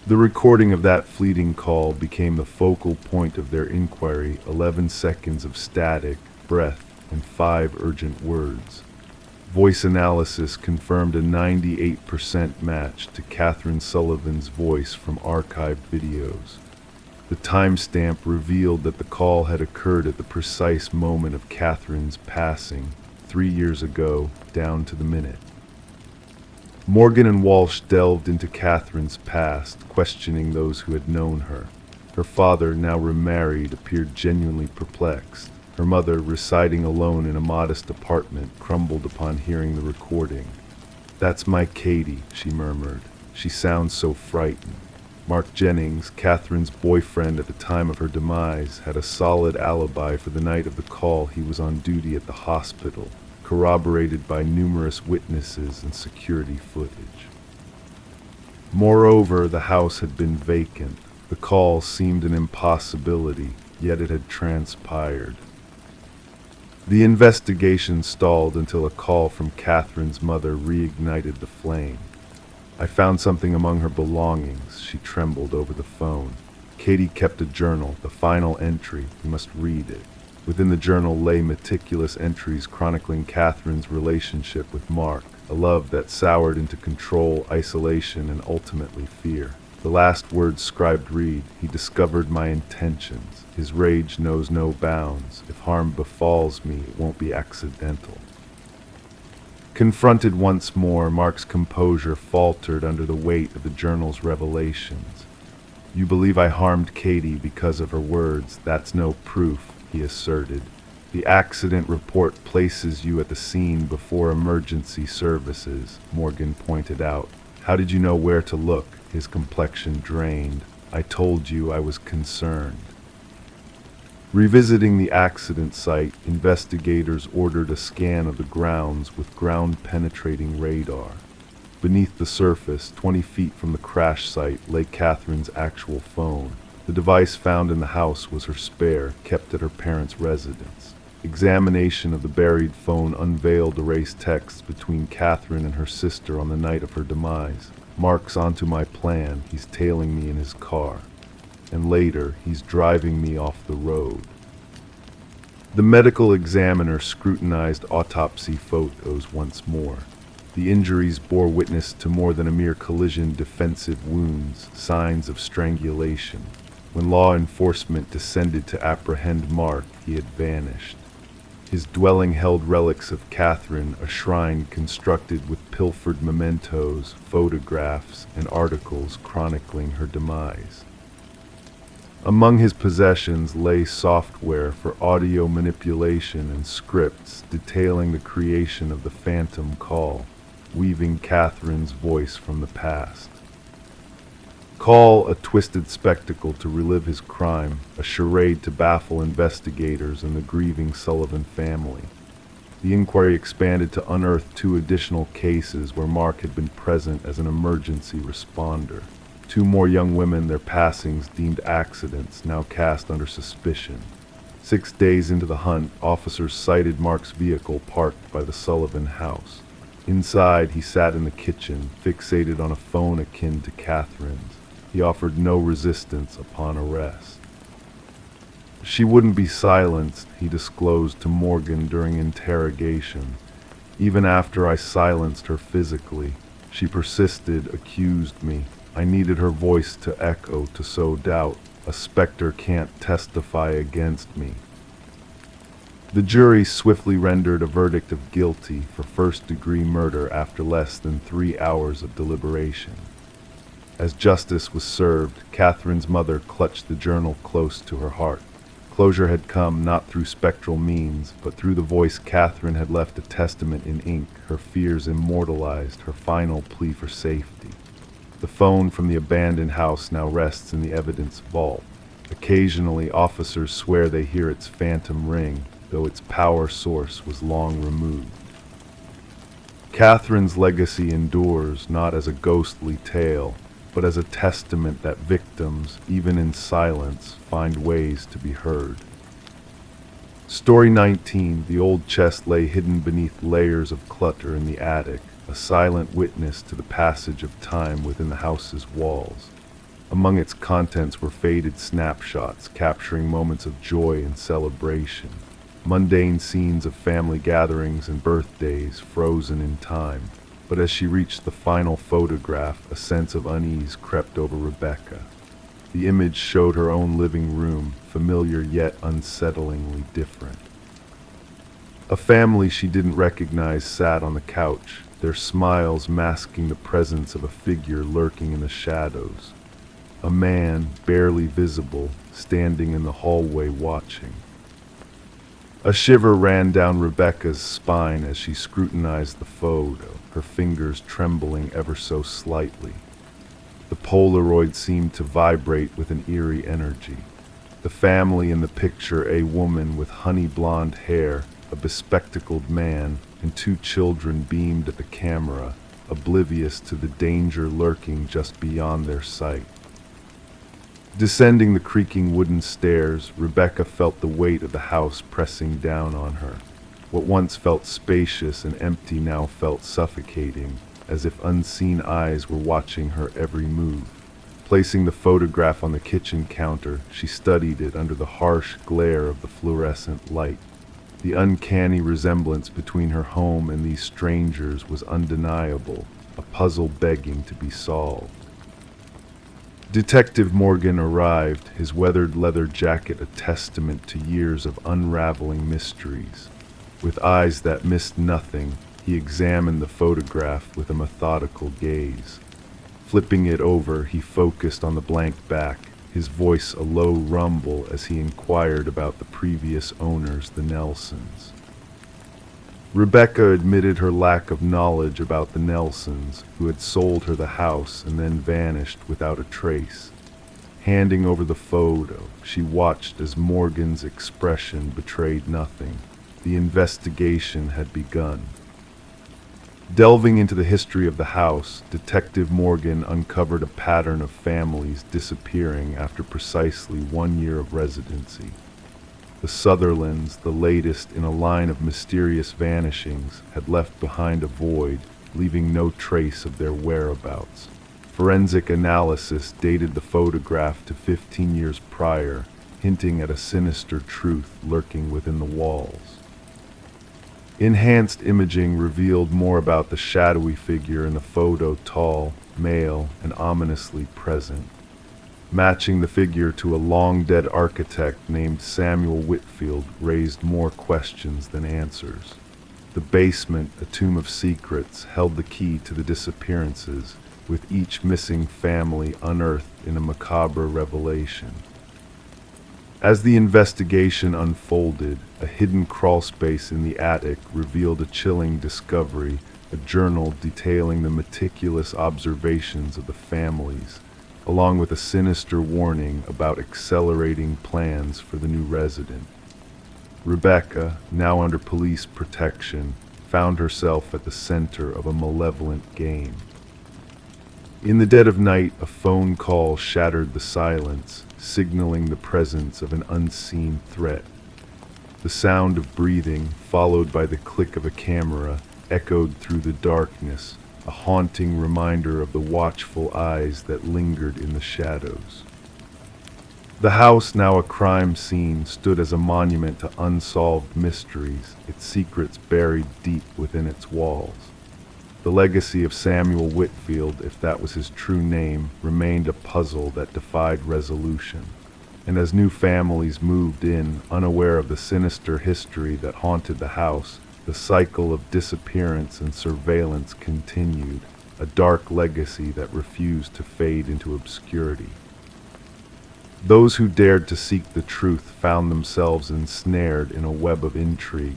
The recording of that fleeting call became the focal point of their inquiry, 11 seconds of static, breath, and 5 urgent words. Voice analysis confirmed a 98% match to Catherine Sullivan's voice from archived videos. The timestamp revealed that the call had occurred at the precise moment of Catherine's passing, 3 years ago, down to the minute. Morgan and Walsh delved into Catherine's past, questioning those who had known her. Her father, now remarried, appeared genuinely perplexed. Her mother, residing alone in a modest apartment, crumbled upon hearing the recording. "That's my Katie," she murmured. "She sounds so frightened." Mark Jennings, Catherine's boyfriend at the time of her demise, had a solid alibi for the night of the call. He was on duty at the hospital, corroborated by numerous witnesses and security footage. Moreover, the house had been vacant. The call seemed an impossibility, yet it had transpired. The investigation stalled until a call from Catherine's mother reignited the flame. "I found something among her belongings," she trembled over the phone. "Katie kept a journal, the final entry. You must read it." Within the journal lay meticulous entries chronicling Catherine's relationship with Mark, a love that soured into control, isolation, and ultimately fear. The last words scribed read, "He discovered my intentions. His rage knows no bounds. If harm befalls me, it won't be accidental." Confronted once more, Mark's composure faltered under the weight of the journal's revelations. "You believe I harmed Katie because of her words. That's no proof," he asserted. "The accident report places you at the scene before emergency services," Morgan pointed out. "How did you know where to look?" His complexion drained. "I told you I was concerned." Revisiting the accident site, investigators ordered a scan of the grounds with ground-penetrating radar. Beneath the surface, 20 feet from the crash site, lay Catherine's actual phone. The device found in the house was her spare, kept at her parents' residence. Examination of the buried phone unveiled erased texts between Catherine and her sister on the night of her demise. "Mark's onto my plan. He's tailing me in his car. And later, he's driving me off the road." The medical examiner scrutinized autopsy photos once more. The injuries bore witness to more than a mere collision, defensive wounds, signs of strangulation. When law enforcement descended to apprehend Mark, he had vanished. His dwelling held relics of Catherine, a shrine constructed with pilfered mementos, photographs, and articles chronicling her demise. Among his possessions lay software for audio manipulation and scripts detailing the creation of the phantom call, weaving Catherine's voice from the past. Call, a twisted spectacle to relive his crime, a charade to baffle investigators and the grieving Sullivan family. The inquiry expanded to unearth 2 additional cases where Mark had been present as an emergency responder. 2 more young women, their passings deemed accidents, now cast under suspicion. 6 days into the hunt, officers sighted Mark's vehicle parked by the Sullivan house. Inside, he sat in the kitchen, fixated on a phone akin to Catherine's. He offered no resistance upon arrest. "She wouldn't be silenced," he disclosed to Morgan during interrogation. "Even after I silenced her physically, she persisted, accused me. I needed her voice to echo, to sow doubt. A specter can't testify against me." The jury swiftly rendered a verdict of guilty for first-degree murder after less than 3 hours of deliberation. As justice was served, Catherine's mother clutched the journal close to her heart. Closure had come not through spectral means, but through the voice Catherine had left a testament in ink, her fears immortalized, her final plea for safety. The phone from the abandoned house now rests in the evidence vault. Occasionally, officers swear they hear its phantom ring, though its power source was long removed. Catherine's legacy endures not as a ghostly tale, but as a testament that victims, even in silence, find ways to be heard. Story 19, the old chest lay hidden beneath layers of clutter in the attic, a silent witness to the passage of time within the house's walls. Among its contents were faded snapshots capturing moments of joy and celebration, mundane scenes of family gatherings and birthdays frozen in time. But as she reached the final photograph, a sense of unease crept over Rebecca. The image showed her own living room, familiar yet unsettlingly different. A family she didn't recognize sat on the couch, their smiles masking the presence of a figure lurking in the shadows. A man, barely visible, standing in the hallway watching. A shiver ran down Rebecca's spine as she scrutinized the photo, her fingers trembling ever so slightly. The Polaroid seemed to vibrate with an eerie energy. The family in the picture, a woman with honey blonde hair, a bespectacled man, and 2 children beamed at the camera, oblivious to the danger lurking just beyond their sight. Descending the creaking wooden stairs, Rebecca felt the weight of the house pressing down on her. What once felt spacious and empty now felt suffocating, as if unseen eyes were watching her every move. Placing the photograph on the kitchen counter, she studied it under the harsh glare of the fluorescent light. The uncanny resemblance between her home and these strangers was undeniable, a puzzle begging to be solved. Detective Morgan arrived, his weathered leather jacket a testament to years of unraveling mysteries. With eyes that missed nothing, he examined the photograph with a methodical gaze. Flipping it over, he focused on the blank back, his voice a low rumble as he inquired about the previous owners, the Nelsons. Rebecca admitted her lack of knowledge about the Nelsons, who had sold her the house and then vanished without a trace. Handing over the photo, she watched as Morgan's expression betrayed nothing. The investigation had begun. Delving into the history of the house, Detective Morgan uncovered a pattern of families disappearing after precisely 1 year of residency. The Sutherlands, the latest in a line of mysterious vanishings, had left behind a void, leaving no trace of their whereabouts. Forensic analysis dated the photograph to 15 years prior, hinting at a sinister truth lurking within the walls. Enhanced imaging revealed more about the shadowy figure in the photo, tall, male, and ominously present. Matching the figure to a long-dead architect named Samuel Whitfield raised more questions than answers. The basement, a tomb of secrets, held the key to the disappearances, with each missing family unearthed in a macabre revelation. As the investigation unfolded, a hidden crawlspace in the attic revealed a chilling discovery, a journal detailing the meticulous observations of the families, along with a sinister warning about accelerating plans for the new resident. Rebecca, now under police protection, found herself at the center of a malevolent game. In the dead of night, a phone call shattered the silence, signaling the presence of an unseen threat. The sound of breathing, followed by the click of a camera, echoed through the darkness, a haunting reminder of the watchful eyes that lingered in the shadows. The house, now a crime scene, stood as a monument to unsolved mysteries, its secrets buried deep within its walls. The legacy of Samuel Whitfield, if that was his true name, remained a puzzle that defied resolution. And as new families moved in, unaware of the sinister history that haunted the house, the cycle of disappearance and surveillance continued, a dark legacy that refused to fade into obscurity. Those who dared to seek the truth found themselves ensnared in a web of intrigue,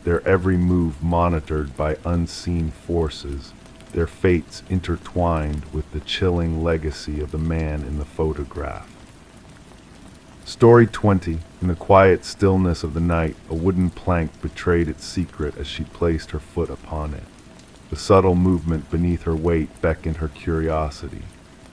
their every move monitored by unseen forces, their fates intertwined with the chilling legacy of the man in the photograph. Story 20. In the quiet stillness of the night, a wooden plank betrayed its secret as she placed her foot upon it. The subtle movement beneath her weight beckoned her curiosity.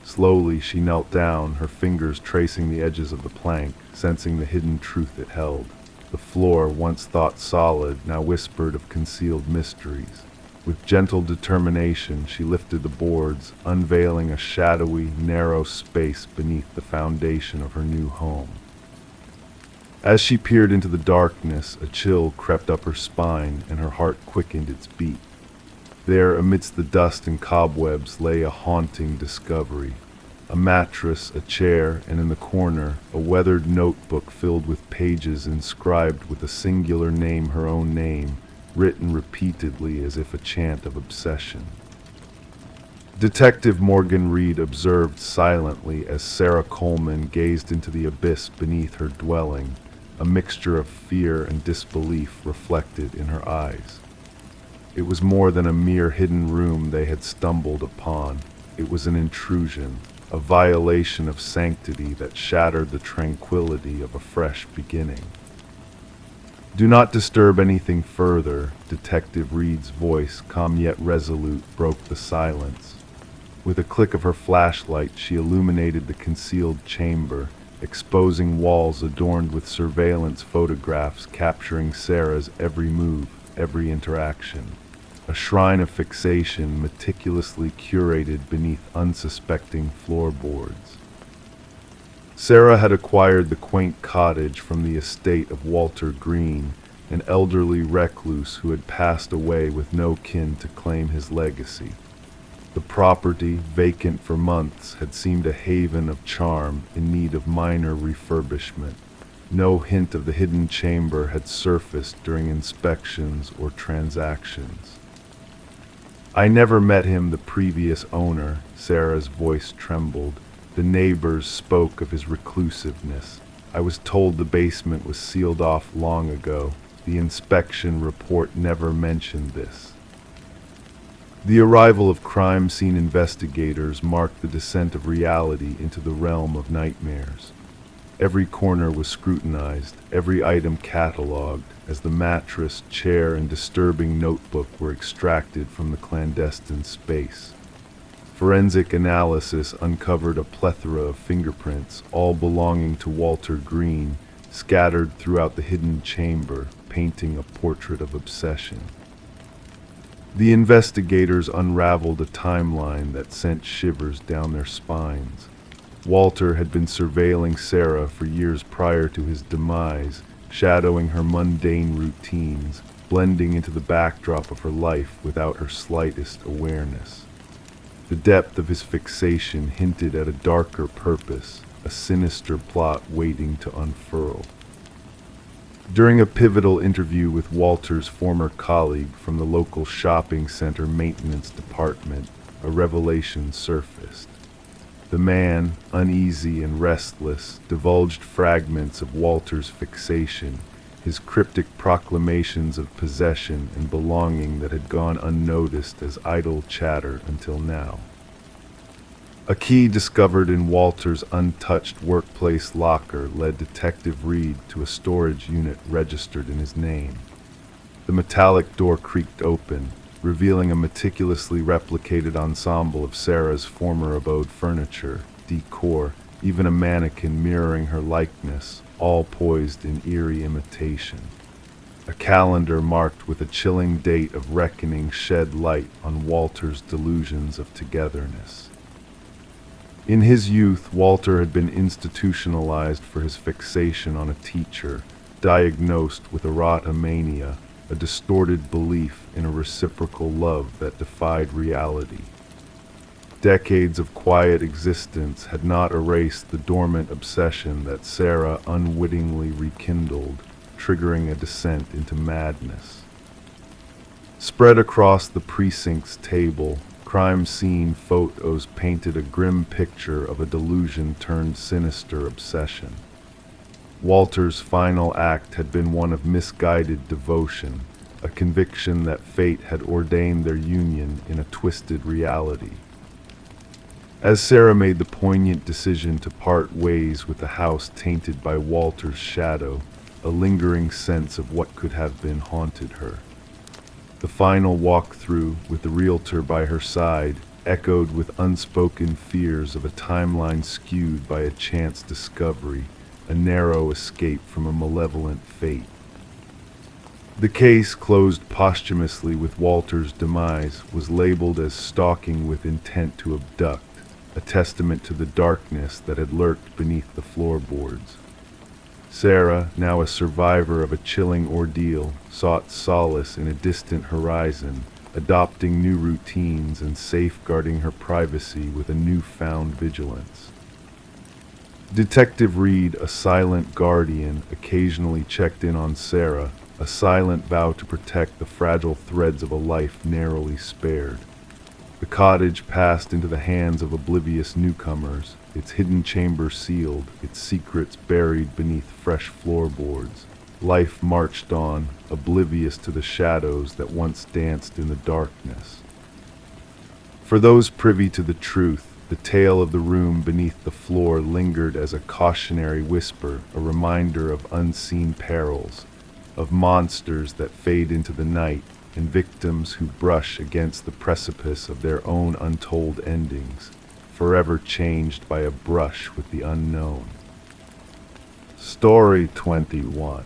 Slowly she knelt down, her fingers tracing the edges of the plank, sensing the hidden truth it held. The floor, once thought solid, now whispered of concealed mysteries. With gentle determination, she lifted the boards, unveiling a shadowy, narrow space beneath the foundation of her new home. As she peered into the darkness, a chill crept up her spine, and her heart quickened its beat. There, amidst the dust and cobwebs, lay a haunting discovery. A mattress, a chair, and in the corner, a weathered notebook filled with pages inscribed with a singular name, her own name, written repeatedly as if a chant of obsession. Detective Morgan Reed observed silently as Sarah Coleman gazed into the abyss beneath her dwelling, a mixture of fear and disbelief reflected in her eyes. It was more than a mere hidden room they had stumbled upon. It was an intrusion, a violation of sanctity that shattered the tranquility of a fresh beginning. "Do not disturb anything further," Detective Reed's voice, calm yet resolute, broke the silence. With a click of her flashlight, she illuminated the concealed chamber, exposing walls adorned with surveillance photographs capturing Sarah's every move, every interaction. A shrine of fixation meticulously curated beneath unsuspecting floorboards. Sarah had acquired the quaint cottage from the estate of Walter Green, an elderly recluse who had passed away with no kin to claim his legacy. The property, vacant for months, had seemed a haven of charm in need of minor refurbishment. No hint of the hidden chamber had surfaced during inspections or transactions. "I never met him, the previous owner," Sarah's voice trembled. "The neighbors spoke of his reclusiveness. I was told the basement was sealed off long ago. The inspection report never mentioned this." The arrival of crime scene investigators marked the descent of reality into the realm of nightmares. Every corner was scrutinized, every item catalogued, as the mattress, chair, and disturbing notebook were extracted from the clandestine space. Forensic analysis uncovered a plethora of fingerprints, all belonging to Walter Green, scattered throughout the hidden chamber, painting a portrait of obsession. The investigators unraveled a timeline that sent shivers down their spines. Walter had been surveilling Sarah for years prior to his demise, shadowing her mundane routines, blending into the backdrop of her life without her slightest awareness. The depth of his fixation hinted at a darker purpose, a sinister plot waiting to unfurl. During a pivotal interview with Walter's former colleague from the local shopping center maintenance department, a revelation surfaced. The man, uneasy and restless, divulged fragments of Walter's fixation, his cryptic proclamations of possession and belonging that had gone unnoticed as idle chatter until now. A key discovered in Walter's untouched workplace locker led Detective Reed to a storage unit registered in his name. The metallic door creaked open, revealing a meticulously replicated ensemble of Sarah's former abode furniture, decor, even a mannequin mirroring her likeness, all poised in eerie imitation. A calendar marked with a chilling date of reckoning shed light on Walter's delusions of togetherness. In his youth, Walter had been institutionalized for his fixation on a teacher, diagnosed with erotomania, a distorted belief in a reciprocal love that defied reality. Decades of quiet existence had not erased the dormant obsession that Sarah unwittingly rekindled, triggering a descent into madness. Spread across the precinct's table, crime scene photos painted a grim picture of a delusion turned sinister obsession. Walter's final act had been one of misguided devotion, a conviction that fate had ordained their union in a twisted reality. As Sarah made the poignant decision to part ways with the house tainted by Walter's shadow, a lingering sense of what could have been haunted her. The final walk-through, with the realtor by her side, echoed with unspoken fears of a timeline skewed by a chance discovery, a narrow escape from a malevolent fate. The case, closed posthumously with Walter's demise, was labeled as stalking with intent to abduct, a testament to the darkness that had lurked beneath the floorboards. Sarah, now a survivor of a chilling ordeal, sought solace in a distant horizon, adopting new routines and safeguarding her privacy with a newfound vigilance. Detective Reed, a silent guardian, occasionally checked in on Sarah, a silent vow to protect the fragile threads of a life narrowly spared. The cottage passed into the hands of oblivious newcomers, its hidden chamber sealed, its secrets buried beneath fresh floorboards. Life marched on, oblivious to the shadows that once danced in the darkness. For those privy to the truth, the tale of the room beneath the floor lingered as a cautionary whisper, a reminder of unseen perils, of monsters that fade into the night, and victims who brush against the precipice of their own untold endings, forever changed by a brush with the unknown. Story 21.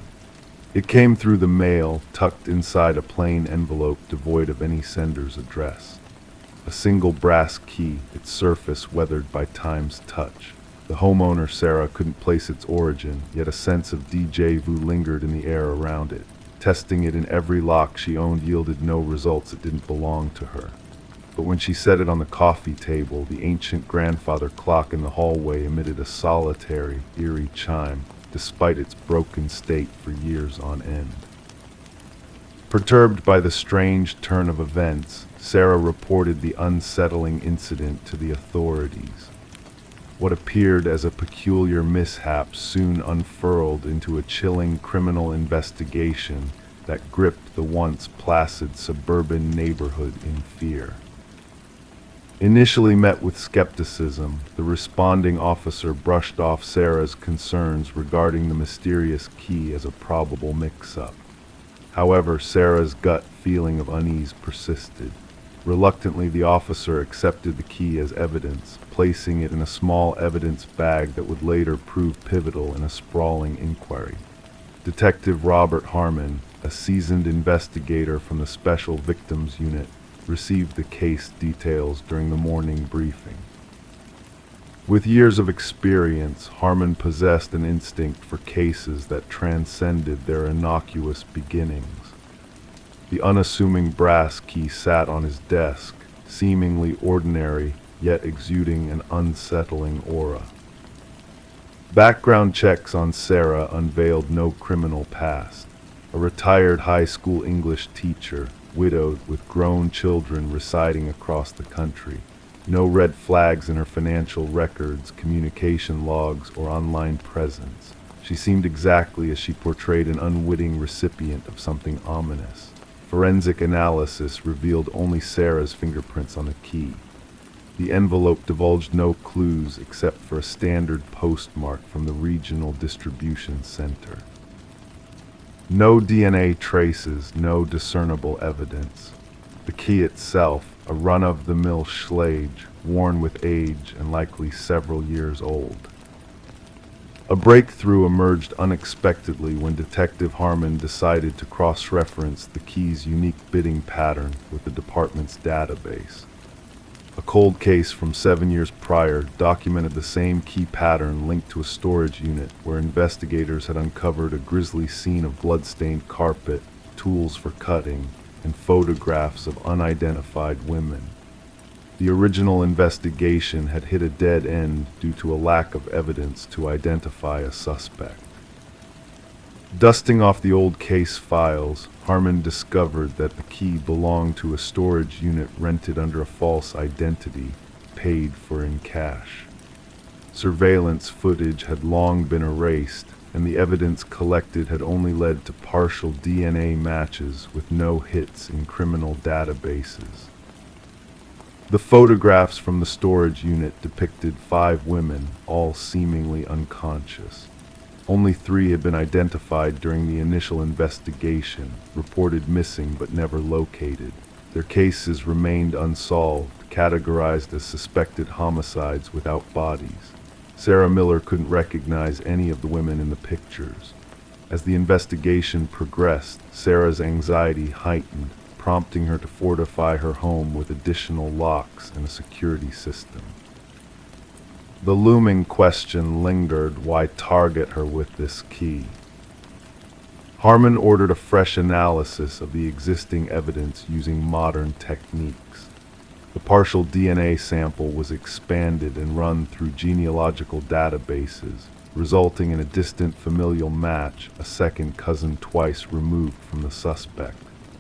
It came through the mail, tucked inside a plain envelope devoid of any sender's address. A single brass key, its surface weathered by time's touch. The homeowner, Sarah, couldn't place its origin, yet a sense of déjà vu lingered in the air around it. Testing it in every lock she owned yielded no results. It didn't belong to her. But when she set it on the coffee table, the ancient grandfather clock in the hallway emitted a solitary, eerie chime, despite its broken state for years on end. Perturbed by the strange turn of events, Sarah reported the unsettling incident to the authorities. What appeared as a peculiar mishap soon unfurled into a chilling criminal investigation that gripped the once placid suburban neighborhood in fear. Initially met with skepticism, the responding officer brushed off Sarah's concerns regarding the mysterious key as a probable mix-up. However, Sarah's gut feeling of unease persisted. Reluctantly, the officer accepted the key as evidence, placing it in a small evidence bag that would later prove pivotal in a sprawling inquiry. Detective Robert Harmon, a seasoned investigator from the Special Victims Unit, received the case details during the morning briefing. With years of experience, Harmon possessed an instinct for cases that transcended their innocuous beginnings. The unassuming brass key sat on his desk, seemingly ordinary, yet exuding an unsettling aura. Background checks on Sarah unveiled no criminal past. A retired high school English teacher, widowed with grown children residing across the country. No red flags in her financial records, communication logs, or online presence. She seemed exactly as she portrayed an unwitting recipient of something ominous. Forensic analysis revealed only Sarah's fingerprints on the key. The envelope divulged no clues except for a standard postmark from the regional distribution center. No DNA traces, no discernible evidence. The key itself, a run-of-the-mill Schlage, worn with age and likely several years old. A breakthrough emerged unexpectedly when Detective Harmon decided to cross-reference the key's unique bidding pattern with the department's database. A cold case from 7 years prior documented the same key pattern linked to a storage unit where investigators had uncovered a grisly scene of blood-stained carpet, tools for cutting, and photographs of unidentified women. The original investigation had hit a dead end due to a lack of evidence to identify a suspect. Dusting off the old case files, Harmon discovered that the key belonged to a storage unit rented under a false identity, paid for in cash. Surveillance footage had long been erased, and the evidence collected had only led to partial DNA matches with no hits in criminal databases. The photographs from the storage unit depicted 5 women, all seemingly unconscious. Only 3 had been identified during the initial investigation, reported missing but never located. Their cases remained unsolved, categorized as suspected homicides without bodies. Sarah Miller couldn't recognize any of the women in the pictures. As the investigation progressed, Sarah's anxiety heightened, prompting her to fortify her home with additional locks and a security system. The looming question lingered: why target her with this key? Harmon ordered a fresh analysis of the existing evidence using modern techniques. The partial DNA sample was expanded and run through genealogical databases, resulting in a distant familial match, a second cousin twice removed from the suspect.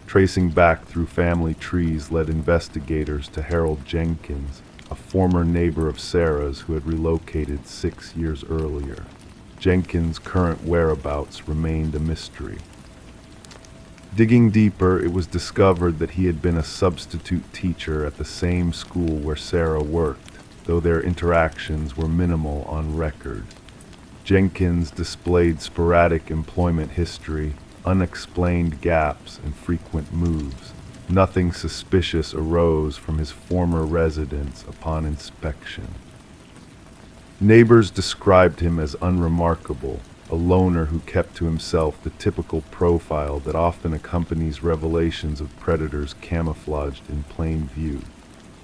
Tracing back through family trees led investigators to Harold Jenkins, a former neighbor of Sarah's who had relocated 6 years earlier. Jenkins' current whereabouts remained a mystery. Digging deeper, it was discovered that he had been a substitute teacher at the same school where Sarah worked, though their interactions were minimal on record. Jenkins displayed sporadic employment history, unexplained gaps, and frequent moves. Nothing suspicious arose from his former residence upon inspection. Neighbors described him as unremarkable, a loner who kept to himself, the typical profile that often accompanies revelations of predators camouflaged in plain view.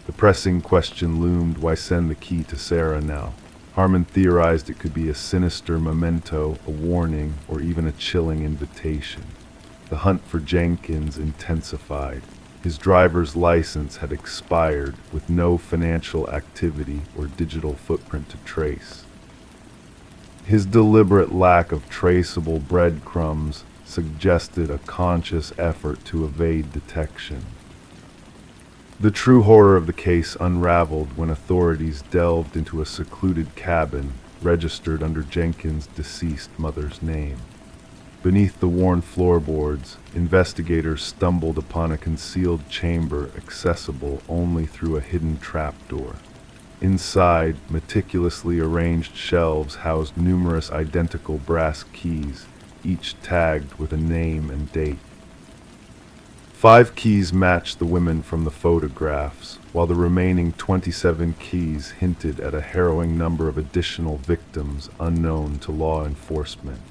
The pressing question loomed: why send the key to Sarah now? Harmon theorized it could be a sinister memento, a warning, or even a chilling invitation. The hunt for Jenkins intensified. His driver's license had expired, with no financial activity or digital footprint to trace. His deliberate lack of traceable breadcrumbs suggested a conscious effort to evade detection. The true horror of the case unraveled when authorities delved into a secluded cabin registered under Jenkins' deceased mother's name. Beneath the worn floorboards, investigators stumbled upon a concealed chamber accessible only through a hidden trapdoor. Inside, meticulously arranged shelves housed numerous identical brass keys, each tagged with a name and date. 5 keys matched the women from the photographs, while the remaining 27 keys hinted at a harrowing number of additional victims unknown to law enforcement.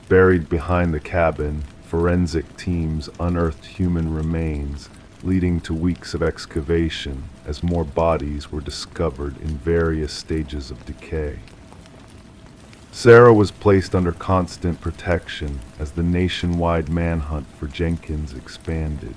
Buried behind the cabin, forensic teams unearthed human remains, leading to weeks of excavation as more bodies were discovered in various stages of decay. Sarah was placed under constant protection as the nationwide manhunt for Jenkins expanded.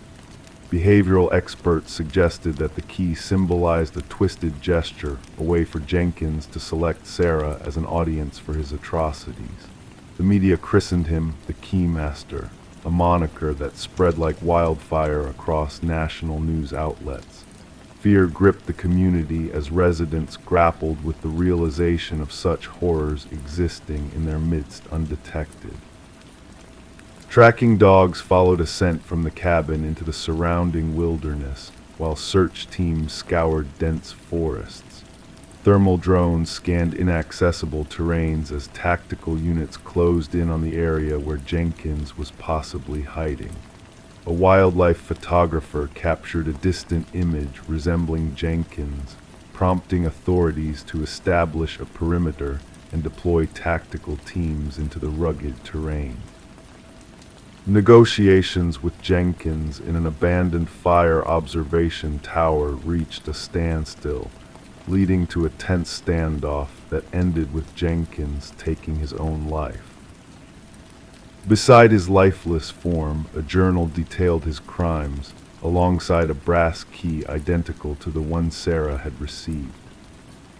Behavioral experts suggested that the key symbolized a twisted gesture, a way for Jenkins to select Sarah as an audience for his atrocities. The media christened him the Keymaster, a moniker that spread like wildfire across national news outlets. Fear gripped the community as residents grappled with the realization of such horrors existing in their midst undetected. Tracking dogs followed a scent from the cabin into the surrounding wilderness, while search teams scoured dense forests. Thermal drones scanned inaccessible terrains as tactical units closed in on the area where Jenkins was possibly hiding. A wildlife photographer captured a distant image resembling Jenkins, prompting authorities to establish a perimeter and deploy tactical teams into the rugged terrain. Negotiations with Jenkins in an abandoned fire observation tower reached a standstill, leading to a tense standoff that ended with Jenkins taking his own life. Beside his lifeless form, a journal detailed his crimes, alongside a brass key identical to the one Sarah had received.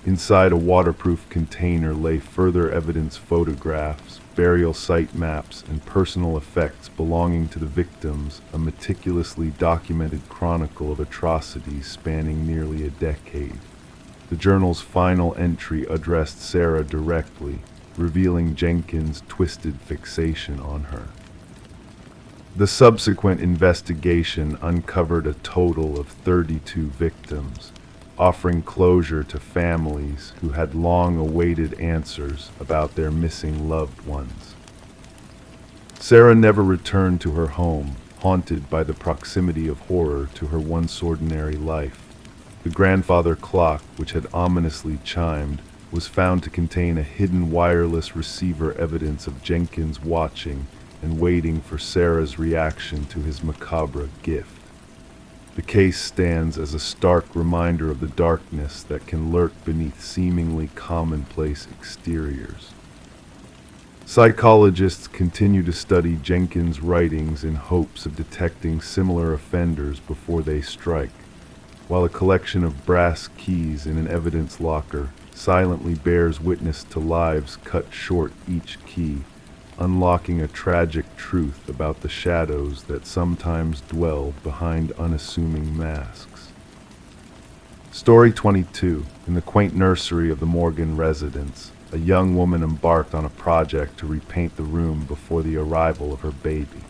Inside a waterproof container lay further evidence: photographs, burial site maps, and personal effects belonging to the victims, a meticulously documented chronicle of atrocities spanning nearly a decade. The journal's final entry addressed Sarah directly, revealing Jenkins' twisted fixation on her. The subsequent investigation uncovered a total of 32 victims, offering closure to families who had long awaited answers about their missing loved ones. Sarah never returned to her home, haunted by the proximity of horror to her once ordinary life. The grandfather clock, which had ominously chimed, was found to contain a hidden wireless receiver, evidence of Jenkins watching and waiting for Sarah's reaction to his macabre gift. The case stands as a stark reminder of the darkness that can lurk beneath seemingly commonplace exteriors. Psychologists continue to study Jenkins' writings in hopes of detecting similar offenders before they strike, while a collection of brass keys in an evidence locker silently bears witness to lives cut short each key, unlocking a tragic truth about the shadows that sometimes dwell behind unassuming masks. Story 22. In the quaint nursery of the Morgan residence, a young woman embarked on a project to repaint the room before the arrival of her baby.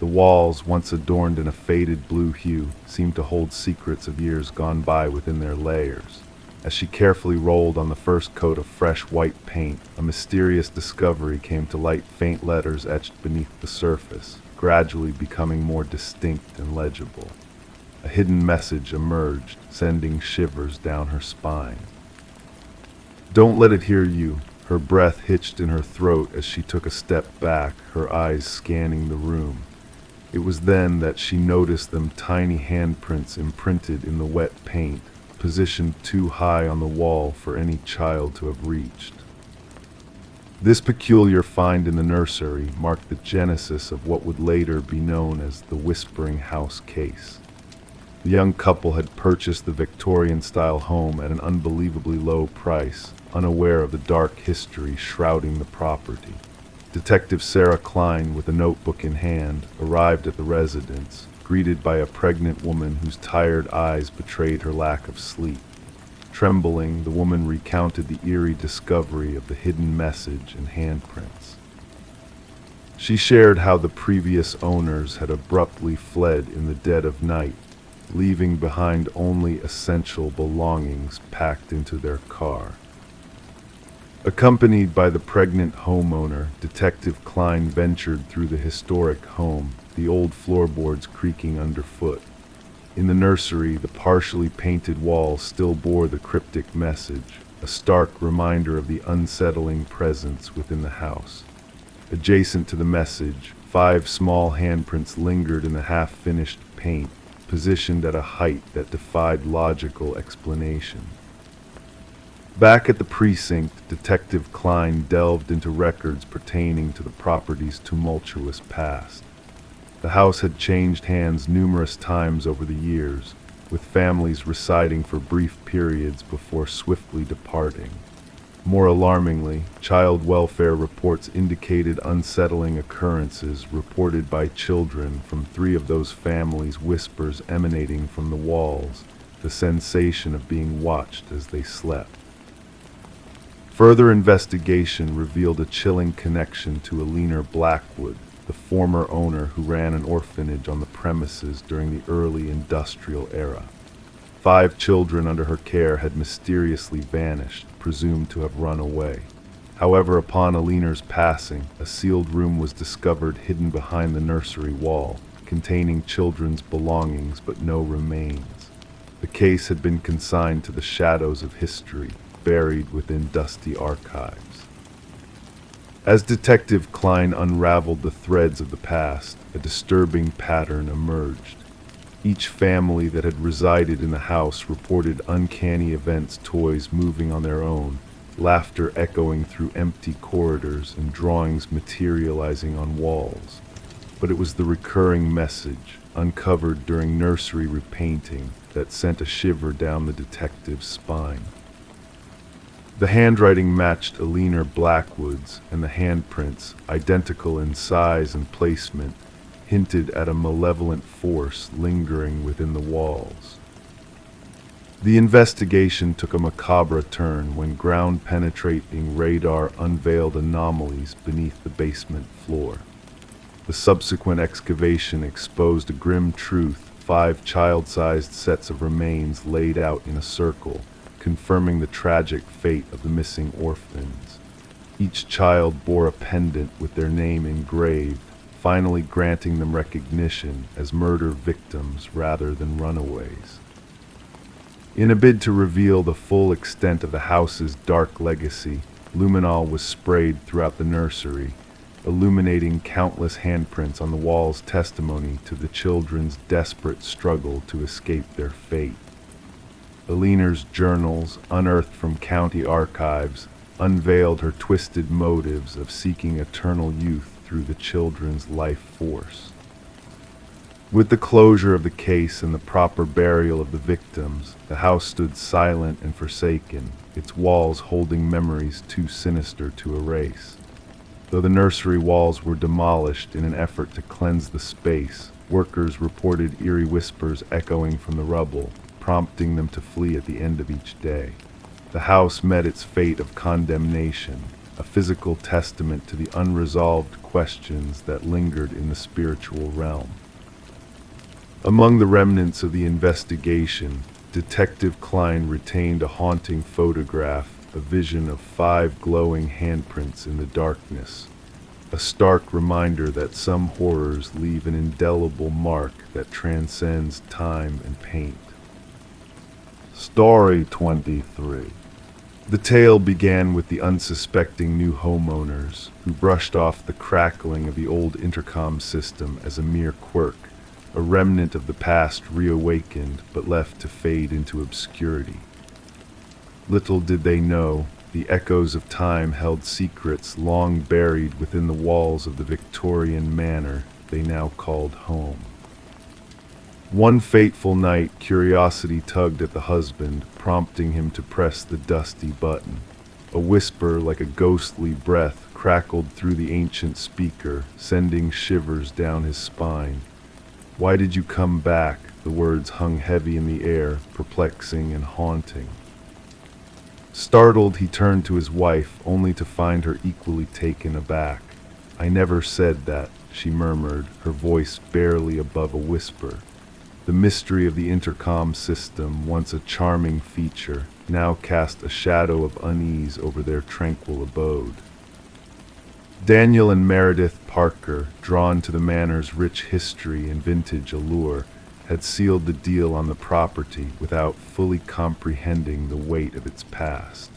The walls, once adorned in a faded blue hue, seemed to hold secrets of years gone by within their layers. As she carefully rolled on the first coat of fresh white paint, a mysterious discovery came to light: faint letters etched beneath the surface, gradually becoming more distinct and legible. A hidden message emerged, sending shivers down her spine. "Don't let it hear you." Her breath hitched in her throat as she took a step back, her eyes scanning the room. It was then that she noticed them tiny handprints imprinted in the wet paint, positioned too high on the wall for any child to have reached. This peculiar find in the nursery marked the genesis of what would later be known as the Whispering House case. The young couple had purchased the Victorian-style home at an unbelievably low price, unaware of the dark history shrouding the property. Detective Sarah Klein, with a notebook in hand, arrived at the residence, greeted by a pregnant woman whose tired eyes betrayed her lack of sleep. Trembling, the woman recounted the eerie discovery of the hidden message and handprints. She shared how the previous owners had abruptly fled in the dead of night, leaving behind only essential belongings packed into their car. Accompanied by the pregnant homeowner, Detective Klein ventured through the historic home, the old floorboards creaking underfoot. In the nursery, the partially painted walls still bore the cryptic message, a stark reminder of the unsettling presence within the house. Adjacent to the message, 5 small handprints lingered in the half-finished paint, positioned at a height that defied logical explanation. Back at the precinct, Detective Klein delved into records pertaining to the property's tumultuous past. The house had changed hands numerous times over the years, with families residing for brief periods before swiftly departing. More alarmingly, child welfare reports indicated unsettling occurrences reported by children from 3 of those families, whispers emanating from the walls, the sensation of being watched as they slept. Further investigation revealed a chilling connection to Alina Blackwood, the former owner who ran an orphanage on the premises during the early industrial era. 5 children under her care had mysteriously vanished, presumed to have run away. However, upon Alina's passing, a sealed room was discovered hidden behind the nursery wall, containing children's belongings but no remains. The case had been consigned to the shadows of history, buried within dusty archives. As Detective Klein unraveled the threads of the past, a disturbing pattern emerged. Each family that had resided in the house reported uncanny events, toys moving on their own, laughter echoing through empty corridors, and drawings materializing on walls. But it was the recurring message, uncovered during nursery repainting, that sent a shiver down the detective's spine. The handwriting matched Alina Blackwood's, and the handprints, identical in size and placement, hinted at a malevolent force lingering within the walls. The investigation took a macabre turn when ground-penetrating radar unveiled anomalies beneath the basement floor. The subsequent excavation exposed a grim truth: 5 child-sized sets of remains laid out in a circle, confirming the tragic fate of the missing orphans. Each child bore a pendant with their name engraved, finally granting them recognition as murder victims rather than runaways. In a bid to reveal the full extent of the house's dark legacy, luminol was sprayed throughout the nursery, illuminating countless handprints on the walls, testimony to the children's desperate struggle to escape their fate. Alina's journals, unearthed from county archives, unveiled her twisted motives of seeking eternal youth through the children's life force. With the closure of the case and the proper burial of the victims, the house stood silent and forsaken, its walls holding memories too sinister to erase. Though the nursery walls were demolished in an effort to cleanse the space, workers reported eerie whispers echoing from the rubble, prompting them to flee at the end of each day. The house met its fate of condemnation, a physical testament to the unresolved questions that lingered in the spiritual realm. Among the remnants of the investigation, Detective Klein retained a haunting photograph, a vision of 5 glowing handprints in the darkness, a stark reminder that some horrors leave an indelible mark that transcends time and paint. Story 23. The tale began with the unsuspecting new homeowners, who brushed off the crackling of the old intercom system as a mere quirk, a remnant of the past reawakened but left to fade into obscurity. Little did they know, the echoes of time held secrets long buried within the walls of the Victorian manor they now called home. One fateful night, curiosity tugged at the husband, prompting him to press the dusty button. A whisper like a ghostly breath crackled through the ancient speaker, sending shivers down his spine. "Why did you come back?" The words hung heavy in the air, perplexing and haunting. Startled, he turned to his wife, only to find her equally taken aback. "I never said that," she murmured, her voice barely above a whisper. The mystery of the intercom system, once a charming feature, now cast a shadow of unease over their tranquil abode. Daniel and Meredith Parker, drawn to the manor's rich history and vintage allure, had sealed the deal on the property without fully comprehending the weight of its past.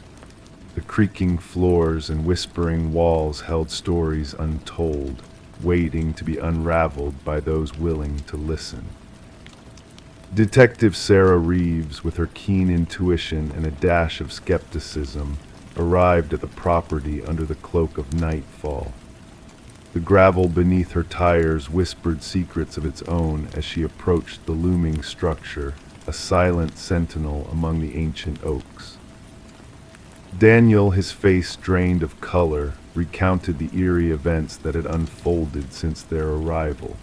The creaking floors and whispering walls held stories untold, waiting to be unraveled by those willing to listen. Detective Sarah Reeves, with her keen intuition and a dash of skepticism, arrived at the property under the cloak of nightfall. The gravel beneath her tires whispered secrets of its own as she approached the looming structure, a silent sentinel among the ancient oaks. Daniel, his face drained of color, recounted the eerie events that had unfolded since their arrival.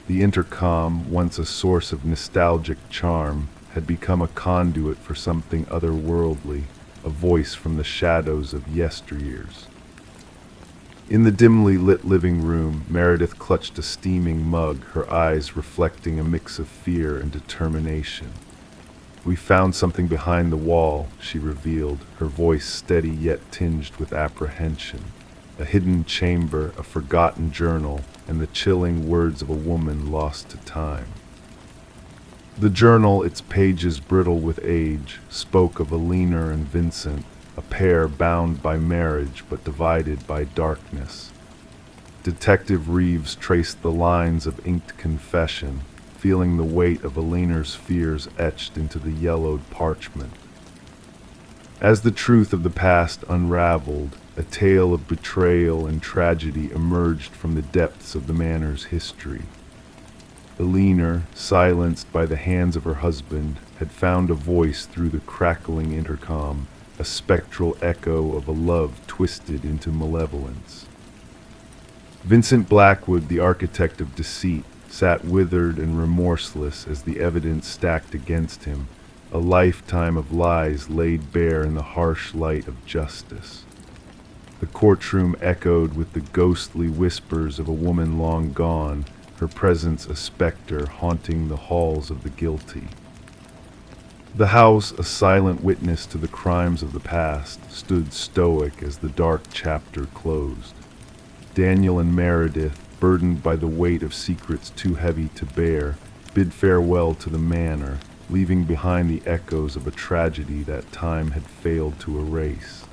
The intercom, once a source of nostalgic charm, had become a conduit for something otherworldly, a voice from the shadows of yesteryears. In the dimly lit living room, Meredith clutched a steaming mug, her eyes reflecting a mix of fear and determination. "We found something behind the wall," she revealed, her voice steady yet tinged with apprehension. A hidden chamber, a forgotten journal, and the chilling words of a woman lost to time. The journal, its pages brittle with age, spoke of Alina and Vincent, a pair bound by marriage but divided by darkness. Detective Reeves traced the lines of inked confession, feeling the weight of Alina's fears etched into the yellowed parchment. As the truth of the past unraveled, a tale of betrayal and tragedy emerged from the depths of the manor's history. Alina, silenced by the hands of her husband, had found a voice through the crackling intercom, a spectral echo of a love twisted into malevolence. Vincent Blackwood, the architect of deceit, sat withered and remorseless as the evidence stacked against him, a lifetime of lies laid bare in the harsh light of justice. The courtroom echoed with the ghostly whispers of a woman long gone, her presence a specter haunting the halls of the guilty. The house, a silent witness to the crimes of the past, stood stoic as the dark chapter closed. Daniel and Meredith, burdened by the weight of secrets too heavy to bear, bid farewell to the manor, leaving behind the echoes of a tragedy that time had failed to erase.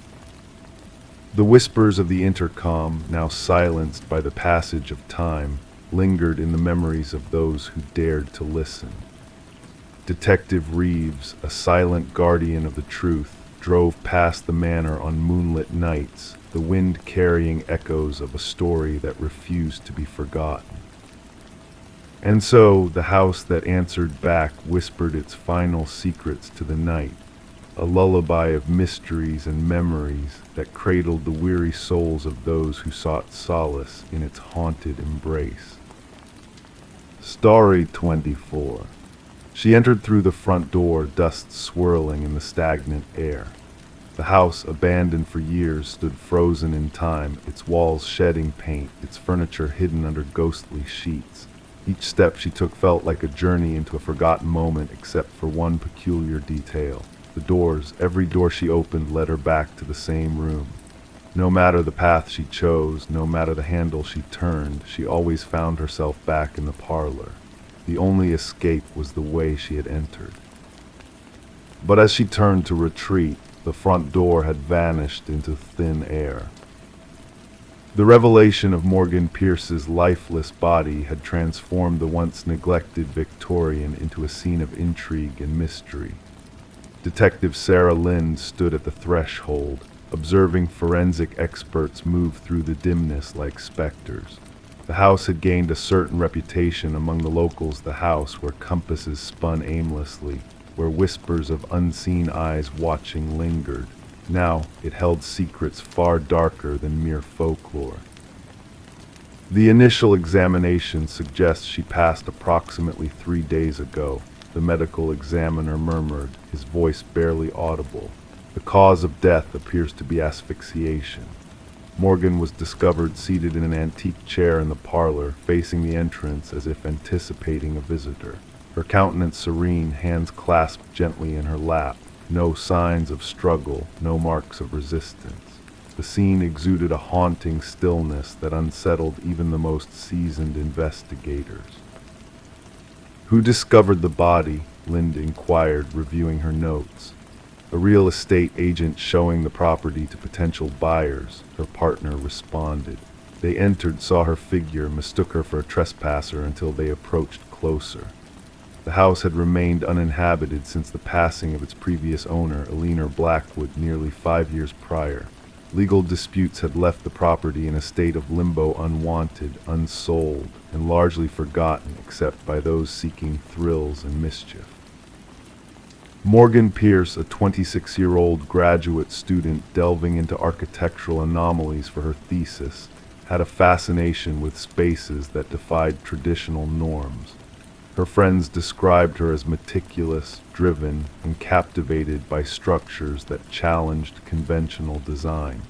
The whispers of the intercom, now silenced by the passage of time, lingered in the memories of those who dared to listen. Detective Reeves, a silent guardian of the truth, drove past the manor on moonlit nights, the wind carrying echoes of a story that refused to be forgotten. And so, the house that answered back whispered its final secrets to the night, a lullaby of mysteries and memories that cradled the weary souls of those who sought solace in its haunted embrace. Story 24. She entered through the front door, dust swirling in the stagnant air. The house, abandoned for years, stood frozen in time, its walls shedding paint, its furniture hidden under ghostly sheets. Each step she took felt like a journey into a forgotten moment, except for one peculiar detail. The doors, every door she opened led her back to the same room. No matter the path she chose, no matter the handle she turned, she always found herself back in the parlor. The only escape was the way she had entered. But as she turned to retreat, the front door had vanished into thin air. The revelation of Morgan Pierce's lifeless body had transformed the once neglected Victorian into a scene of intrigue and mystery. Detective Sarah Lind stood at the threshold, observing forensic experts move through the dimness like specters. The house had gained a certain reputation among the locals, the house where compasses spun aimlessly, where whispers of unseen eyes watching lingered. Now it held secrets far darker than mere folklore. The initial examination suggests she passed approximately 3 days ago, the medical examiner murmured, his voice barely audible. The cause of death appears to be asphyxiation. Morgan was discovered seated in an antique chair in the parlor, facing the entrance as if anticipating a visitor. Her countenance serene, hands clasped gently in her lap. No signs of struggle, no marks of resistance. The scene exuded a haunting stillness that unsettled even the most seasoned investigators. "Who discovered the body?" Lind inquired, reviewing her notes. "A real estate agent showing the property to potential buyers," her partner responded. "They entered, saw her figure, mistook her for a trespasser until they approached closer." The house had remained uninhabited since the passing of its previous owner, Eleanor Blackwood, nearly 5 years prior. Legal disputes had left the property in a state of limbo, unwanted, unsold, and largely forgotten except by those seeking thrills and mischief. Morgan Pierce, a 26-year-old graduate student delving into architectural anomalies for her thesis, had a fascination with spaces that defied traditional norms. Her friends described her as meticulous, driven, and captivated by structures that challenged conventional design.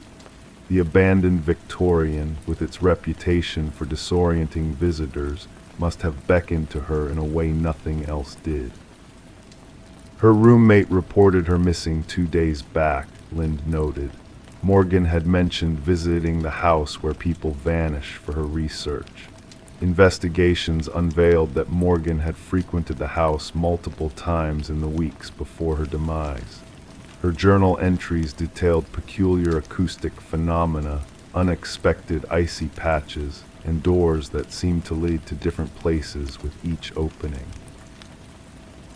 The abandoned Victorian, with its reputation for disorienting visitors, must have beckoned to her in a way nothing else did. Her roommate reported her missing 2 days back, Lind noted. Morgan had mentioned visiting the house where people vanish for her research. Investigations unveiled that Morgan had frequented the house multiple times in the weeks before her demise. Her journal entries detailed peculiar acoustic phenomena, unexpected icy patches, and doors that seemed to lead to different places with each opening.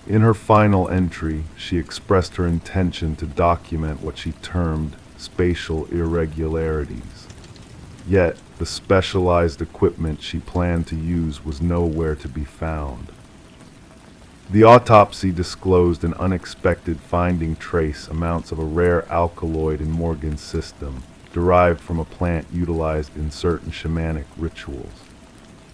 In her final entry, she expressed her intention to document what she termed spatial irregularities. Yet, the specialized equipment she planned to use was nowhere to be found. The autopsy disclosed an unexpected finding: trace amounts of a rare alkaloid in Morgan's system, derived from a plant utilized in certain shamanic rituals.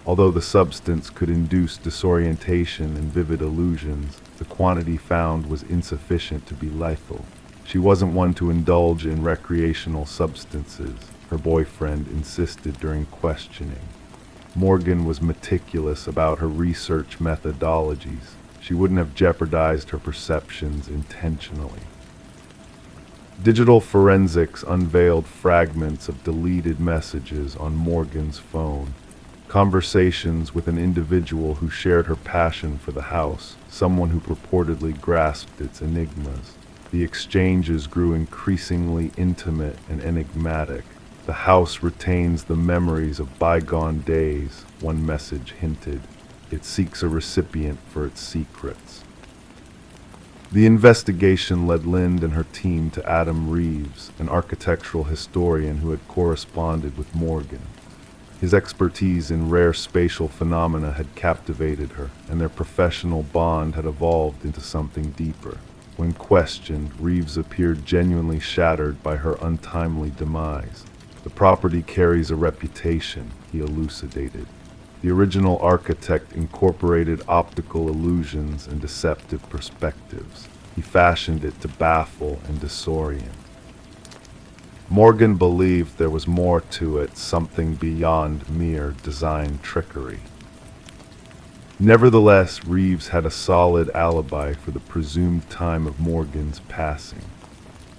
Although the substance could induce disorientation and vivid illusions, the quantity found was insufficient to be lethal. She wasn't one to indulge in recreational substances, her boyfriend insisted during questioning. Morgan was meticulous about her research methodologies. She wouldn't have jeopardized her perceptions intentionally. Digital forensics unveiled fragments of deleted messages on Morgan's phone. Conversations with an individual who shared her passion for the house, someone who purportedly grasped its enigmas. The exchanges grew increasingly intimate and enigmatic. "The house retains the memories of bygone days," one message hinted. "It seeks a recipient for its secrets." The investigation led Lind and her team to Adam Reeves, an architectural historian who had corresponded with Morgan. His expertise in rare spatial phenomena had captivated her, and their professional bond had evolved into something deeper. When questioned, Reeves appeared genuinely shattered by her untimely demise. "The property carries a reputation," he elucidated. "The original architect incorporated optical illusions and deceptive perspectives. He fashioned it to baffle and disorient." Morgan believed there was more to it, something beyond mere design trickery. Nevertheless, Reeves had a solid alibi for the presumed time of Morgan's passing.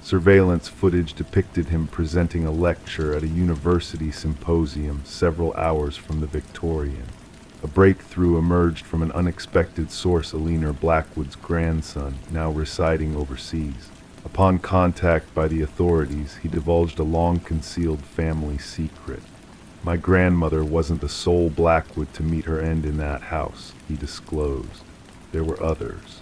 Surveillance footage depicted him presenting a lecture at a university symposium several hours from the Victorian. A breakthrough emerged from an unexpected source: Eleanor Blackwood's grandson, now residing overseas. Upon contact by the authorities, he divulged a long-concealed family secret. My grandmother wasn't the sole Blackwood to meet her end in that house, he disclosed. There were others.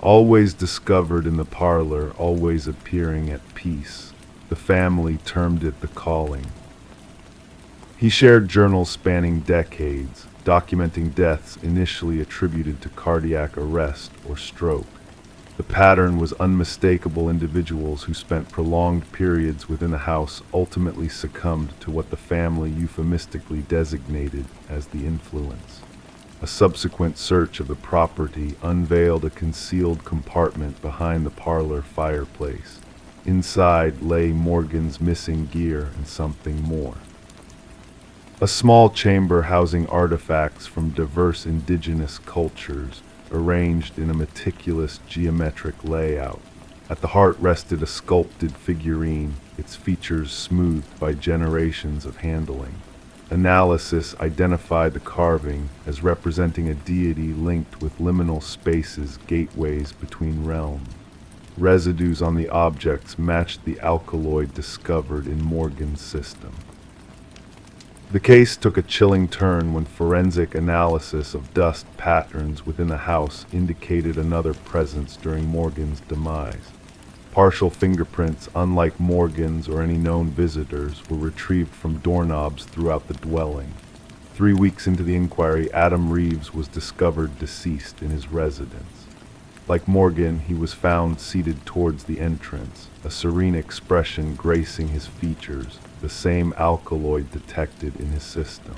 Always discovered in the parlor, always appearing at peace. The family termed it the calling. He shared journals spanning decades, documenting deaths initially attributed to cardiac arrest or stroke. The pattern was unmistakable. Individuals who spent prolonged periods within the house ultimately succumbed to what the family euphemistically designated as the influence. A subsequent search of the property unveiled a concealed compartment behind the parlor fireplace. Inside lay Morgan's missing gear and something more. A small chamber housing artifacts from diverse indigenous cultures, arranged in a meticulous geometric layout. At the heart rested a sculpted figurine, its features smoothed by generations of handling. Analysis identified the carving as representing a deity linked with liminal spaces, gateways between realms. Residues on the objects matched the alkaloid discovered in Morgan's system. The case took a chilling turn when forensic analysis of dust patterns within the house indicated another presence during Morgan's demise. Partial fingerprints, unlike Morgan's or any known visitors, were retrieved from doorknobs throughout the dwelling. 3 weeks into the inquiry, Adam Reeves was discovered deceased in his residence. Like Morgan, he was found seated towards the entrance, a serene expression gracing his features, the same alkaloid detected in his system.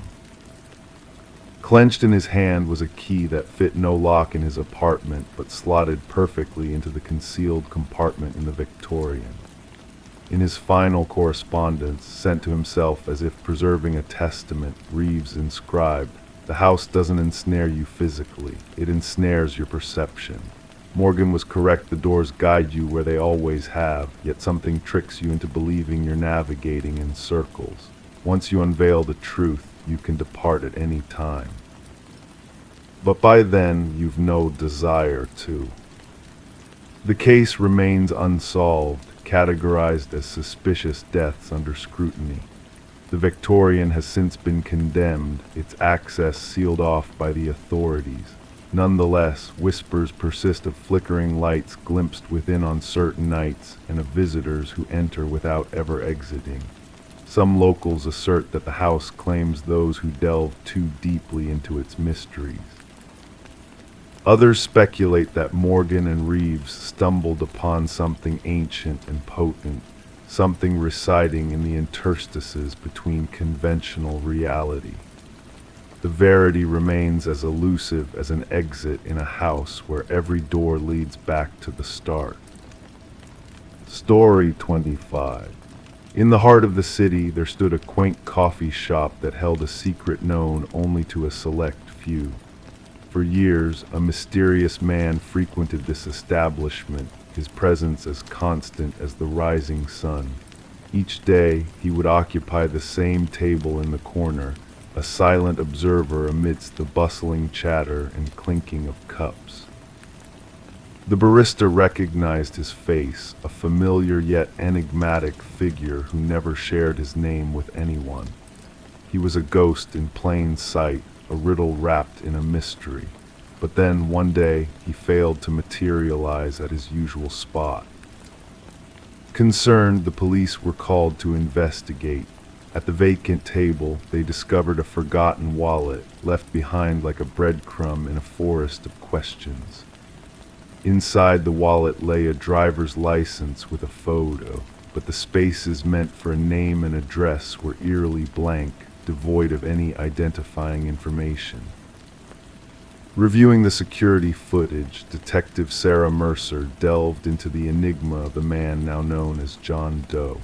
Clenched in his hand was a key that fit no lock in his apartment, but slotted perfectly into the concealed compartment in the Victorian. In his final correspondence, sent to himself as if preserving a testament, Reeves inscribed, "The house doesn't ensnare you physically, it ensnares your perception. Morgan was correct, the doors guide you where they always have, yet something tricks you into believing you're navigating in circles. Once you unveil the truth, you can depart at any time. But by then, you've no desire to." The case remains unsolved, categorized as suspicious deaths under scrutiny. The Victorian has since been condemned, its access sealed off by the authorities. Nonetheless, whispers persist of flickering lights glimpsed within on certain nights and of visitors who enter without ever exiting. Some locals assert that the house claims those who delve too deeply into its mysteries. Others speculate that Morgan and Reeves stumbled upon something ancient and potent, something residing in the interstices between conventional reality. The verity remains as elusive as an exit in a house where every door leads back to the start. Story 25. In the heart of the city, there stood a quaint coffee shop that held a secret known only to a select few. For years, a mysterious man frequented this establishment, his presence as constant as the rising sun. Each day, he would occupy the same table in the corner, a silent observer amidst the bustling chatter and clinking of cups. The barista recognized his face, a familiar yet enigmatic figure who never shared his name with anyone. He was a ghost in plain sight, a riddle wrapped in a mystery. But then, one day, he failed to materialize at his usual spot. Concerned, the police were called to investigate. At the vacant table, they discovered a forgotten wallet, left behind like a breadcrumb in a forest of questions. Inside the wallet lay a driver's license with a photo, but the spaces meant for a name and address were eerily blank, devoid of any identifying information. Reviewing the security footage, Detective Sarah Mercer delved into the enigma of the man now known as John Doe.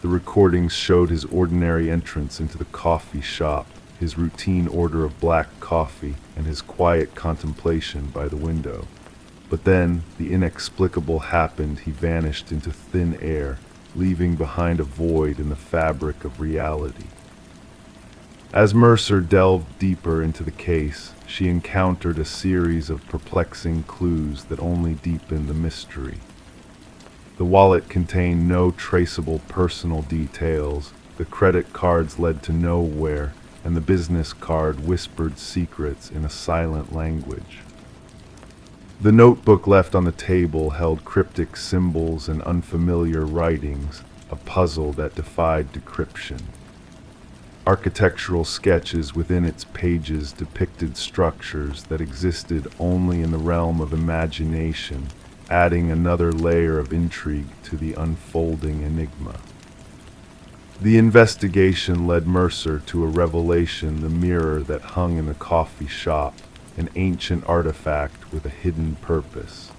The recordings showed his ordinary entrance into the coffee shop, his routine order of black coffee, and his quiet contemplation by the window. But then, the inexplicable happened. He vanished into thin air, leaving behind a void in the fabric of reality. As Mercer delved deeper into the case, she encountered a series of perplexing clues that only deepened the mystery. The wallet contained no traceable personal details, The credit cards led to nowhere, and the business card whispered secrets in a silent language. The notebook left on the table held cryptic symbols and unfamiliar writings, a puzzle that defied decryption. Architectural sketches within its pages depicted structures that existed only in the realm of imagination, adding another layer of intrigue to the unfolding enigma. The investigation led Mercer to a revelation: the mirror that hung in the coffee shop, an ancient artifact with a hidden purpose.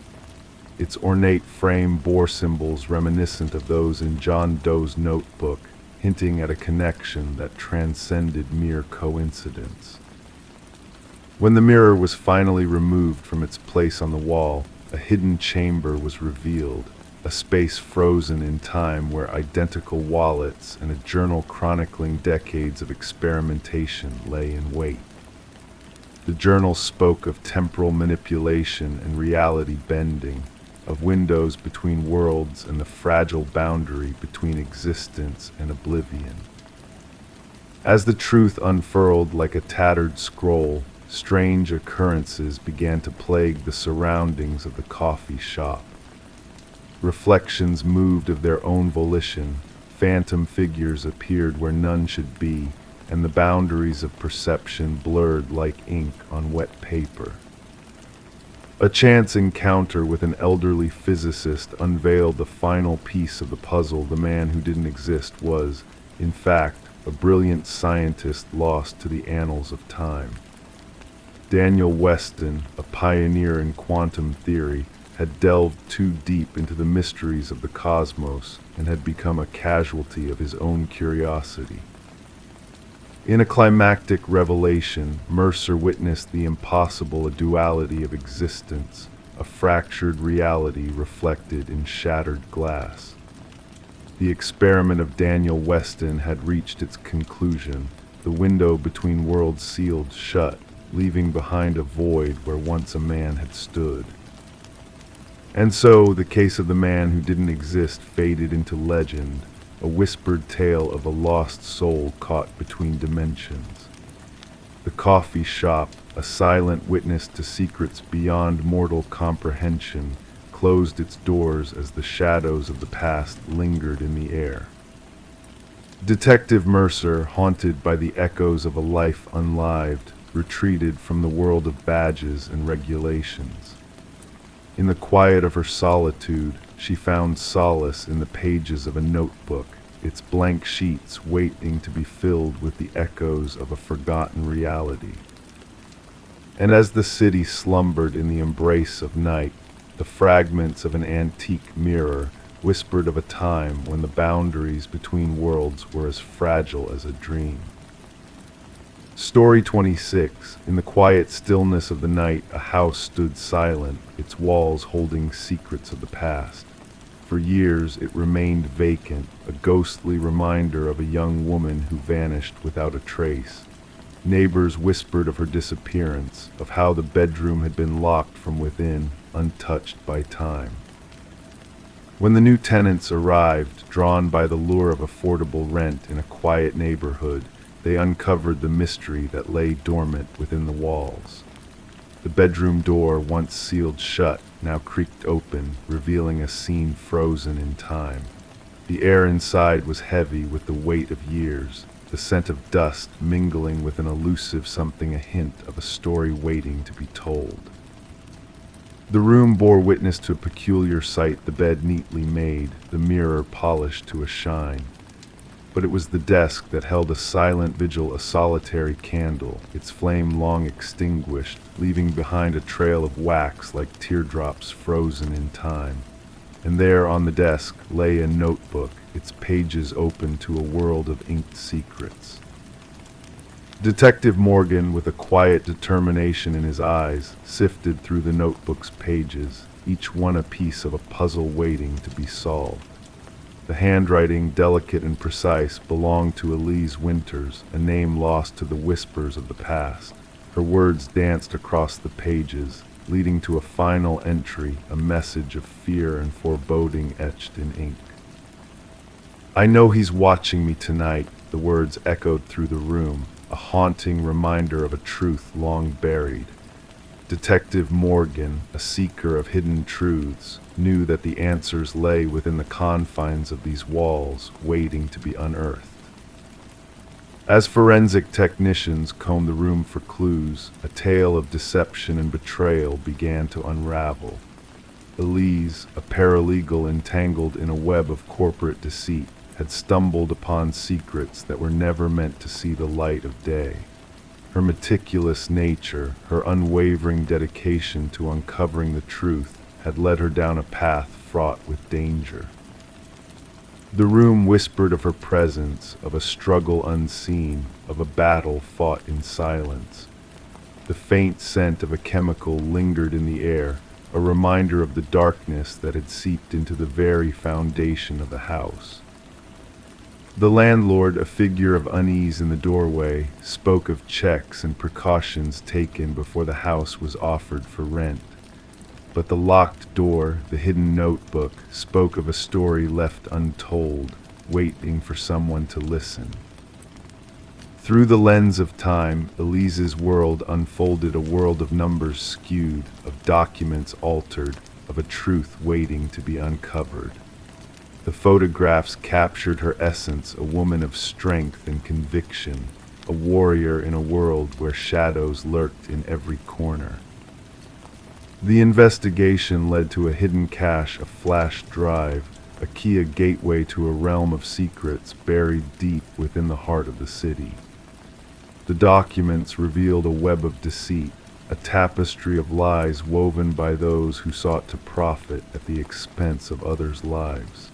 Its ornate frame bore symbols reminiscent of those in John Doe's notebook, hinting at a connection that transcended mere coincidence. When the mirror was finally removed from its place on the wall, a hidden chamber was revealed, a space frozen in time where identical wallets and a journal chronicling decades of experimentation lay in wait. The journal spoke of temporal manipulation and reality bending, of windows between worlds and the fragile boundary between existence and oblivion. As the truth unfurled like a tattered scroll, strange occurrences began to plague the surroundings of the coffee shop. Reflections moved of their own volition, phantom figures appeared where none should be, and the boundaries of perception blurred like ink on wet paper. A chance encounter with an elderly physicist unveiled the final piece of the puzzle. The man who didn't exist was, in fact, a brilliant scientist lost to the annals of time. Daniel Weston, a pioneer in quantum theory, had delved too deep into the mysteries of the cosmos and had become a casualty of his own curiosity. In a climactic revelation, Mercer witnessed the impossible: a duality of existence, a fractured reality reflected in shattered glass. The experiment of Daniel Weston had reached its conclusion, the window between worlds sealed shut, leaving behind a void where once a man had stood. And so, the case of the man who didn't exist faded into legend, a whispered tale of a lost soul caught between dimensions. The coffee shop, a silent witness to secrets beyond mortal comprehension, closed its doors as the shadows of the past lingered in the air. Detective Mercer, haunted by the echoes of a life unlived, retreated from the world of badges and regulations. In the quiet of her solitude, she found solace in the pages of a notebook, its blank sheets waiting to be filled with the echoes of a forgotten reality. And as the city slumbered in the embrace of night, the fragments of an antique mirror whispered of a time when the boundaries between worlds were as fragile as a dream. Story 26. In the quiet stillness of the night, a house stood silent, its walls holding secrets of the past. For years it remained vacant, a ghostly reminder of a young woman who vanished without a trace. Neighbors whispered of her disappearance, of how the bedroom had been locked from within, untouched by time. When the new tenants arrived, drawn by the lure of affordable rent in a quiet neighborhood, they uncovered the mystery that lay dormant within the walls. The bedroom door, once sealed shut, now creaked open, revealing a scene frozen in time. The air inside was heavy with the weight of years, the scent of dust mingling with an elusive something, a hint of a story waiting to be told. The room bore witness to a peculiar sight: the bed neatly made, the mirror polished to a shine. But it was the desk that held a silent vigil, a solitary candle, its flame long extinguished, leaving behind a trail of wax like teardrops frozen in time. And there on the desk lay a notebook, its pages open to a world of inked secrets. Detective Morgan, with a quiet determination in his eyes, sifted through the notebook's pages, each one a piece of a puzzle waiting to be solved. The handwriting, delicate and precise, belonged to Elise Winters, a name lost to the whispers of the past. Her words danced across the pages, leading to a final entry, a message of fear and foreboding etched in ink. I know he's watching me tonight, the words echoed through the room, a haunting reminder of a truth long buried. Detective Morgan, a seeker of hidden truths, knew that the answers lay within the confines of these walls, waiting to be unearthed. As forensic technicians combed the room for clues, a tale of deception and betrayal began to unravel. Elise, a paralegal entangled in a web of corporate deceit, had stumbled upon secrets that were never meant to see the light of day. Her meticulous nature, her unwavering dedication to uncovering the truth, had led her down a path fraught with danger. The room whispered of her presence, of a struggle unseen, of a battle fought in silence. The faint scent of a chemical lingered in the air, a reminder of the darkness that had seeped into the very foundation of the house. The landlord, a figure of unease in the doorway, spoke of checks and precautions taken before the house was offered for rent. But the locked door, the hidden notebook, spoke of a story left untold, waiting for someone to listen. Through the lens of time, Elise's world unfolded, a world of numbers skewed, of documents altered, of a truth waiting to be uncovered. The photographs captured her essence, a woman of strength and conviction, a warrior in a world where shadows lurked in every corner. The investigation led to a hidden cache, a flash drive, a key, a gateway to a realm of secrets buried deep within the heart of the city. The documents revealed a web of deceit, a tapestry of lies woven by those who sought to profit at the expense of others' lives.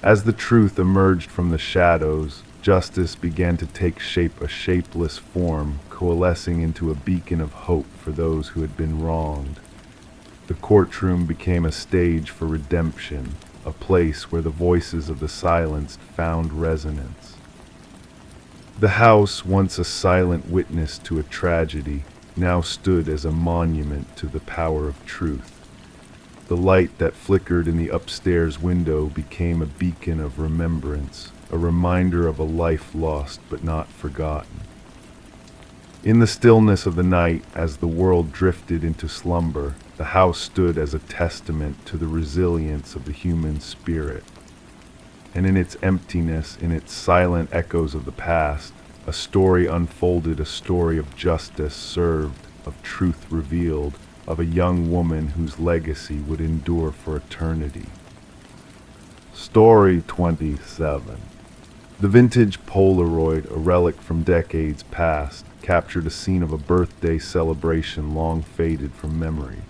As the truth emerged from the shadows, justice began to take shape, a shapeless form, coalescing into a beacon of hope for those who had been wronged. The courtroom became a stage for redemption, a place where the voices of the silenced found resonance. The house, once a silent witness to a tragedy, now stood as a monument to the power of truth. The light that flickered in the upstairs window became a beacon of remembrance, a reminder of a life lost but not forgotten. In the stillness of the night, as the world drifted into slumber, the house stood as a testament to the resilience of the human spirit. And in its emptiness, in its silent echoes of the past, a story unfolded, a story of justice served, of truth revealed, of a young woman whose legacy would endure for eternity. Story 27. The vintage Polaroid, a relic from decades past, captured a scene of a birthday celebration long faded from memory.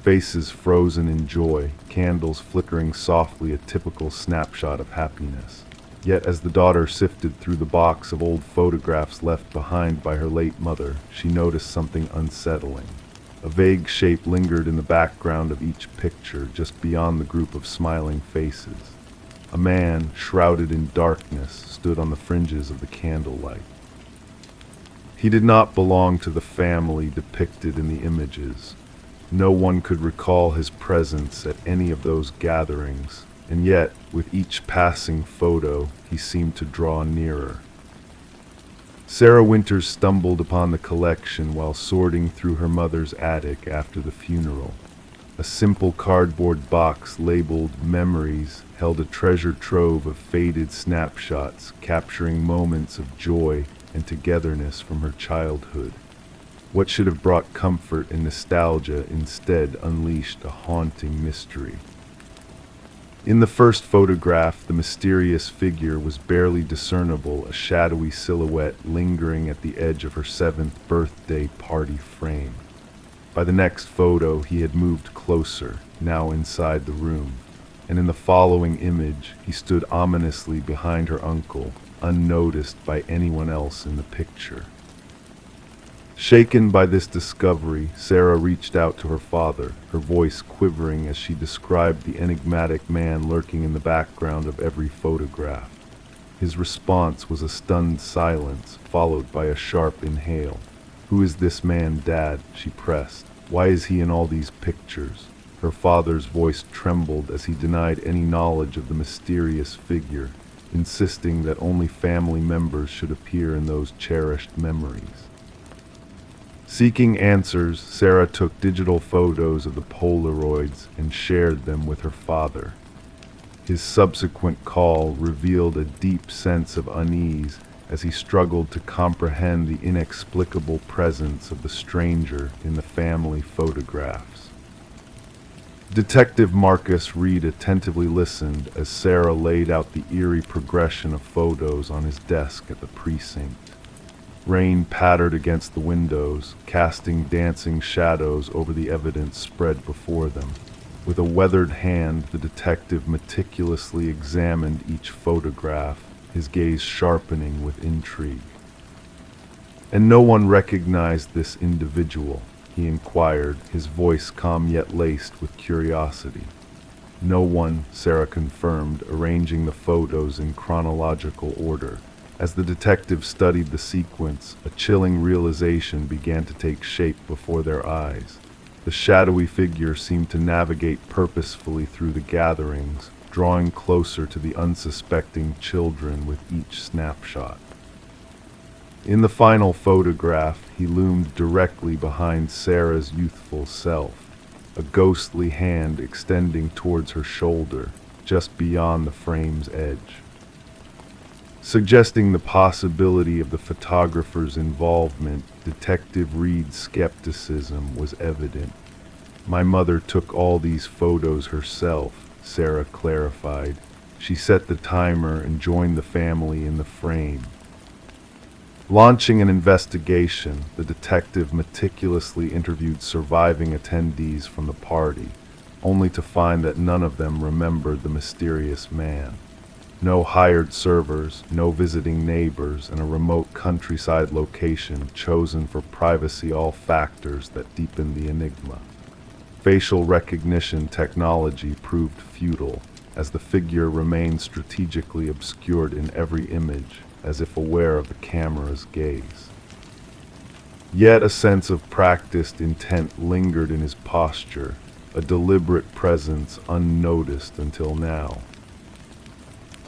Faces frozen in joy, candles flickering softly, a typical snapshot of happiness. Yet as the daughter sifted through the box of old photographs left behind by her late mother, she noticed something unsettling. A vague shape lingered in the background of each picture, just beyond the group of smiling faces. A man, shrouded in darkness, stood on the fringes of the candlelight. He did not belong to the family depicted in the images. No one could recall his presence at any of those gatherings, and yet, with each passing photo, he seemed to draw nearer. Sarah Winters stumbled upon the collection while sorting through her mother's attic after the funeral. A simple cardboard box labeled Memories held a treasure trove of faded snapshots capturing moments of joy and togetherness from her childhood. What should have brought comfort and nostalgia instead unleashed a haunting mystery. In the first photograph, the mysterious figure was barely discernible, a shadowy silhouette lingering at the edge of her 7th birthday party frame. By the next photo, he had moved closer, now inside the room, and in the following image, he stood ominously behind her uncle, unnoticed by anyone else in the picture. Shaken by this discovery, Sarah reached out to her father, her voice quivering as she described the enigmatic man lurking in the background of every photograph. His response was a stunned silence, followed by a sharp inhale. "Who is this man, Dad?" she pressed. "Why is he in all these pictures?" Her father's voice trembled as he denied any knowledge of the mysterious figure, insisting that only family members should appear in those cherished memories. Seeking answers, Sarah took digital photos of the Polaroids and shared them with her father. His subsequent call revealed a deep sense of unease as he struggled to comprehend the inexplicable presence of the stranger in the family photographs. Detective Marcus Reed attentively listened as Sarah laid out the eerie progression of photos on his desk at the precinct. Rain pattered against the windows, casting dancing shadows over the evidence spread before them. With a weathered hand, the detective meticulously examined each photograph, his gaze sharpening with intrigue. "And no one recognized this individual?" he inquired, his voice calm yet laced with curiosity. "No one," Sarah confirmed, arranging the photos in chronological order. As the detective studied the sequence, a chilling realization began to take shape before their eyes. The shadowy figure seemed to navigate purposefully through the gatherings, drawing closer to the unsuspecting children with each snapshot. In the final photograph, he loomed directly behind Sarah's youthful self, a ghostly hand extending towards her shoulder, just beyond the frame's edge. Suggesting the possibility of the photographer's involvement, Detective Reed's skepticism was evident. "My mother took all these photos herself," Sarah clarified. "She set the timer and joined the family in the frame." Launching an investigation, the detective meticulously interviewed surviving attendees from the party, only to find that none of them remembered the mysterious man. No hired servers, no visiting neighbors, and a remote countryside location chosen for privacy, all factors that deepened the enigma. Facial recognition technology proved futile, as the figure remained strategically obscured in every image, as if aware of the camera's gaze. Yet a sense of practiced intent lingered in his posture, a deliberate presence unnoticed until now.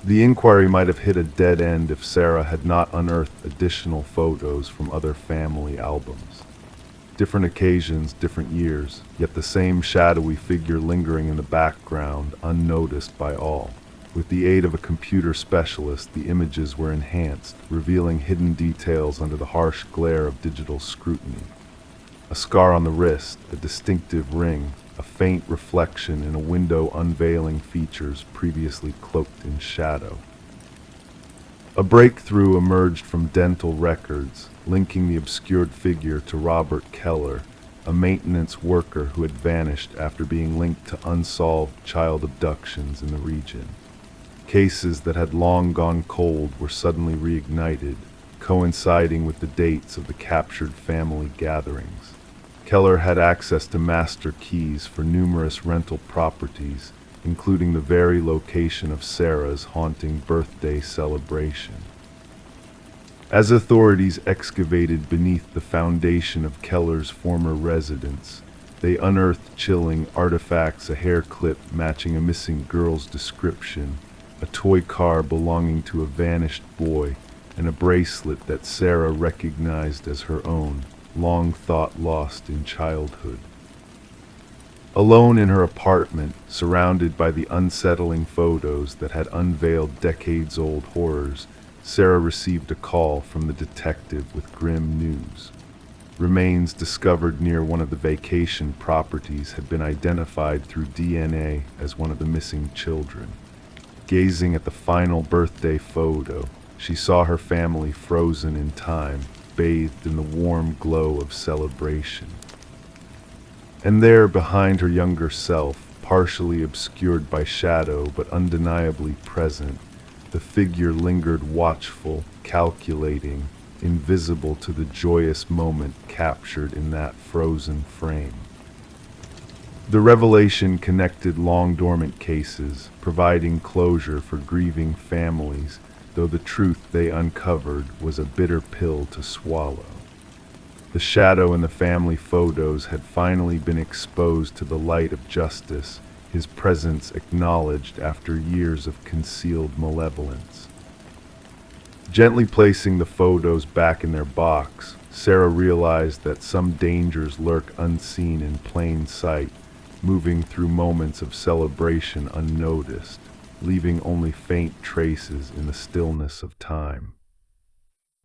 The inquiry might have hit a dead end if Sarah had not unearthed additional photos from other family albums. Different occasions, different years, yet the same shadowy figure lingering in the background, unnoticed by all. With the aid of a computer specialist, the images were enhanced, revealing hidden details under the harsh glare of digital scrutiny. A scar on the wrist, a distinctive ring, a faint reflection in a window unveiling features previously cloaked in shadow. A breakthrough emerged from dental records, linking the obscured figure to Robert Keller, a maintenance worker who had vanished after being linked to unsolved child abductions in the region. Cases that had long gone cold were suddenly reignited, coinciding with the dates of the captured family gatherings. Keller had access to master keys for numerous rental properties, including the very location of Sarah's haunting birthday celebration. As authorities excavated beneath the foundation of Keller's former residence, they unearthed chilling artifacts: a hair clip matching a missing girl's description, a toy car belonging to a vanished boy, and a bracelet that Sarah recognized as her own, long thought lost in childhood. Alone in her apartment, surrounded by the unsettling photos that had unveiled decades-old horrors, Sarah received a call from the detective with grim news. Remains discovered near one of the vacation properties had been identified through DNA as one of the missing children. Gazing at the final birthday photo, she saw her family frozen in time, bathed in the warm glow of celebration. And there, behind her younger self, partially obscured by shadow but undeniably present, the figure lingered watchful, calculating, invisible to the joyous moment captured in that frozen frame. The revelation connected long-dormant cases, providing closure for grieving families, though the truth they uncovered was a bitter pill to swallow. The shadow in the family photos had finally been exposed to the light of justice, his presence acknowledged after years of concealed malevolence. Gently placing the photos back in their box, Sarah realized that some dangers lurk unseen in plain sight, moving through moments of celebration unnoticed, leaving only faint traces in the stillness of time.